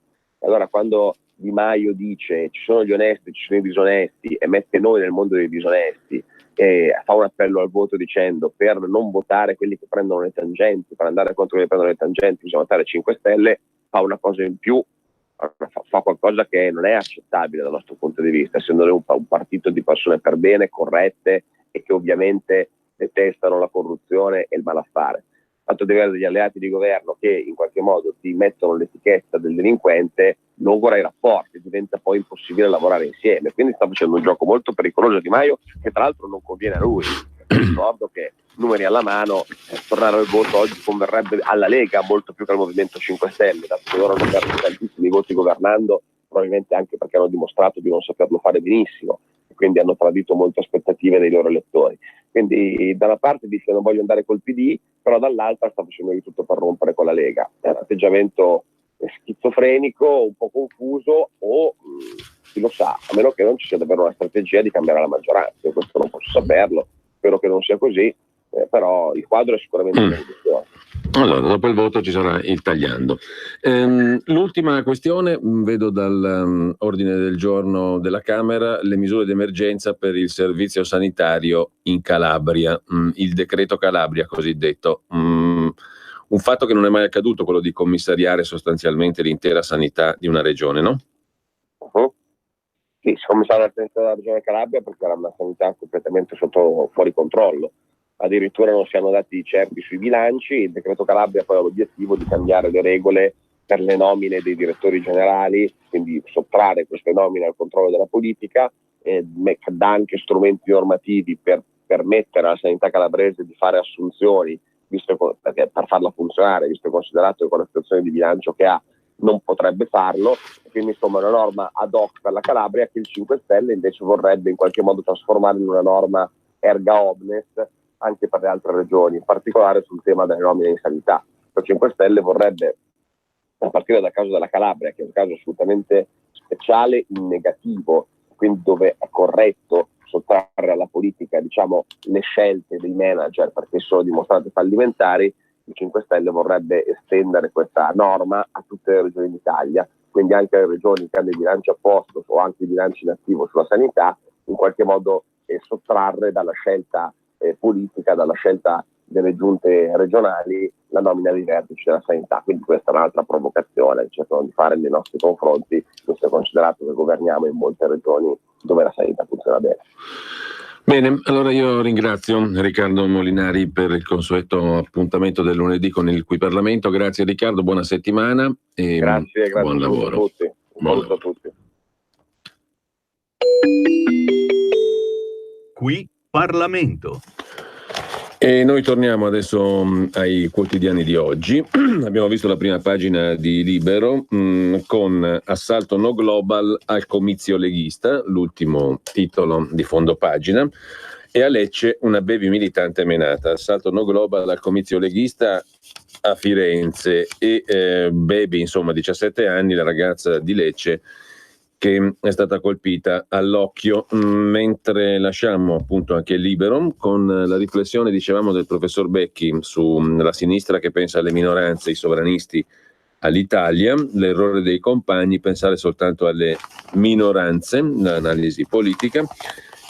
Allora, quando Di Maio dice ci sono gli onesti, ci sono i disonesti, e mette noi nel mondo dei disonesti, e fa un appello al voto dicendo per non votare quelli che prendono le tangenti, per andare contro quelli che prendono le tangenti bisogna votare 5 Stelle, fa una cosa in più, fa qualcosa che non è accettabile dal nostro punto di vista, essendo noi un partito di persone per bene, corrette, e che ovviamente detestano la corruzione e il malaffare. Il fatto di avere degli alleati di governo che in qualche modo ti mettono l'etichetta del delinquente logora i rapporti, diventa poi impossibile lavorare insieme, quindi sta facendo un gioco molto pericoloso Di Maio, che tra l'altro non conviene a lui. Ricordo che, numeri alla mano, tornare al voto oggi converrebbe alla Lega molto più che al Movimento 5 Stelle, dato che loro hanno perso tantissimi voti governando, probabilmente anche perché hanno dimostrato di non saperlo fare benissimo, e quindi hanno tradito molte aspettative dei loro elettori. Quindi da una parte dice non voglio andare col PD, però dall'altra sta facendo di tutto per rompere con la Lega. È un atteggiamento schizofrenico, un po' confuso, o chi lo sa, a meno che non ci sia davvero una strategia di cambiare la maggioranza. Io questo non posso saperlo, spero che non sia così, però il quadro è sicuramente una riduzione. Allora, dopo il voto ci sarà il tagliando. L'ultima questione, vedo dall'ordine del giorno della Camera, le misure d'emergenza per il servizio sanitario in Calabria, il decreto Calabria cosiddetto. Un fatto che non è mai accaduto, quello di commissariare sostanzialmente l'intera sanità di una regione, no? Sì, si commissariava l'attenzione della regione Calabria perché era una sanità completamente fuori controllo. Addirittura non si hanno dati certi sui bilanci. Il decreto Calabria poi ha l'obiettivo di cambiare le regole per le nomine dei direttori generali, quindi sottrarre queste nomine al controllo della politica, e dà anche strumenti normativi per permettere alla sanità calabrese di fare assunzioni, perché per farla funzionare, visto e considerato che con la situazione di bilancio che ha non potrebbe farlo. Quindi insomma una norma ad hoc per la Calabria che il 5 Stelle invece vorrebbe in qualche modo trasformare in una norma erga omnes anche per le altre regioni, in particolare sul tema delle nomine in sanità. Il 5 Stelle vorrebbe, a partire dal caso della Calabria, che è un caso assolutamente speciale in negativo, quindi dove è corretto sottrarre alla politica, diciamo, le scelte dei manager perché sono dimostrate fallimentari, il 5 Stelle vorrebbe estendere questa norma a tutte le regioni d'Italia, quindi anche le regioni che hanno i bilanci a posto o anche i bilanci in attivo sulla sanità, in qualche modo sottrarre dalla scelta politica, dalla scelta delle giunte regionali, la nomina dei vertici della sanità. Quindi questa è un'altra provocazione che cercano di fare nei nostri confronti, visto e considerato che governiamo in molte regioni dove la sanità funziona bene. Bene, allora io ringrazio Riccardo Molinari per il consueto appuntamento del lunedì con il Qui Parlamento. Grazie Riccardo, buona settimana e grazie buon lavoro. A tutti. Buon a tutti. Qui Parlamento. E noi torniamo adesso ai quotidiani di oggi. Abbiamo visto la prima pagina di Libero con assalto no global al comizio leghista, l'ultimo titolo di fondo pagina, e a Lecce una baby militante menata. Assalto no global al comizio leghista a Firenze e baby, insomma 17 anni, la ragazza di Lecce che è stata colpita all'occhio. Mentre lasciamo appunto anche Libero con la riflessione, dicevamo, del professor Becchi sulla sinistra che pensa alle minoranze, ai sovranisti, all'Italia, l'errore dei compagni, pensare soltanto alle minoranze, l'analisi politica.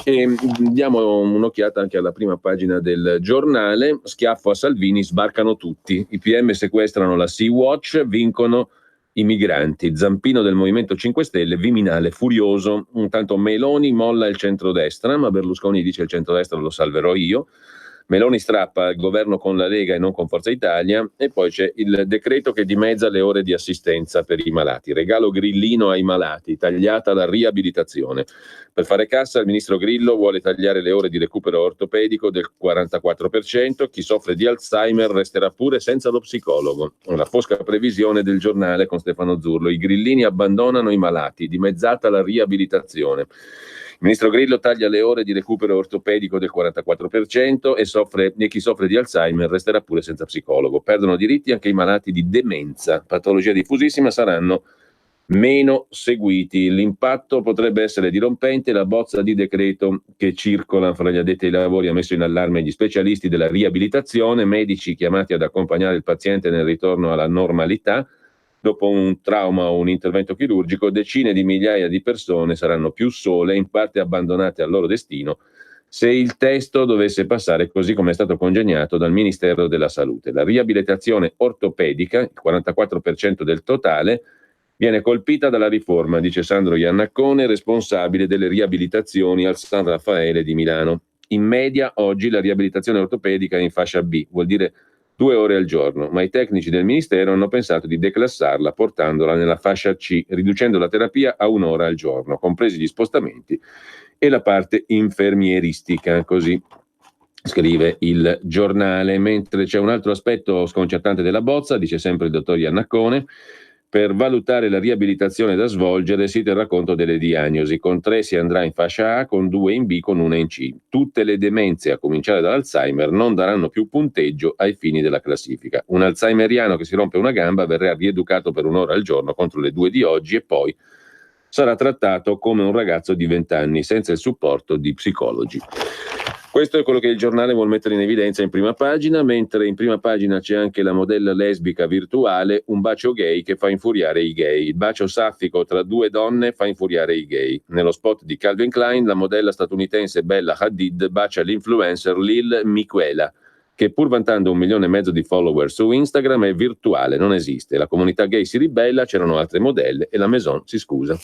E diamo un'occhiata anche alla prima pagina del Giornale. Schiaffo a Salvini, sbarcano tutti, i PM sequestrano la Sea-Watch, vincono i migranti. Zampino del Movimento 5 Stelle, Viminale furioso. Intanto Meloni molla il centrodestra, ma Berlusconi dice il centrodestra lo salverò io. Meloni strappa il governo con la Lega e non con Forza Italia. E poi c'è il decreto che dimezza le ore di assistenza per i malati. Regalo grillino ai malati, tagliata la riabilitazione. Per fare cassa il ministro Grillo vuole tagliare le ore di recupero ortopedico del 44%. Chi soffre di Alzheimer resterà pure senza lo psicologo. La fosca previsione del Giornale con Stefano Zurlo. I grillini abbandonano i malati, dimezzata la riabilitazione. Il ministro Grillo taglia le ore di recupero ortopedico del 44% e chi soffre di Alzheimer resterà pure senza psicologo. Perdono diritti anche i malati di demenza, patologia diffusissima, saranno meno seguiti. L'impatto potrebbe essere dirompente. La bozza di decreto che circola fra gli addetti ai lavori ha messo in allarme gli specialisti della riabilitazione, medici chiamati ad accompagnare il paziente nel ritorno alla normalità. Dopo un trauma o un intervento chirurgico, decine di migliaia di persone saranno più sole, in parte abbandonate al loro destino, se il testo dovesse passare così come è stato congegnato dal Ministero della Salute. La riabilitazione ortopedica, il 44% del totale, viene colpita dalla riforma, dice Sandro Iannaccone, responsabile delle riabilitazioni al San Raffaele di Milano. In media oggi la riabilitazione ortopedica è in fascia B, vuol dire 2 ore al giorno, ma i tecnici del Ministero hanno pensato di declassarla portandola nella fascia C, riducendo la terapia a 1 ora al giorno, compresi gli spostamenti e la parte infermieristica, così scrive il giornale. Mentre c'è un altro aspetto sconcertante della bozza, dice sempre il dottor Iannaccone, per valutare la riabilitazione da svolgere si terrà conto delle diagnosi. Con 3 si andrà in fascia A, con 2 in B, con 1 in C. Tutte le demenze, a cominciare dall'Alzheimer, non daranno più punteggio ai fini della classifica. Un alzheimeriano che si rompe una gamba verrà rieducato per 1 ora al giorno contro le 2 di oggi e poi sarà trattato come un ragazzo di 20 anni, senza il supporto di psicologi. Questo è quello che il giornale vuol mettere in evidenza in prima pagina, mentre in prima pagina c'è anche la modella lesbica virtuale, un bacio gay che fa infuriare i gay. Il bacio saffico tra 2 donne fa infuriare i gay. Nello spot di Calvin Klein, la modella statunitense Bella Hadid bacia l'influencer Lil Miquela, che pur vantando 1,5 milioni di follower su Instagram è virtuale, non esiste. La comunità gay si ribella, c'erano altre modelle e la Maison si scusa.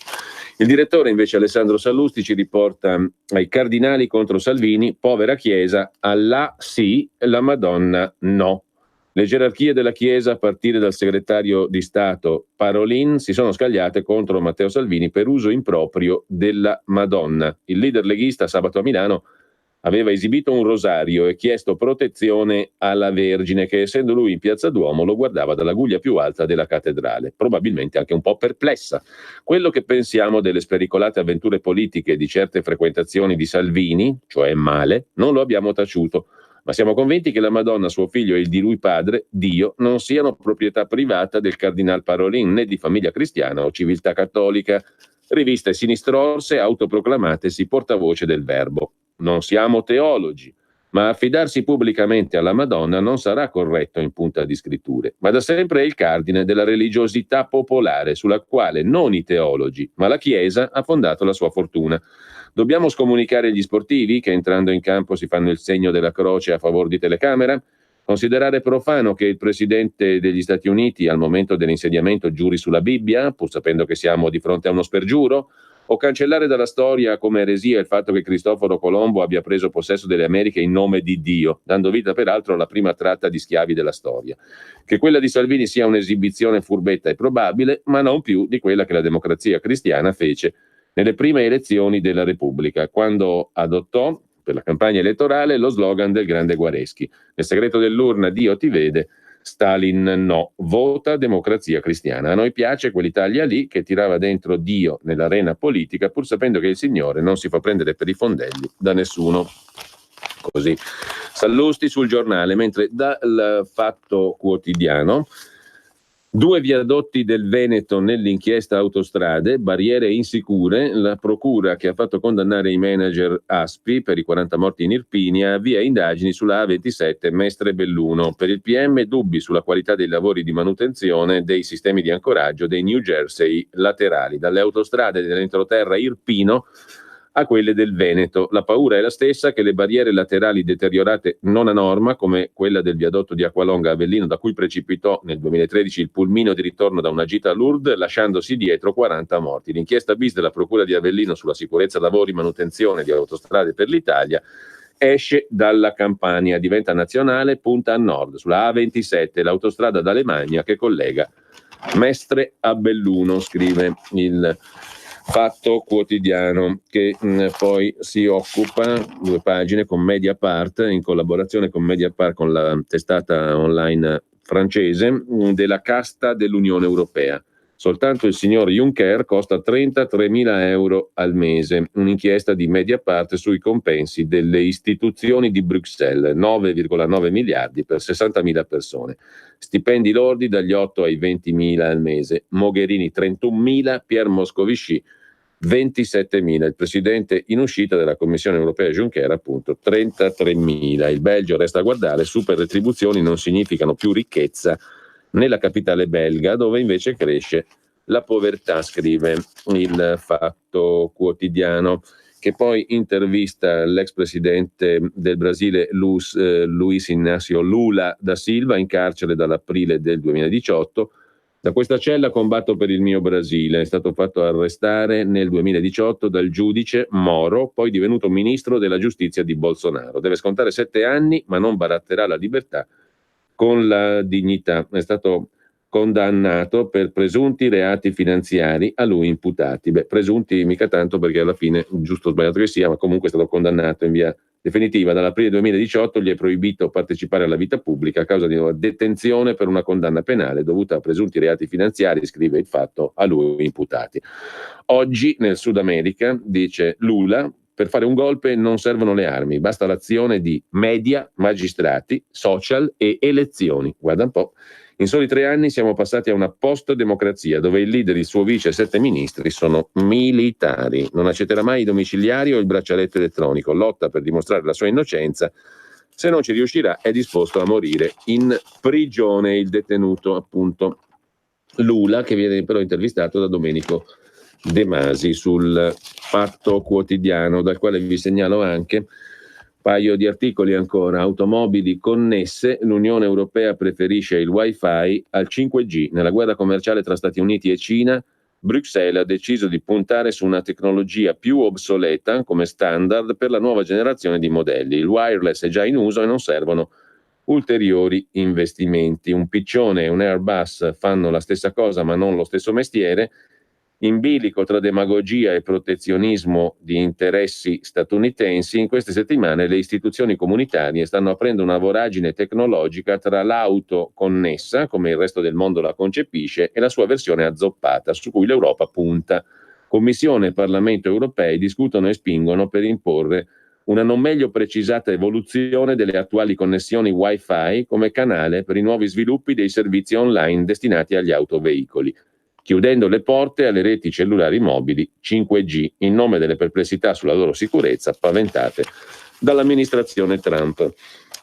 Il direttore invece Alessandro Sallusti ci riporta ai cardinali contro Salvini, povera Chiesa, Allah sì, la Madonna no. Le gerarchie della Chiesa, a partire dal segretario di Stato Parolin, si sono scagliate contro Matteo Salvini per uso improprio della Madonna. Il leader leghista sabato a Milano aveva esibito un rosario e chiesto protezione alla Vergine che, essendo lui in Piazza Duomo, lo guardava dalla guglia più alta della cattedrale, probabilmente anche un po' perplessa. Quello che pensiamo delle spericolate avventure politiche di certe frequentazioni di Salvini, cioè male, non lo abbiamo taciuto, ma siamo convinti che la Madonna, suo figlio e il di lui padre, Dio, non siano proprietà privata del cardinal Parolin, né di famiglia cristiana o civiltà cattolica, riviste sinistrorse autoproclamatesi portavoce del verbo. Non siamo teologi, ma affidarsi pubblicamente alla Madonna non sarà corretto in punta di scritture, ma da sempre è il cardine della religiosità popolare sulla quale non i teologi, ma la Chiesa ha fondato la sua fortuna. Dobbiamo scomunicare gli sportivi che entrando in campo si fanno il segno della croce a favor di telecamera? Considerare profano che il presidente degli Stati Uniti al momento dell'insediamento giuri sulla Bibbia, pur sapendo che siamo di fronte a uno spergiuro? O cancellare dalla storia come eresia il fatto che Cristoforo Colombo abbia preso possesso delle Americhe in nome di Dio, dando vita peraltro alla prima tratta di schiavi della storia. Che quella di Salvini sia un'esibizione furbetta è probabile, ma non più di quella che la Democrazia Cristiana fece nelle prime elezioni della Repubblica, quando adottò per la campagna elettorale lo slogan del grande Guareschi: nel segreto dell'urna Dio ti vede, Stalin no, vota Democrazia Cristiana. A noi piace quell'Italia lì che tirava dentro Dio nell'arena politica pur sapendo che il Signore non si fa prendere per i fondelli da nessuno. Così Sallusti sul giornale, mentre dal Fatto Quotidiano: 2 viadotti del Veneto nell'inchiesta autostrade, barriere insicure, la procura che ha fatto condannare i manager Aspi per i 40 morti in Irpinia avvia indagini sulla A27 Mestre Belluno. Per il PM dubbi sulla qualità dei lavori di manutenzione dei sistemi di ancoraggio dei New Jersey laterali, dalle autostrade dell'entroterra Irpino a quelle del Veneto. La paura è la stessa, che le barriere laterali deteriorate non a norma, come quella del viadotto di Acqualonga Avellino, da cui precipitò nel 2013 il pulmino di ritorno da una gita a Lourdes, lasciandosi dietro 40 morti. L'inchiesta bis della Procura di Avellino sulla sicurezza lavori e manutenzione di autostrade per l'Italia esce dalla Campania, diventa nazionale, punta a nord, sulla A27, l'autostrada d'Alemagna che collega Mestre a Belluno, scrive il Fatto Quotidiano, che poi si occupa, 2 pagine, con Mediapart, in collaborazione con Mediapart, con la testata online francese, della casta dell'Unione Europea. Soltanto il signor Juncker costa 33.000 euro al mese, un'inchiesta di Mediapart sui compensi delle istituzioni di Bruxelles, 9,9 miliardi per 60.000 persone. Stipendi lordi dagli 8 ai 20.000 al mese, Mogherini 31.000, Pierre Moscovici 27.000, il presidente in uscita della Commissione europea Juncker appunto 33.000. Il Belgio resta a guardare, super retribuzioni non significano più ricchezza nella capitale belga, dove invece cresce la povertà, scrive il Fatto Quotidiano, che poi intervista l'ex presidente del Brasile Luiz Inácio Lula da Silva, in carcere dall'aprile del 2018. Da questa cella combatto per il mio Brasile. È stato fatto arrestare nel 2018 dal giudice Moro, poi divenuto ministro della giustizia di Bolsonaro. Deve scontare 7 anni, ma non baratterà la libertà con la dignità. È stato condannato per presunti reati finanziari a lui imputati. Presunti mica tanto, perché alla fine, giusto o sbagliato che sia, ma comunque è stato condannato in via definitiva. Dall'aprile 2018 gli è proibito partecipare alla vita pubblica a causa di una detenzione per una condanna penale dovuta a presunti reati finanziari, scrive il Fatto, a lui imputati. Oggi nel Sud America, dice Lula, per fare un golpe non servono le armi, basta l'azione di media, magistrati, social e elezioni. Guarda un po'. In soli 3 anni siamo passati a una post-democrazia, dove il leader, il suo vice e 7 ministri sono militari. Non accetterà mai i domiciliari o il braccialetto elettronico. Lotta per dimostrare la sua innocenza. Se non ci riuscirà, è disposto a morire in prigione. Il detenuto, appunto, Lula, che viene però intervistato da Domenico De Masi sul Fatto Quotidiano, dal quale vi segnalo anche paio di articoli ancora. Automobili connesse, l'Unione Europea preferisce il Wi-Fi al 5G. Nella guerra commerciale tra Stati Uniti e Cina, Bruxelles ha deciso di puntare su una tecnologia più obsoleta come standard per la nuova generazione di modelli. Il wireless è già in uso e non servono ulteriori investimenti. Un piccione e un Airbus fanno la stessa cosa ma non lo stesso mestiere. In bilico tra demagogia e protezionismo di interessi statunitensi, in queste settimane le istituzioni comunitarie stanno aprendo una voragine tecnologica tra l'auto connessa, come il resto del mondo la concepisce, e la sua versione azzoppata, su cui l'Europa punta. Commissione e Parlamento europei discutono e spingono per imporre una non meglio precisata evoluzione delle attuali connessioni Wi-Fi come canale per i nuovi sviluppi dei servizi online destinati agli autoveicoli, chiudendo le porte alle reti cellulari mobili 5G in nome delle perplessità sulla loro sicurezza paventate dall'amministrazione Trump.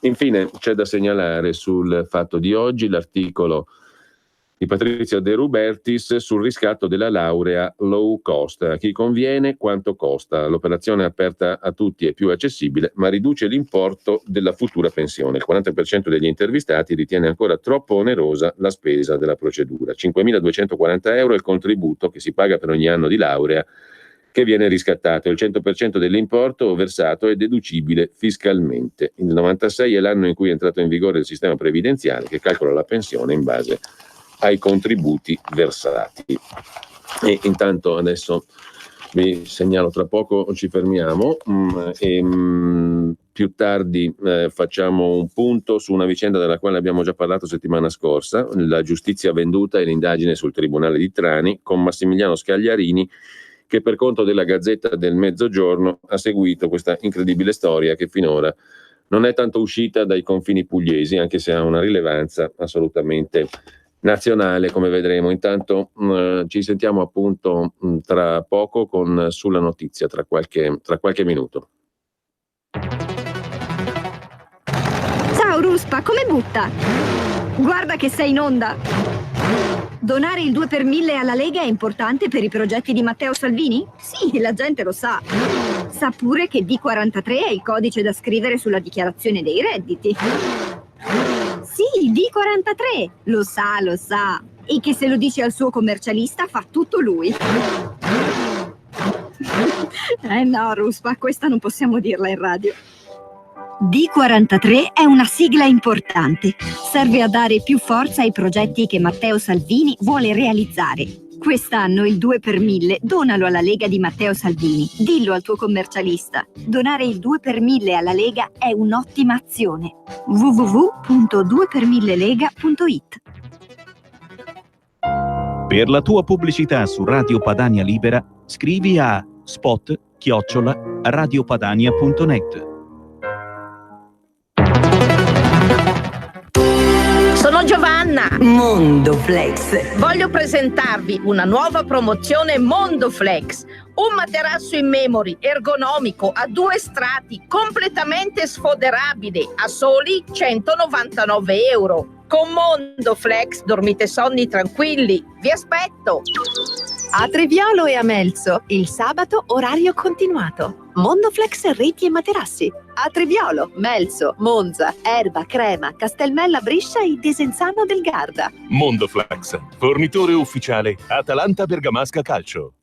Infine c'è da segnalare sul Fatto di oggi l'articolo di Patrizia De Rubertis sul riscatto della laurea low cost. A chi conviene, quanto costa? L'operazione aperta a tutti è più accessibile, ma riduce l'importo della futura pensione. Il 40% degli intervistati ritiene ancora troppo onerosa la spesa della procedura. 5.240 euro è il contributo che si paga per ogni anno di laurea che viene riscattato. Il 100% dell'importo versato è deducibile fiscalmente. Il 96 è l'anno in cui è entrato in vigore il sistema previdenziale che calcola la pensione in base ai contributi versati. E intanto adesso vi segnalo, tra poco ci fermiamo e più tardi facciamo un punto su una vicenda della quale abbiamo già parlato settimana scorsa, la giustizia venduta e l'indagine sul Tribunale di Trani, con Massimiliano Scagliarini, che per conto della Gazzetta del Mezzogiorno ha seguito questa incredibile storia che finora non è tanto uscita dai confini pugliesi, anche se ha una rilevanza assolutamente nazionale, come vedremo. Intanto ci sentiamo appunto tra poco con Sulla Notizia, tra qualche minuto. Ciao Ruspa, come butta? Guarda che sei in onda! Donare il 2 per 1000 alla Lega è importante per i progetti di Matteo Salvini? Sì, la gente lo sa. Sa pure che D43 è il codice da scrivere sulla dichiarazione dei redditi. Sì, D43! Lo sa. E che se lo dice al suo commercialista fa tutto lui. No, Ruspa, questa non possiamo dirla in radio. D43 è una sigla importante. Serve a dare più forza ai progetti che Matteo Salvini vuole realizzare. Quest'anno il 2 per 1000 donalo alla Lega di Matteo Salvini. Dillo al tuo commercialista. Donare il 2 per 1000 alla Lega è un'ottima azione. www.2per1000lega.it Per la tua pubblicità su Radio Padania Libera, scrivi a spot@radiopadania.net. Sono Giovanna, Mondoflex. Voglio presentarvi una nuova promozione Mondoflex, un materasso in memory ergonomico a 2 strati completamente sfoderabile a soli 199 euro. Con Mondoflex dormite sonni tranquilli. Vi aspetto! A Treviolo e a Melzo, il sabato orario continuato. Mondoflex reti e materassi. A Treviolo, Melzo, Monza, Erba, Crema, Castelmella, Briscia e Desenzano del Garda. Mondoflex, fornitore ufficiale Atalanta Bergamasca Calcio.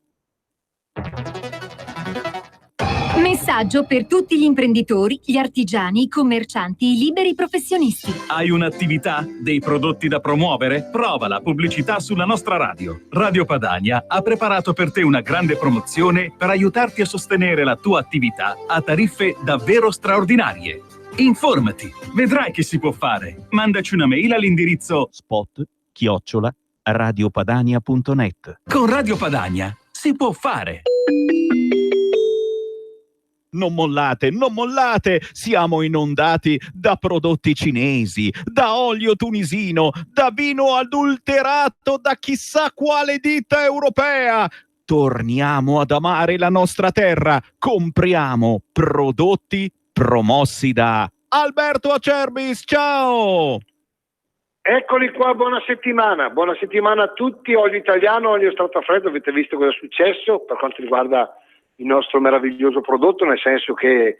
Messaggio per tutti gli imprenditori, gli artigiani, i commercianti, i liberi professionisti. Hai un'attività? Dei prodotti da promuovere? Prova la pubblicità sulla nostra radio. Radio Padania ha preparato per te una grande promozione per aiutarti a sostenere la tua attività a tariffe davvero straordinarie. Informati, vedrai che si può fare. Mandaci una mail all'indirizzo spot@radiopadania.net. Con Radio Padania si può fare. Non mollate, non mollate! Siamo inondati da prodotti cinesi, da olio tunisino, da vino adulterato da chissà quale ditta europea. Torniamo ad amare la nostra terra. Compriamo prodotti promossi da Alberto Acerbis. Ciao! Eccoli qua, buona settimana a tutti. Olio italiano, olio estratto a freddo. Avete visto cosa è successo per quanto riguarda il nostro meraviglioso prodotto, nel senso che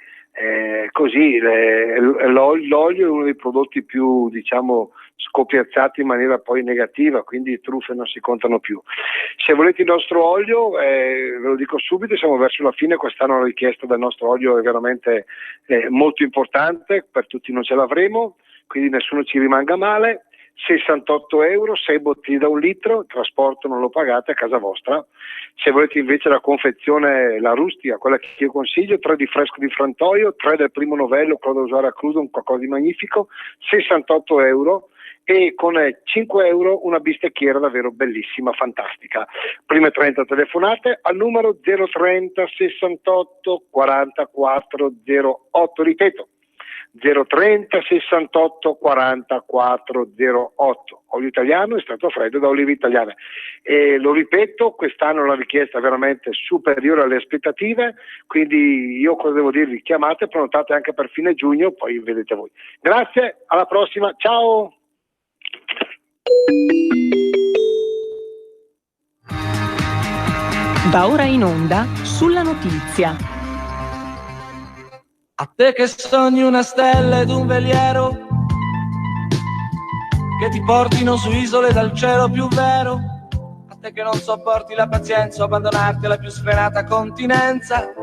così l'olio è uno dei prodotti più, diciamo, scopiazzati in maniera poi negativa, quindi truffe non si contano più. Se volete il nostro olio, ve lo dico subito, siamo verso la fine. Quest'anno la richiesta del nostro olio è veramente molto importante, per tutti non ce l'avremo, quindi nessuno ci rimanga male. 68 euro, 6 bottiglie da 1 litro, il trasporto non lo pagate a casa vostra. Se volete invece la confezione, la rustica, quella che io consiglio, 3 di fresco di frantoio, 3 del primo novello, quello da usare a crudo, un qualcosa di magnifico, 68 euro, e con 5 euro una bistecchiera davvero bellissima, fantastica. Prime 30 telefonate al numero 030 68 44 08, ripeto 030 68 44 08. Olio italiano, estratto a freddo da olive italiane. E lo ripeto, quest'anno la richiesta è veramente superiore alle aspettative, quindi io cosa devo dirvi? Chiamate, prenotate anche per fine giugno, poi vedete voi. Grazie, alla prossima, ciao! Va ora in onda Sulla Notizia. A te che sogni una stella ed un veliero che ti portino su isole dal cielo più vero, a te che non sopporti la pazienza o abbandonarti alla più sfrenata continenza,